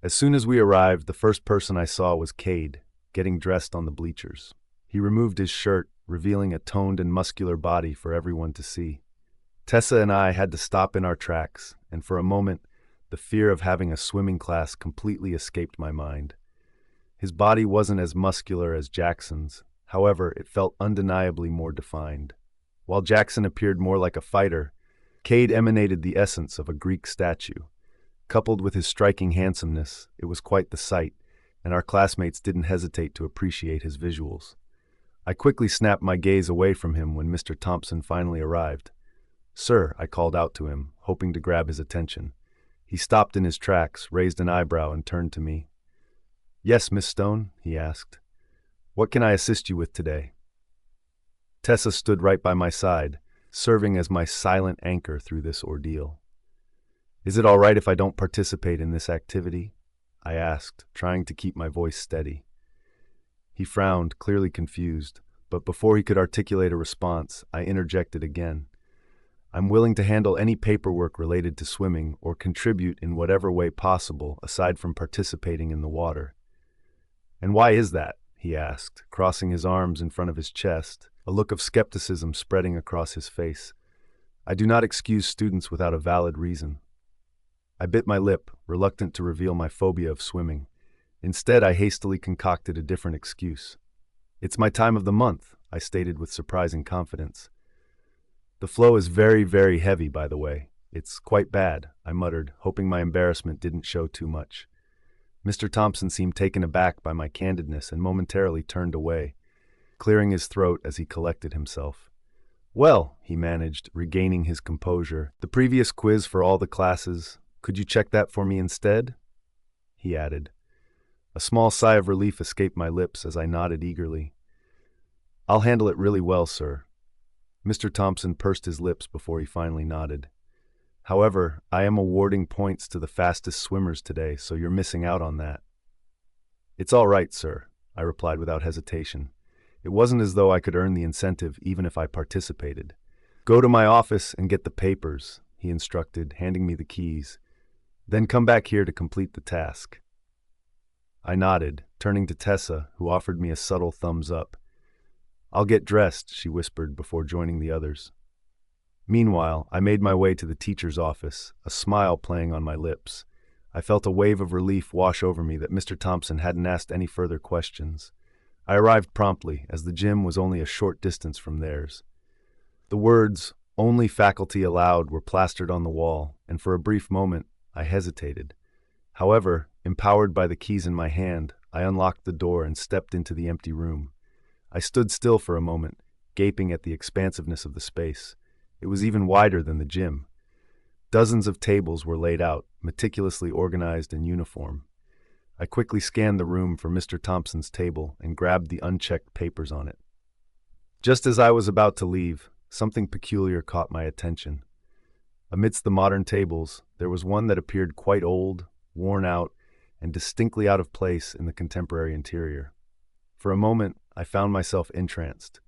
As soon as we arrived, the first person I saw was Cade, getting dressed on the bleachers. He removed his shirt, revealing a toned and muscular body for everyone to see. Tessa and I had to stop in our tracks, and for a moment, the fear of having a swimming class completely escaped my mind. His body wasn't as muscular as Jaxon's, however, it felt undeniably more defined. While Jaxon appeared more like a fighter, Cade emanated the essence of a Greek statue. Coupled with his striking handsomeness, it was quite the sight, and our classmates didn't hesitate to appreciate his visuals. I quickly snapped my gaze away from him when Mr. Thompson finally arrived. Sir, I called out to him, hoping to grab his attention. He stopped in his tracks, raised an eyebrow, and turned to me. Yes, Miss Stone, he asked. What can I assist you with today? Tessa stood right by my side, serving as my silent anchor through this ordeal. Is it all right if I don't participate in this activity? I asked, trying to keep my voice steady. He frowned, clearly confused, but before he could articulate a response, I interjected again. I'm willing to handle any paperwork related to swimming or contribute in whatever way possible aside from participating in the water. And why is that? He asked, crossing his arms in front of his chest, a look of skepticism spreading across his face. I do not excuse students without a valid reason. I bit my lip, reluctant to reveal my phobia of swimming. Instead, I hastily concocted a different excuse. It's my time of the month, I stated with surprising confidence. The flow is very, very heavy, by the way. It's quite bad, I muttered, hoping my embarrassment didn't show too much. Mr. Thompson seemed taken aback by my candidness and momentarily turned away, clearing his throat as he collected himself. Well, he managed, regaining his composure, the previous quiz for all the classes, could you check that for me instead? He added. A small sigh of relief escaped my lips as I nodded eagerly. I'll handle it really well, sir. Mr. Thompson pursed his lips before he finally nodded. However, I am awarding points to the fastest swimmers today, so you're missing out on that. It's all right, sir, I replied without hesitation. It wasn't as though I could earn the incentive even if I participated. Go to my office and get the papers, he instructed, handing me the keys. Then come back here to complete the task. I nodded, turning to Tessa, who offered me a subtle thumbs up. I'll get dressed, she whispered before joining the others. Meanwhile, I made my way to the teacher's office, a smile playing on my lips. I felt a wave of relief wash over me that Mr. Thompson hadn't asked any further questions. I arrived promptly, as the gym was only a short distance from theirs. The words, "Only faculty allowed," were plastered on the wall, and for a brief moment, I hesitated. However, empowered by the keys in my hand, I unlocked the door and stepped into the empty room. I stood still for a moment, gaping at the expansiveness of the space. It was even wider than the gym. Dozens of tables were laid out, meticulously organized in uniform. I quickly scanned the room for Mr. Thompson's table and grabbed the unchecked papers on it. Just as I was about to leave, something peculiar caught my attention. Amidst the modern tables, there was one that appeared quite old, worn out, and distinctly out of place in the contemporary interior. For a moment, I found myself entranced.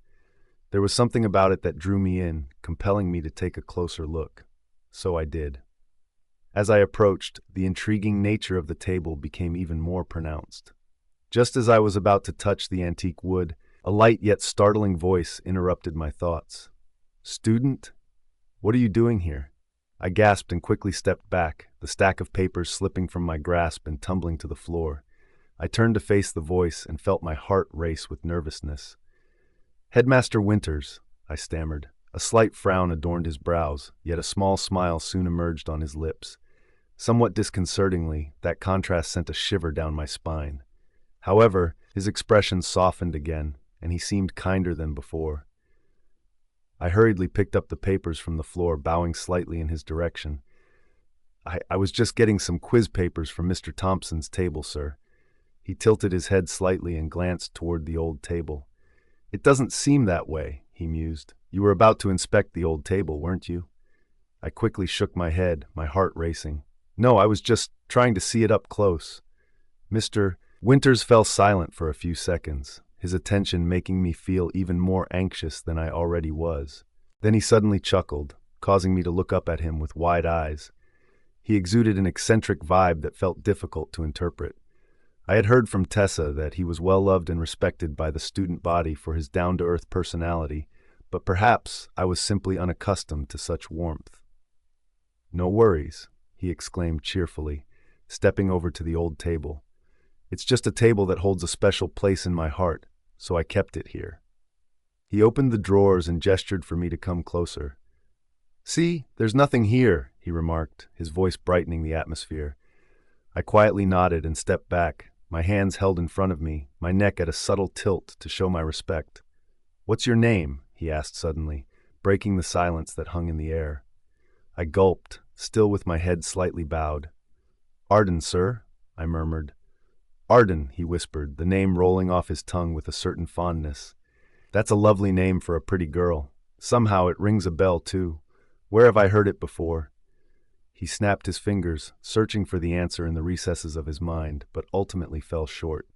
There was something about it that drew me in, compelling me to take a closer look. So I did. As I approached, the intriguing nature of the table became even more pronounced. Just as I was about to touch the antique wood, a light yet startling voice interrupted my thoughts. "Student? What are you doing here?" I gasped and quickly stepped back, the stack of papers slipping from my grasp and tumbling to the floor. I turned to face the voice and felt my heart race with nervousness. "Headmaster Winters," I stammered. A slight frown adorned his brows, yet a small smile soon emerged on his lips. Somewhat disconcertingly, that contrast sent a shiver down my spine. However, his expression softened again, and he seemed kinder than before. I hurriedly picked up the papers from the floor, bowing slightly in his direction. I was just getting some quiz papers from Mr. Thompson's table, sir. He tilted his head slightly and glanced toward the old table. It doesn't seem that way, he mused. You were about to inspect the old table, weren't you? I quickly shook my head, my heart racing. No, I was just trying to see it up close. Mr. Winters fell silent for a few seconds, his attention making me feel even more anxious than I already was. Then he suddenly chuckled, causing me to look up at him with wide eyes. He exuded an eccentric vibe that felt difficult to interpret. I had heard from Tessa that he was well loved and respected by the student body for his down-to-earth personality, but perhaps I was simply unaccustomed to such warmth. "No worries," he exclaimed cheerfully, stepping over to the old table. "It's just a table that holds a special place in my heart, so I kept it here." He opened the drawers and gestured for me to come closer. "See, there's nothing here," he remarked, his voice brightening the atmosphere. I quietly nodded and stepped back, my hands held in front of me, my neck at a subtle tilt to show my respect. "What's your name?" he asked suddenly, breaking the silence that hung in the air. I gulped, still with my head slightly bowed. "Arden, sir," I murmured. "Arden," he whispered, the name rolling off his tongue with a certain fondness. "That's a lovely name for a pretty girl. Somehow it rings a bell, too. Where have I heard it before?" He snapped his fingers, searching for the answer in the recesses of his mind, but ultimately fell short.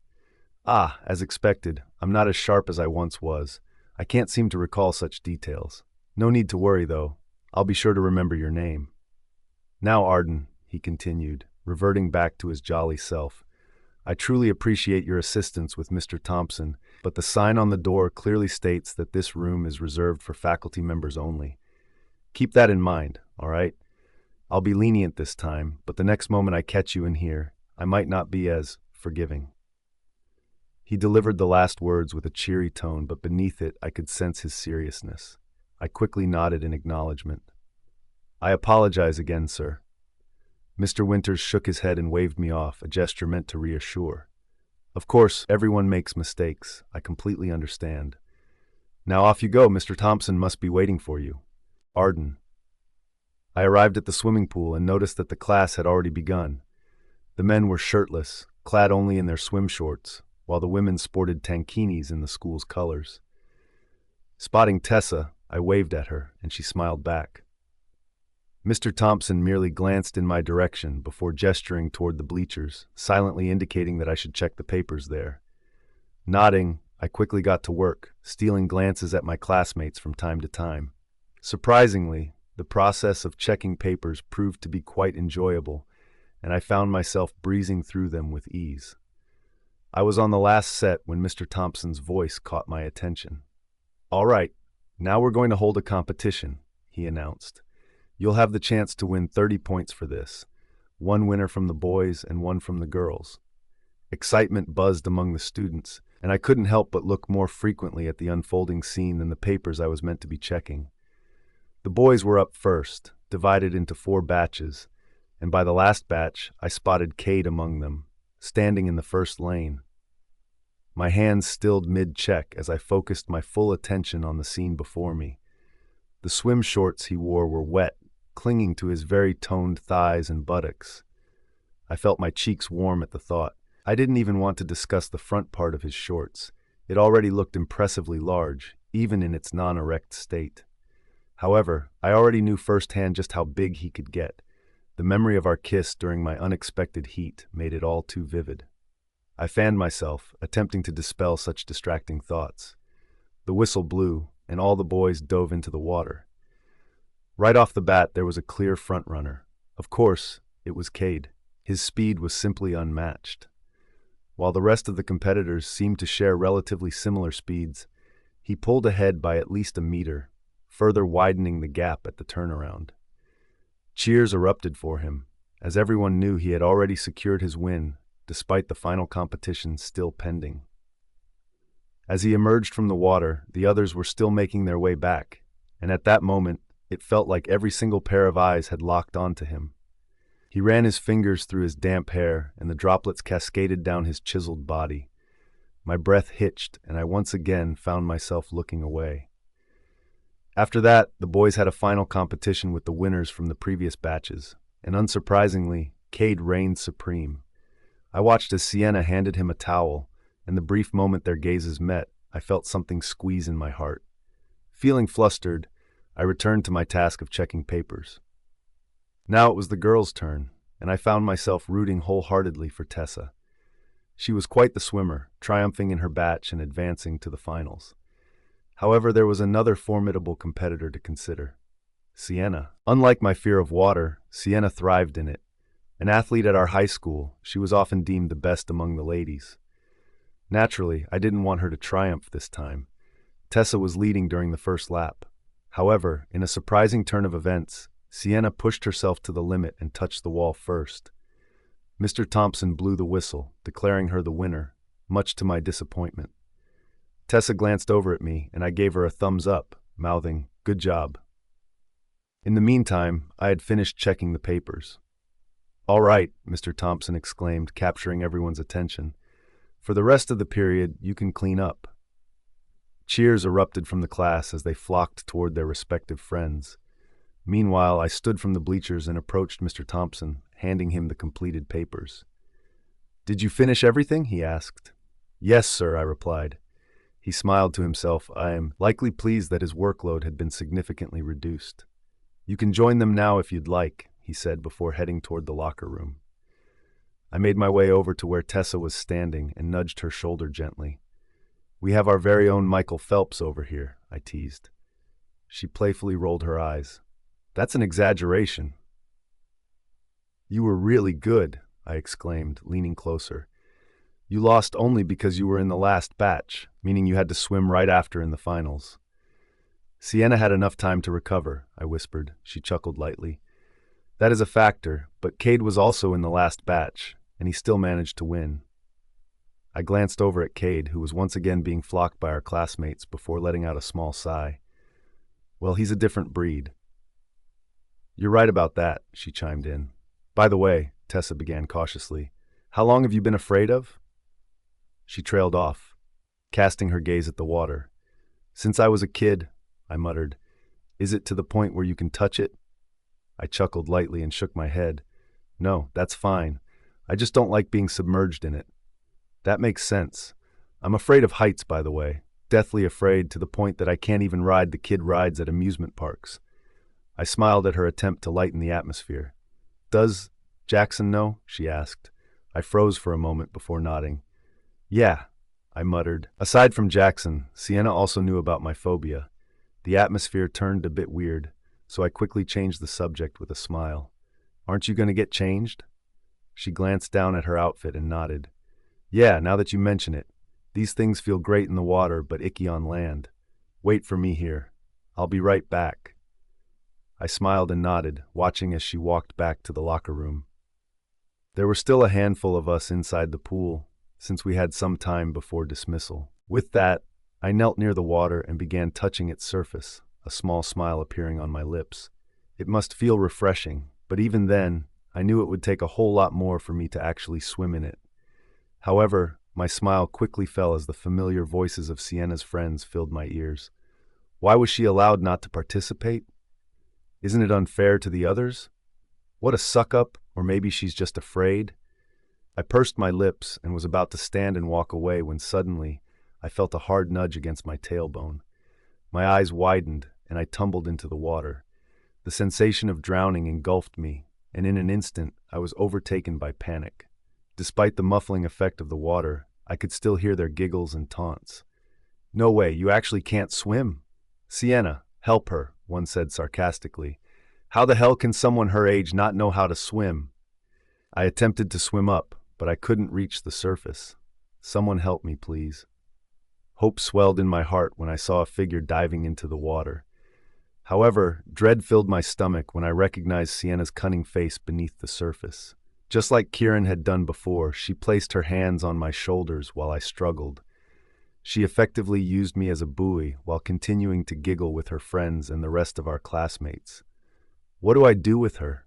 "Ah, as expected, I'm not as sharp as I once was. I can't seem to recall such details. No need to worry, though. I'll be sure to remember your name." "Now, Arden," he continued, reverting back to his jolly self, "I truly appreciate your assistance with Mr. Thompson, but the sign on the door clearly states that this room is reserved for faculty members only. Keep that in mind, all right? I'll be lenient this time, but the next moment I catch you in here, I might not be as forgiving." He delivered the last words with a cheery tone, but beneath it I could sense his seriousness. I quickly nodded in acknowledgement. "I apologize again, sir." Mr. Winters shook his head and waved me off, a gesture meant to reassure. "Of course, everyone makes mistakes. I completely understand. Now off you go. Mr. Thompson must be waiting for you. Arden." I arrived at the swimming pool and noticed that the class had already begun. The men were shirtless, clad only in their swim shorts, while the women sported tankinis in the school's colors. Spotting Tessa, I waved at her, and she smiled back. Mr. Thompson merely glanced in my direction before gesturing toward the bleachers, silently indicating that I should check the papers there. Nodding, I quickly got to work, stealing glances at my classmates from time to time. Surprisingly, the process of checking papers proved to be quite enjoyable, and I found myself breezing through them with ease. I was on the last set when Mr. Thompson's voice caught my attention. "All right, now we're going to hold a competition," he announced. "You'll have the chance to win 30 points for this, one winner from the boys and one from the girls." Excitement buzzed among the students, and I couldn't help but look more frequently at the unfolding scene than the papers I was meant to be checking. The boys were up first, divided into 4 batches, and by the last batch, I spotted Cade among them, standing in the first lane. My hands stilled mid-check as I focused my full attention on the scene before me. The swim shorts he wore were wet, clinging to his very toned thighs and buttocks. I felt my cheeks warm at the thought. I didn't even want to discuss the front part of his shorts. It already looked impressively large, even in its non-erect state. However, I already knew firsthand just how big he could get. The memory of our kiss during my unexpected heat made it all too vivid. I fanned myself, attempting to dispel such distracting thoughts. The whistle blew, and all the boys dove into the water. Right off the bat, there was a clear front-runner. Of course, it was Cade. His speed was simply unmatched. While the rest of the competitors seemed to share relatively similar speeds, he pulled ahead by at least a meter, further widening the gap at the turnaround. Cheers erupted for him, as everyone knew he had already secured his win, despite the final competition still pending. As he emerged from the water, the others were still making their way back, and at that moment, it felt like every single pair of eyes had locked onto him. He ran his fingers through his damp hair, and the droplets cascaded down his chiseled body. My breath hitched, and I once again found myself looking away. After that, the boys had a final competition with the winners from the previous batches, and unsurprisingly, Cade reigned supreme. I watched as Sienna handed him a towel, and the brief moment their gazes met, I felt something squeeze in my heart. Feeling flustered, I returned to my task of checking papers. Now it was the girls' turn, and I found myself rooting wholeheartedly for Tessa. She was quite the swimmer, triumphing in her batch and advancing to the finals. However, there was another formidable competitor to consider: Sienna. Unlike my fear of water, Sienna thrived in it. An athlete at our high school, she was often deemed the best among the ladies. Naturally, I didn't want her to triumph this time. Tessa was leading during the first lap. However, in a surprising turn of events, Sienna pushed herself to the limit and touched the wall first. Mr. Thompson blew the whistle, declaring her the winner, much to my disappointment. Tessa glanced over at me, and I gave her a thumbs up, mouthing, "Good job." In the meantime, I had finished checking the papers. "All right," Mr. Thompson exclaimed, capturing everyone's attention. "For the rest of the period, you can clean up." Cheers erupted from the class as they flocked toward their respective friends. Meanwhile, I stood from the bleachers and approached Mr. Thompson, handing him the completed papers. "Did you finish everything?" he asked. "Yes, sir," I replied. He smiled to himself. I am likely pleased that his workload had been significantly reduced. "You can join them now if you'd like," he said before heading toward the locker room. I made my way over to where Tessa was standing and nudged her shoulder gently. "We have our very own Michael Phelps over here," I teased. She playfully rolled her eyes. "That's an exaggeration." "You were really good," I exclaimed, leaning closer. "You lost only because you were in the last batch, meaning you had to swim right after in the finals." "Sienna had enough time to recover," I whispered. She chuckled lightly. "That is a factor, but Cade was also in the last batch, and he still managed to win." I glanced over at Cade, who was once again being flocked by our classmates, before letting out a small sigh. "Well, he's a different breed." "You're right about that," she chimed in. "By the way," Tessa began cautiously, "how long have you been afraid of?" She trailed off, casting her gaze at the water. "Since I was a kid," I muttered. "Is it to the point where you can touch it?" I chuckled lightly and shook my head. "No, that's fine. I just don't like being submerged in it." "That makes sense. I'm afraid of heights, by the way. Deathly afraid, to the point that I can't even ride the kid rides at amusement parks." I smiled at her attempt to lighten the atmosphere. "Does Jaxon know?" she asked. I froze for a moment before nodding. "Yeah," I muttered. Aside from Jaxon, Sienna also knew about my phobia. The atmosphere turned a bit weird, so I quickly changed the subject with a smile. "Aren't you going to get changed?" She glanced down at her outfit and nodded. "Yeah, now that you mention it. These things feel great in the water, but icky on land. Wait for me here. I'll be right back." I smiled and nodded, watching as she walked back to the locker room. There were still a handful of us inside the pool, since we had some time before dismissal. With that, I knelt near the water and began touching its surface, a small smile appearing on my lips. It must feel refreshing, but even then, I knew it would take a whole lot more for me to actually swim in it. However, my smile quickly fell as the familiar voices of Sienna's friends filled my ears. Why was she allowed not to participate? Isn't it unfair to the others? What a suck-up, or maybe she's just afraid? I pursed my lips and was about to stand and walk away when suddenly I felt a hard nudge against my tailbone. My eyes widened and I tumbled into the water. The sensation of drowning engulfed me, and in an instant I was overtaken by panic. Despite the muffling effect of the water, I could still hear their giggles and taunts. "No way, you actually can't swim?" "Sienna, help her," one said sarcastically. "How the hell can someone her age not know how to swim?" I attempted to swim up, but I couldn't reach the surface. "Someone help me, please." Hope swelled in my heart when I saw a figure diving into the water. However, dread filled my stomach when I recognized Sienna's cunning face beneath the surface. Just like Kieran had done before, she placed her hands on my shoulders while I struggled. She effectively used me as a buoy while continuing to giggle with her friends and the rest of our classmates. "What do I do with her?"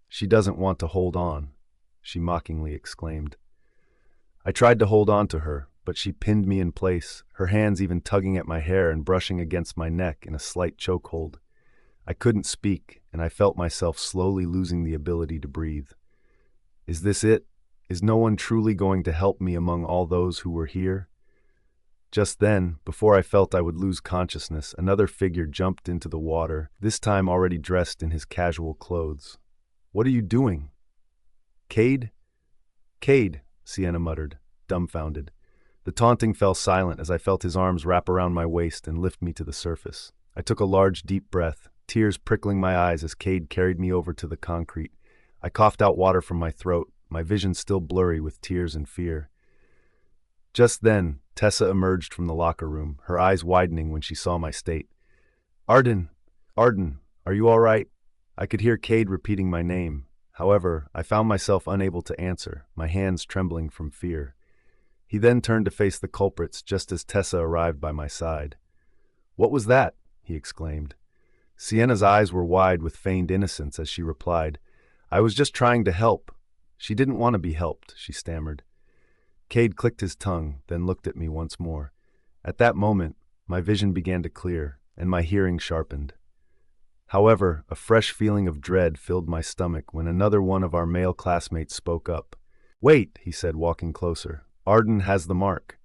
"She doesn't want to hold on," she mockingly exclaimed. I tried to hold on to her, but she pinned me in place, her hands even tugging at my hair and brushing against my neck in a slight chokehold. I couldn't speak, and I felt myself slowly losing the ability to breathe. Is this it? Is no one truly going to help me among all those who were here? Just then, before I felt I would lose consciousness, another figure jumped into the water, this time already dressed in his casual clothes. "What are you doing?" "Cade?" "Cade," Sienna muttered, dumbfounded. The taunting fell silent as I felt his arms wrap around my waist and lift me to the surface. I took a large, deep breath, tears prickling my eyes as Cade carried me over to the concrete. I coughed out water from my throat, my vision still blurry with tears and fear. Just then, Tessa emerged from the locker room, her eyes widening when she saw my state. "Arden! Arden, are you all right?" I could hear Cade repeating my name. However, I found myself unable to answer, my hands trembling from fear. He then turned to face the culprits just as Tessa arrived by my side. "What was that?" he exclaimed. Sienna's eyes were wide with feigned innocence as she replied, "I was just trying to help." "She didn't want to be helped," she stammered. Cade clicked his tongue, then looked at me once more. At that moment, my vision began to clear, and my hearing sharpened. However, a fresh feeling of dread filled my stomach when another one of our male classmates spoke up. "Wait," he said, walking closer. "Arden has the mark."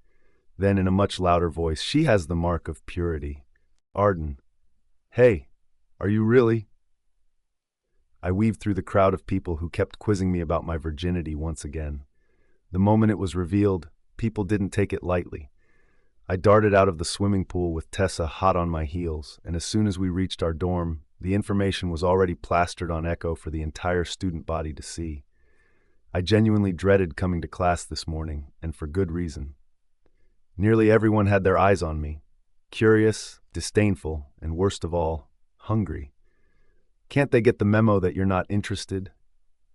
Then, in a much louder voice, "She has the mark of purity." "Arden. Hey, are you really?" I weaved through the crowd of people who kept quizzing me about my virginity once again. The moment it was revealed, people didn't take it lightly. I darted out of the swimming pool with Tessa hot on my heels, and as soon as we reached our dorm, the information was already plastered on echo for the entire student body to see. I genuinely dreaded coming to class this morning, and for good reason. Nearly everyone had their eyes on me. Curious, disdainful, and worst of all, hungry. "Can't they get the memo that you're not interested?"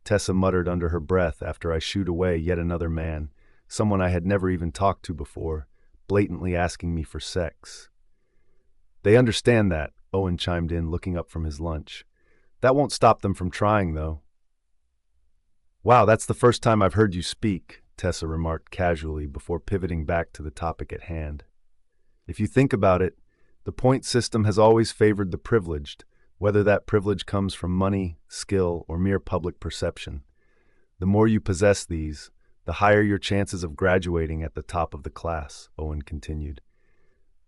Tessa muttered under her breath after I shooed away yet another man, someone I had never even talked to before, blatantly asking me for sex. "They understand that," Owen chimed in, looking up from his lunch. "That won't stop them from trying, though." "Wow, that's the first time I've heard you speak," Tessa remarked casually before pivoting back to the topic at hand. "If you think about it, the point system has always favored the privileged, whether that privilege comes from money, skill, or mere public perception. The more you possess these, the higher your chances of graduating at the top of the class," Owen continued.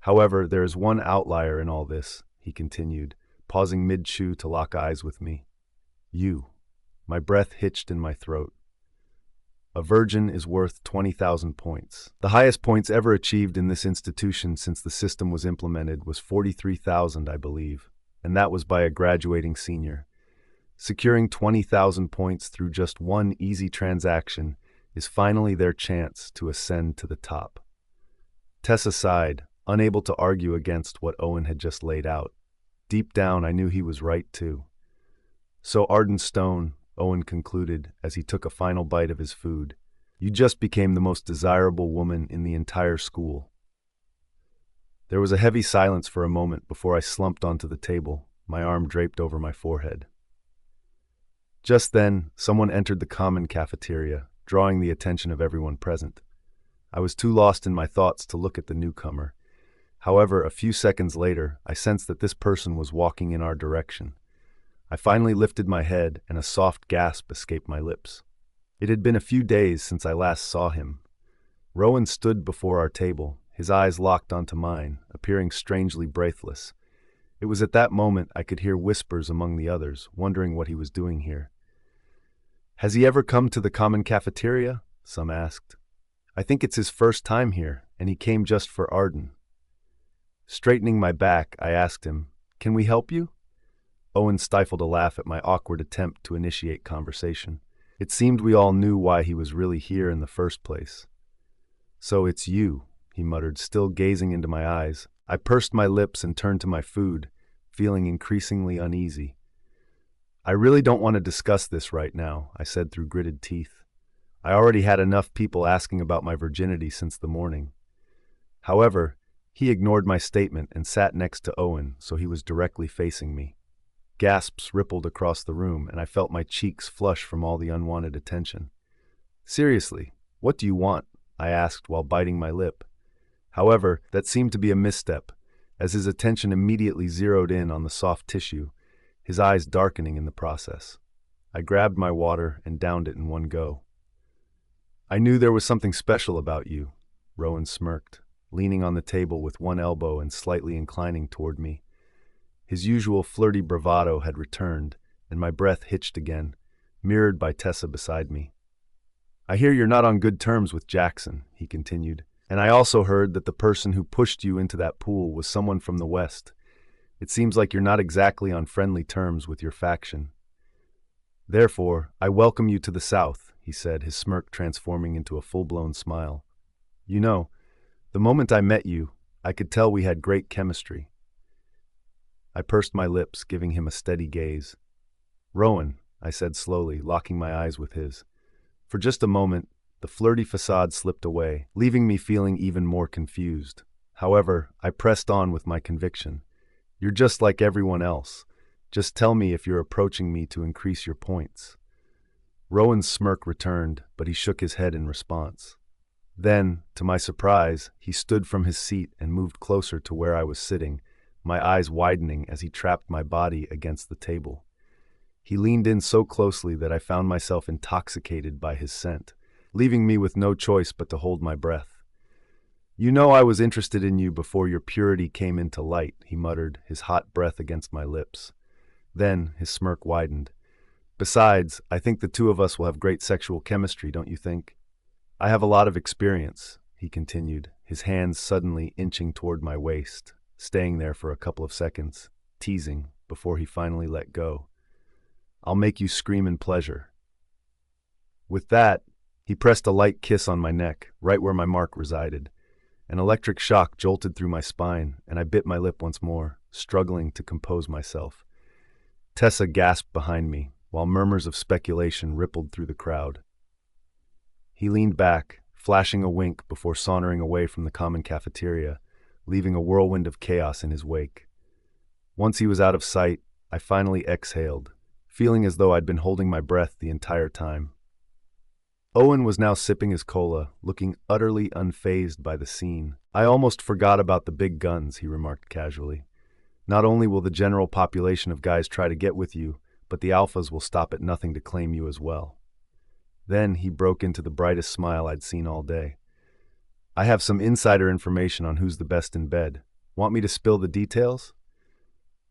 "However, there is one outlier in all this," he continued, pausing mid-chew to lock eyes with me. "You." My breath hitched in my throat. "A virgin is worth 20,000 points. The highest points ever achieved in this institution since the system was implemented was 43,000, I believe, and that was by a graduating senior. Securing 20,000 points through just one easy transaction is finally their chance to ascend to the top." Tessa sighed, unable to argue against what Owen had just laid out. Deep down, I knew he was right, too. "So, Arden Stone," Owen concluded as he took a final bite of his food, "you just became the most desirable woman in the entire school." There was a heavy silence for a moment before I slumped onto the table, my arm draped over my forehead. Just then, someone entered the common cafeteria, drawing the attention of everyone present. I was too lost in my thoughts to look at the newcomer. However, a few seconds later, I sensed that this person was walking in our direction. I finally lifted my head, and a soft gasp escaped my lips. It had been a few days since I last saw him. Rowan stood before our table, his eyes locked onto mine, appearing strangely breathless. It was at that moment I could hear whispers among the others, wondering what he was doing here. "Has he ever come to the common cafeteria?" some asked. "I think it's his first time here, and he came just for Arden." Straightening my back, I asked him, "Can we help you?" Owen stifled a laugh at my awkward attempt to initiate conversation. It seemed we all knew why he was really here in the first place. "So it's you," he muttered, still gazing into my eyes. I pursed my lips and turned to my food, feeling increasingly uneasy. "I really don't want to discuss this right now," I said through gritted teeth. I already had enough people asking about my virginity since the morning. However, he ignored my statement and sat next to Owen, so he was directly facing me. Gasps rippled across the room, and I felt my cheeks flush from all the unwanted attention. "Seriously, what do you want?" I asked while biting my lip. However, that seemed to be a misstep, as his attention immediately zeroed in on the soft tissue, his eyes darkening in the process. I grabbed my water and downed it in one go. I knew there was something special about you, Rowan smirked, leaning on the table with one elbow and slightly inclining toward me. His usual flirty bravado had returned, and my breath hitched again, mirrored by Tessa beside me. I hear you're not on good terms with Jaxon, he continued, and I also heard that the person who pushed you into that pool was someone from the West. It seems like you're not exactly on friendly terms with your faction. Therefore, I welcome you to the South, he said, his smirk transforming into a full-blown smile. You know, the moment I met you, I could tell we had great chemistry. I pursed my lips, giving him a steady gaze. Rowan, I said slowly, locking my eyes with his. For just a moment, the flirty facade slipped away, leaving me feeling even more confused. However, I pressed on with my conviction. You're just like everyone else. Just tell me if you're approaching me to increase your points. Rowan's smirk returned, but he shook his head in response. Then, to my surprise, he stood from his seat and moved closer to where I was sitting, my eyes widening as he trapped my body against the table. He leaned in so closely that I found myself intoxicated by his scent, leaving me with no choice but to hold my breath. You know I was interested in you before your purity came into light, he muttered, his hot breath against my lips. Then his smirk widened. Besides, I think the two of us will have great sexual chemistry, don't you think? I have a lot of experience, he continued, his hands suddenly inching toward my waist, staying there for a couple of seconds, teasing, before he finally let go. I'll make you scream in pleasure. With that, he pressed a light kiss on my neck, right where my mark resided. An electric shock jolted through my spine, and I bit my lip once more, struggling to compose myself. Tessa gasped behind me, while murmurs of speculation rippled through the crowd. He leaned back, flashing a wink before sauntering away from the common cafeteria, leaving a whirlwind of chaos in his wake. Once he was out of sight, I finally exhaled, feeling as though I'd been holding my breath the entire time. Owen was now sipping his cola, looking utterly unfazed by the scene. I almost forgot about the big guns, he remarked casually. Not only will the general population of guys try to get with you, but the alphas will stop at nothing to claim you as well. Then he broke into the brightest smile I'd seen all day. I have some insider information on who's the best in bed. Want me to spill the details?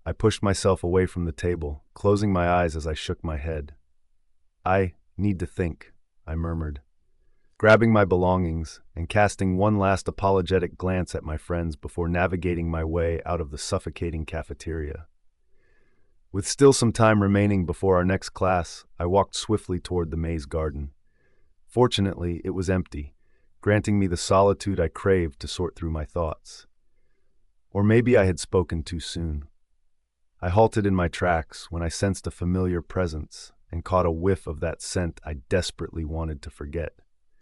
I pushed myself away from the table, closing my eyes as I shook my head. I need to think, I murmured, grabbing my belongings and casting one last apologetic glance at my friends before navigating my way out of the suffocating cafeteria. With still some time remaining before our next class, I walked swiftly toward the maze garden. Fortunately, it was empty, granting me the solitude I craved to sort through my thoughts. Or maybe I had spoken too soon. I halted in my tracks when I sensed a familiar presence and caught a whiff of that scent I desperately wanted to forget.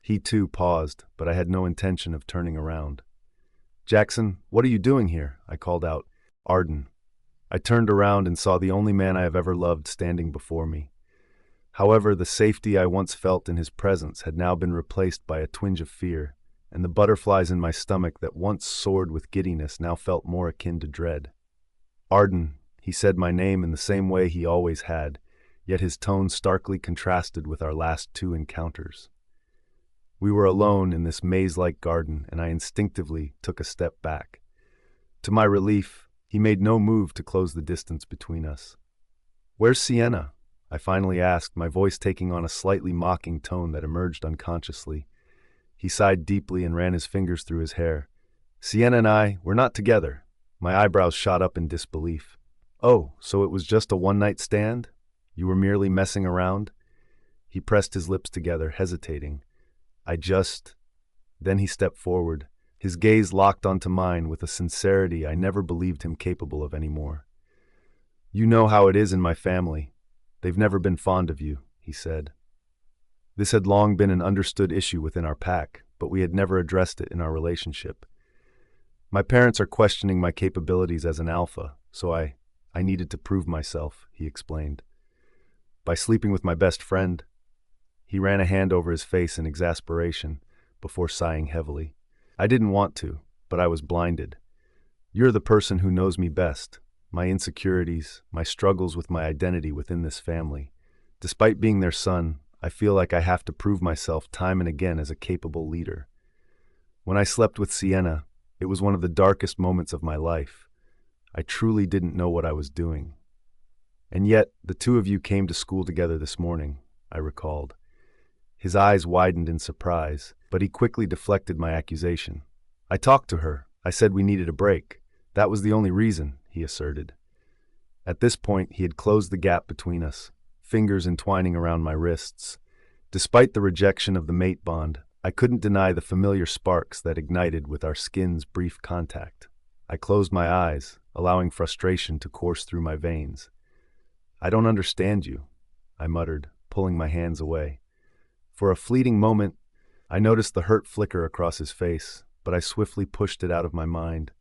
He too paused, but I had no intention of turning around. Jaxon, what are you doing here? I called out. Arden. I turned around and saw the only man I have ever loved standing before me. However, the safety I once felt in his presence had now been replaced by a twinge of fear, and the butterflies in my stomach that once soared with giddiness now felt more akin to dread. Arden, he said my name in the same way he always had, yet his tone starkly contrasted with our last two encounters. We were alone in this maze-like garden, and I instinctively took a step back. To my relief, he made no move to close the distance between us. Where's Sienna? I finally asked, my voice taking on a slightly mocking tone that emerged unconsciously. He sighed deeply and ran his fingers through his hair. Sienna and I, we're not together. My eyebrows shot up in disbelief. Oh, so it was just a one-night stand? You were merely messing around? He pressed his lips together, hesitating. Then he stepped forward, his gaze locked onto mine with a sincerity I never believed him capable of anymore. You know how it is in my family. They've never been fond of you, he said. This had long been an understood issue within our pack, but we had never addressed it in our relationship. My parents are questioning my capabilities as an alpha, so I needed to prove myself, he explained. By sleeping with my best friend. He ran a hand over his face in exasperation, before sighing heavily. I didn't want to, but I was blinded. You're the person who knows me best. my insecurities, my struggles with my identity within this family. Despite being their son, I feel like I have to prove myself time and again as a capable leader. When I slept with Sienna, it was one of the darkest moments of my life. I truly didn't know what I was doing. And yet, the two of you came to school together this morning, I recalled. His eyes widened in surprise, but he quickly deflected my accusation. I talked to her. I said we needed a break. That was the only reason, he asserted. At this point, he had closed the gap between us, fingers entwining around my wrists. Despite the rejection of the mate bond, I couldn't deny the familiar sparks that ignited with our skin's brief contact. I closed my eyes, allowing frustration to course through my veins. I don't understand you, I muttered, pulling my hands away. For a fleeting moment, I noticed the hurt flicker across his face, but I swiftly pushed it out of my mind.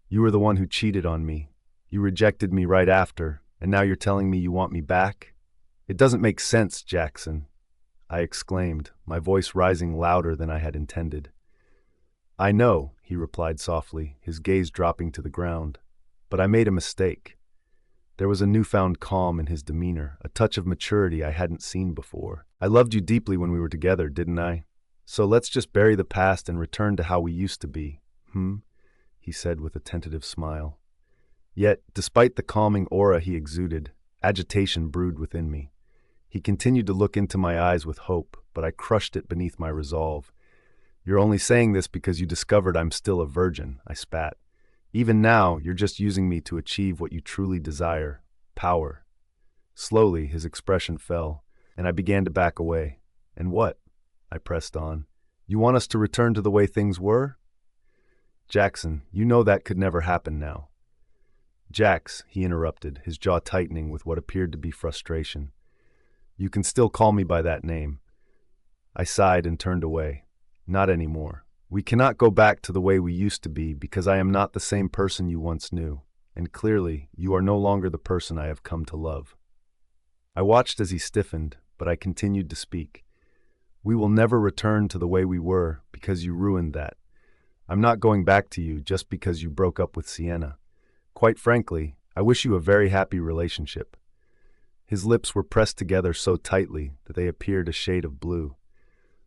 You were the one who cheated on me. You rejected me right after, and now you're telling me you want me back? It doesn't make sense, Jaxon, I exclaimed, my voice rising louder than I had intended. I know, he replied softly, his gaze dropping to the ground, but I made a mistake. There was a newfound calm in his demeanor, a touch of maturity I hadn't seen before. I loved you deeply when we were together, didn't I? So let's just bury the past and return to how we used to be, he said with a tentative smile. Yet, despite the calming aura he exuded, agitation brewed within me. He continued to look into my eyes with hope, but I crushed it beneath my resolve. You're only saying this because you discovered I'm still a virgin, I spat. Even now, you're just using me to achieve what you truly desire, power. Slowly, his expression fell, and I began to back away. And what? I pressed on. You want us to return to the way things were? Jaxon, you know that could never happen now. Jax, he interrupted, his jaw tightening with what appeared to be frustration. You can still call me by that name. I sighed and turned away. Not anymore. We cannot go back to the way we used to be because I am not the same person you once knew, and clearly, you are no longer the person I have come to love. I watched as he stiffened, but I continued to speak. We will never return to the way we were because you ruined that. I'm not going back to you just because you broke up with Sienna. Quite frankly, I wish you a very happy relationship. His lips were pressed together so tightly that they appeared a shade of blue.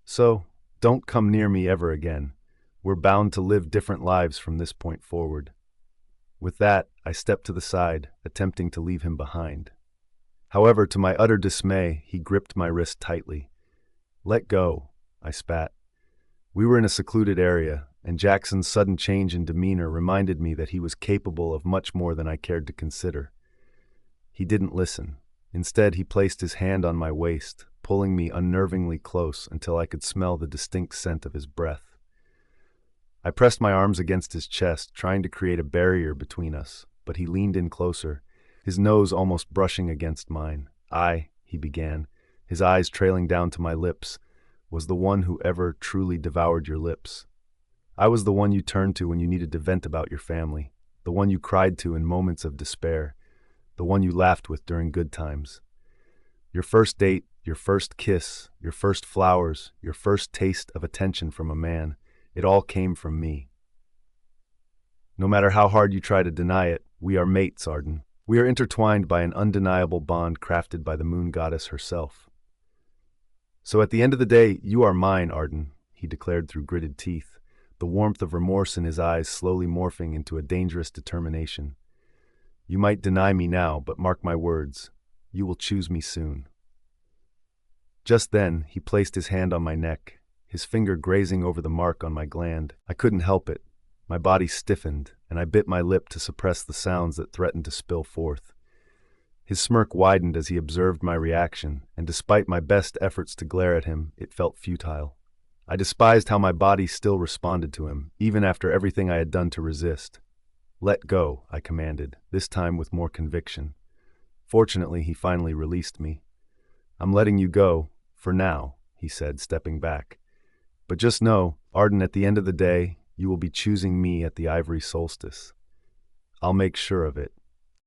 So, don't come near me ever again. We're bound to live different lives from this point forward. With that, I stepped to the side, attempting to leave him behind. However, to my utter dismay, he gripped my wrist tightly. Let go, I spat. We were in a secluded area, and Jackson's sudden change in demeanor reminded me that he was capable of much more than I cared to consider. He didn't listen. Instead, he placed his hand on my waist, pulling me unnervingly close until I could smell the distinct scent of his breath. I pressed my arms against his chest, trying to create a barrier between us, but he leaned in closer, his nose almost brushing against mine. He began, his eyes trailing down to my lips, was the one who ever truly devoured your lips. I was the one you turned to when you needed to vent about your family, the one you cried to in moments of despair, the one you laughed with during good times. Your first date, your first kiss, your first flowers, your first taste of attention from a man, it all came from me. No matter how hard you try to deny it, we are mates, Arden. We are intertwined by an undeniable bond crafted by the moon goddess herself. So at the end of the day, you are mine, Arden, he declared through gritted teeth, the warmth of remorse in his eyes slowly morphing into a dangerous determination. You might deny me now, but mark my words, you will choose me soon. Just then, he placed his hand on my neck, his finger grazing over the mark on my gland. I couldn't help it. My body stiffened, and I bit my lip to suppress the sounds that threatened to spill forth. His smirk widened as he observed my reaction, and despite my best efforts to glare at him, it felt futile. I despised how my body still responded to him, even after everything I had done to resist. Let go, I commanded, this time with more conviction. Fortunately, he finally released me. I'm letting you go, for now, he said, stepping back. But just know, Arden, at the end of the day, you will be choosing me at the ivory solstice. I'll make sure of it.